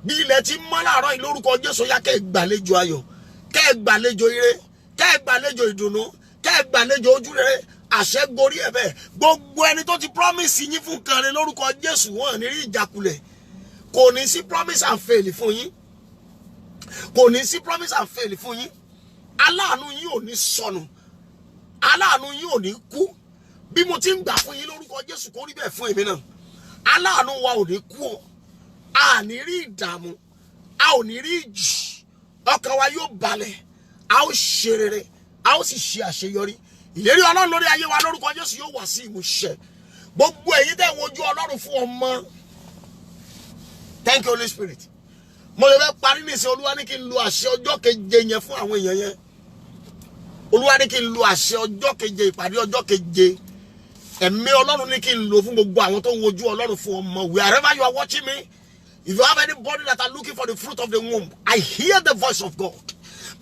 Bí ilẹ̀ ti mọ́ láàárọ̀ yìí lórúkọ Jésù yá kẹ́ gbàlejò ayọ̀, kẹ́ gbàlejò ire, kẹ́ gbàlejò ìdùnnú, kẹ́ gbàlejò ojú rere. Àṣẹ gorí ẹ̀bẹ̀. Gbogbo ẹni tó ti promise yín fún kan rẹ̀ lórúkọ Jésù wọn ní rí ìjákulẹ̀. Kò ní sí promise and fail fún yín. Kò ní sí promise and fail fún yín. Aláàánú yín ò ní sọnù. Aláàánú yín ò ní kú. Bí mo ti ń gbà fún yín lórúkọ Jésù kó rí bẹ́ẹ̀ fún èmi náà. Aláàánú wa ò ní kú o. A ní rí ìdààmú. A ò ní rí ìjì. Ọkàn wa yóò balẹ̀. A ó ṣe rere. A ó sì ṣe àṣeyọrí. Ìlérí Ọlọ́run lórí ayé wa lórúkọ Jésù yóò wá sí ìmúṣẹ. Gbogbo èyí tẹ́ wojú Ọlọ́run fún ọmọ. Thank you Holy Spirit. Mo lè fẹ́ parí ní ìsìn Olúwa ní kí n lo àṣẹ ọjọ́ keje yẹn fún àwọn èèyàn yẹn. Olúwa ní kí n lo àṣẹ ọjọ́ keje ìpàdé ọjọ́ keje. Ẹ̀mí Ọlọ́run ní kí n lò fún gbogbo àwọn tó wojú Ọlọ́run fún ọmọ. Wherever you are watching me, if you have anybody that are looking for the fruit of the womb, I hear the voice of God.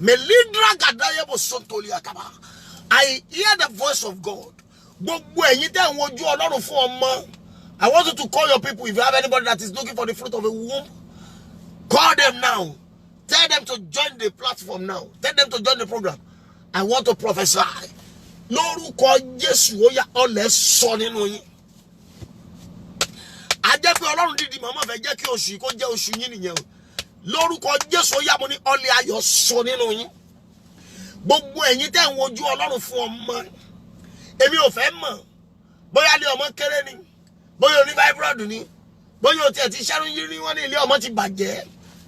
Melindra gadayebo sontoli akaba. I hear the voice of God. Gbogbo ẹ̀yin tẹ́ wojú Ọlọ́run fún ọmọ. I want you to call your people. If you have anybody that is looking for the fruit of the womb, call them now. Tell them to join the platform now. Tell them to join the program. I want to prophesy. Lórúkọ Jésù ó yá ọlẹ̀ sọ nínú yín. A jẹ́ pé Ọlọ́run dídì màmá fẹ́ jẹ́ kí oṣù yìí kó jẹ́ oṣù yín nìyẹn o. Lórúkọ Jésù ó yá mo ní ọlẹ̀ ayọ̀ sọ nínú yín. Gbogbo ẹ̀yin tẹ́ wojú Ọlọ́run fún ọmọ. Èmi ò fẹ́ mọ̀ bóyá ilé ọmọ kéré ni, bóyá oní fibroid ni, bóyá o tiẹ̀ ti ṣẹ́rún yín rí wọ́n ní ilé ọmọ ti bàjẹ́.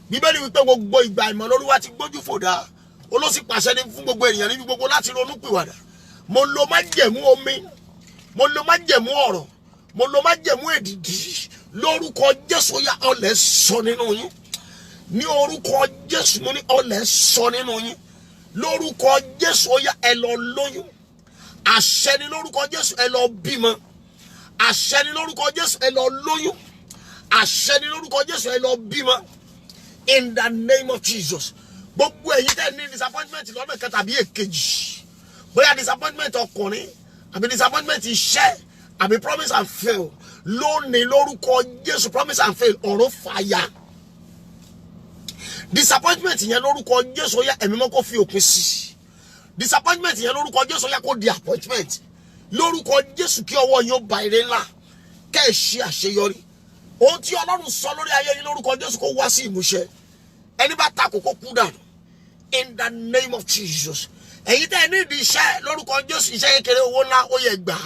Bíbélì wípé gbogbo ìgbà ìmọ̀ l'Olúwa ti gbójú fòdà. Olóṣì pàṣẹ ní fún gbogbo ènìyàn níbi gbogbo láti ronú pìwàdà. Mo lo májẹ̀mú omi, mo lo májẹ̀mú ọ̀rọ̀, mo lo májẹ̀mú èdìdì. Lórúkọ Jésù yá ọlẹ̀ sọ nínú yín. Ní orúkọ Jésù mo ní ọlẹ̀ sọ nínú yín. Lórúkọ Jésù ó yá ẹ lọ lóyún. Àṣẹ ni lórúkọ Jésù ẹ lọ bímọ. Àṣẹ ni lórúkọ Jésù ẹ lọ lóyún. Àṣẹ ni lórúkọ Jésù ẹ lọ bímọ. In the name of Jesus. Gbogbo ẹ̀yin tẹ́ ní disappointment lọ́nà kan tàbí èkejì. Bóyá disappointment ọkùnrin, àbí disappointment iṣẹ́, àbí promise and fail. Lónìí lórúkọ Jésù promise and fail ọ̀run fàyà. Disappointment yẹn lórúkọ Jésù ó yá ẹ̀mí mọ́ kó fi òpin sí. Disappointment yẹn lórúkọ Jésù ó yá kó di appointment. Lórúkọ Jésù kí ọwọ́ yín ó ba ire ńlá. Kẹ́ ẹ ṣe àṣeyọrí. Ohun tí Ọlọ́run sọ lórí ayé yín lórúkọ Jésù kó wá sí ìmúṣẹ. Ẹni bá takò kó kú dànù. In the name of Jesus. Ẹ̀yin tẹ́ ní ìdí iṣẹ́ lórúkọ Jésù, iṣẹ́ kékeré owó ńlá ó yẹ gbà.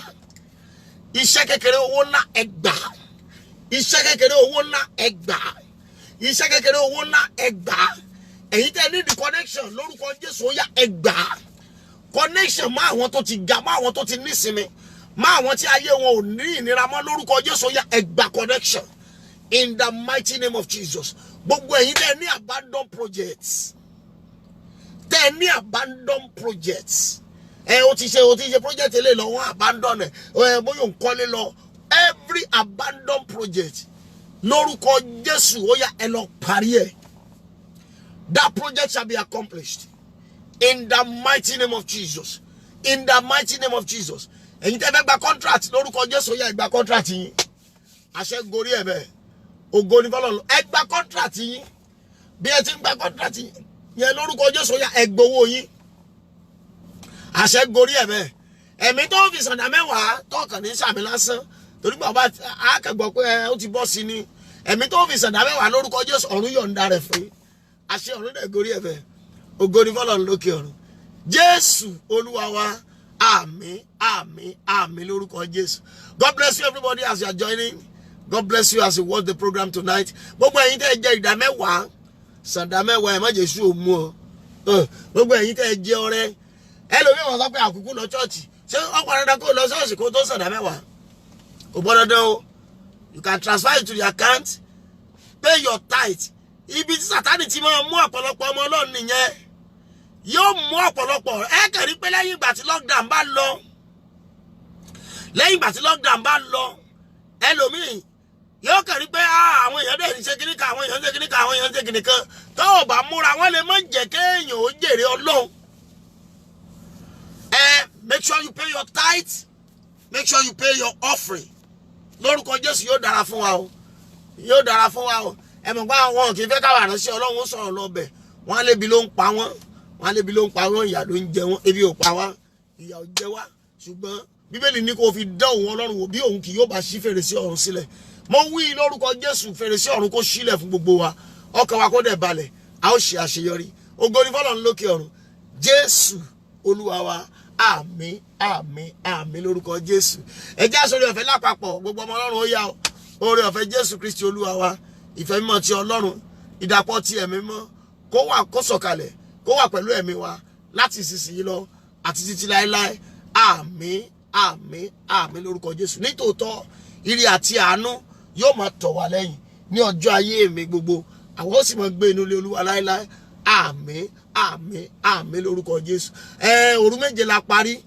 Iṣẹ́ kékeré owó ńlá ẹ gbà. Iṣẹ́ kékeré owó ńlá ẹ gbà. Iṣẹ́ kékeré owó ńlá ẹ gbà. Ẹ̀yin tẹ́ ní ìdí connection lórúkọ Jésù ó yá ẹ gbà. Connection mọ́ àwọn tó ti ga, mọ́ àwọn tó ti nísinmi, mọ́ àwọn tí ayé wọn ò ní ìnira mọ́ lórúkọ Jésù ó yá ẹ gbà connection. In the mighty name of Jesus. Gbogbo ẹ̀yin tẹ́ ní abandon projects. Tẹ́ ní abandon projects. O ti ṣe project ele lọ wọ́n abandon ẹ̀. Bóyá nkọ́lé lọ. Every abandon project. Lórúkọ Jésù ó yá ẹ lọ parí ẹ̀. That project shall be accomplished. In the mighty name of Jesus. In the mighty name of Jesus. Ẹ̀yin tẹ́ fẹ́ gba contract lórúkọ Jésù ó yá ẹ gba contract yín. Àṣẹ gorí ẹ̀ bẹ́ẹ̀. Ògo ni fọ́lọ́run. Ẹ gba contract yín. Bí ẹ ti ń gba contract yín. Yẹn lórúkọ Jésù ó yá ẹ gbowó yín. Àṣẹ gorí ẹ̀ bẹ́ẹ̀. Ẹ̀mí tó fi sànà mẹ́wàá tó kàn ní sàmì lásán. Torí bàbá akẹ́gbọ́ pé ó ti bọ́ sí ni. ẹ̀mí tó fi sàdá mẹ́wàá lórúkọ Jésù ọ̀run yọ̀ǹda rẹ̀ fún yín àṣẹ ọ̀run dẹ̀ gorí ẹ̀fẹ̀ ògo ni fọ́lọ́run lókè ọ̀run Jésù Olúwa wa àmín àmín àmín lórúkọ Jésù. God bless you everybody as you are joining. God bless you as you watch the program tonight. Gbogbo ẹ̀yin tẹ́ jẹ́ ìdá mẹ́wàá sàdá mẹ́wàá ẹ má jẹ́ sú òmu o. Gbogbo ẹ̀yin tẹ́ jẹ́ ọrẹ ẹlòmíì wọ́n sọ pé àkúkú lọ chọ́ọ̀chì ṣé ọ̀pọ̀ dandan kó lọ ṣọ́ọ̀ṣì kó tó sàdá mẹ́wàá kò gbọ́dọ̀ dán o. You can transfer it to the account, pay your tithe. Ibi tí Sátánì ti máa mú ọ̀pọ̀lọpọ̀ ọmọ Ọlọ́run nìyẹn. Yóò mú ọ̀pọ̀lọpọ̀ ẹ kàn rí pé lẹ́yìn ìgbà tí lockdown bá lọ. Lẹ́yìn ìgbà tí lockdown bá lọ, ẹlòmíì yóò kàn rí pé àwọn èèyàn dẹ̀ ń ṣe kíní kan, àwọn èèyàn ń ṣe kíní kan, àwọn èèyàn ń ṣe kíní kan. Tó o bá múra wọ́n lè má jẹ́ kéèyàn ó jèrè Ọlọ́run. Make sure you pay your tithe. Make sure you pay your offering. Lórúkọ Jésù yóò dára fún wa o. Yóò dára fún wa o. Ẹ mọ̀ pé àwọn kì í fẹ́ káwà ránṣẹ́ Ọlọ́run ó sọ̀rọ̀ lọ́bẹ̀. Wọ́n á lébi ló ń pa wọ́n. Wọ́n á lébi ló ń pa wọ́n, ìyà ló ń jẹ wọ́n. Ebi ò pa wá, ìyà ò jẹ wá. Ṣùgbọ́n Bíbélì ní kó fi dán òun Ọlọ́run wò bí òun kì yóò bá ṣí fèrèsé ọ̀run sílẹ̀. Mo wí lórúkọ Jésù fèrèsé ọ̀run kó ṣílẹ̀ fún gbogbo wa. Ọkàn wa kó dẹ̀ balẹ̀. A ó ṣe àṣeyọrí. Ògo ni fọ́lọ́run lókè ọ̀run. Jésù Olúwa wa. Àmín àmín àmín lórúkọ Jésù. Ẹ jẹ́ àsọ̀rọ̀ ọ̀fẹ́ lápapọ̀ gbogbo ọmọ Ọlọ́run ó yá o. Oore ọ̀fẹ́ Jésù Kristi Olúwa wa. Ìfẹ́ mímọ́ ti Ọlọ́run. Ìdàpọ̀ ti ẹ̀mí mọ́. Kó wà kó sọ̀kalẹ̀. Kó wà pẹ̀lú ẹ̀mí wa láti ìsinsìnyí lọ àti títí láéláé. Àmín àmín àmín lórúkọ Jésù. Nítòótọ́ ire àti àánú yóò máa tọ̀ wá lẹ́yìn ní ọjọ́ ayé mi gbogbo. Àwọn ó sì máa gbé inú ilé Olúwa láéláé. Àmín àmín àmín lórúkọ Jésù. Òru méje la parí.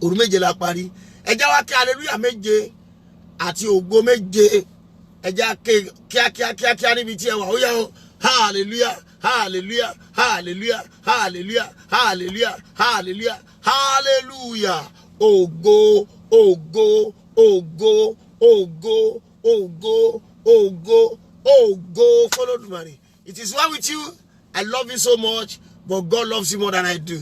Òru méje la parí. Ẹ jẹ́ wá kí hallelujah méje àti ògo méje. Ẹ jẹ́ kíákíá níbi tí ẹ wà. Ó yá o. Hallelujah hallelujah hallelujah hallelujah hallelujah hallelujah hallelujah. Ògo ògo ògo ògo ògo ògo ògo f'Olódùmarè. It is well with you. I love you so much, but God loves you more than I do.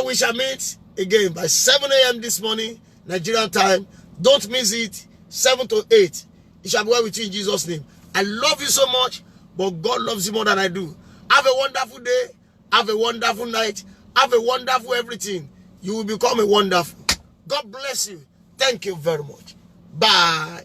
We shall meet again by 7 a.m. this morning, Nigerian time. Don't miss it, 7 to 8. It shall be well with you in Jesus' name. I love you so much, but God loves you more than I do. Have a wonderful day. Have a wonderful night. Have a wonderful everything. You will become a wonderful. God bless you. Thank you very much. Bye.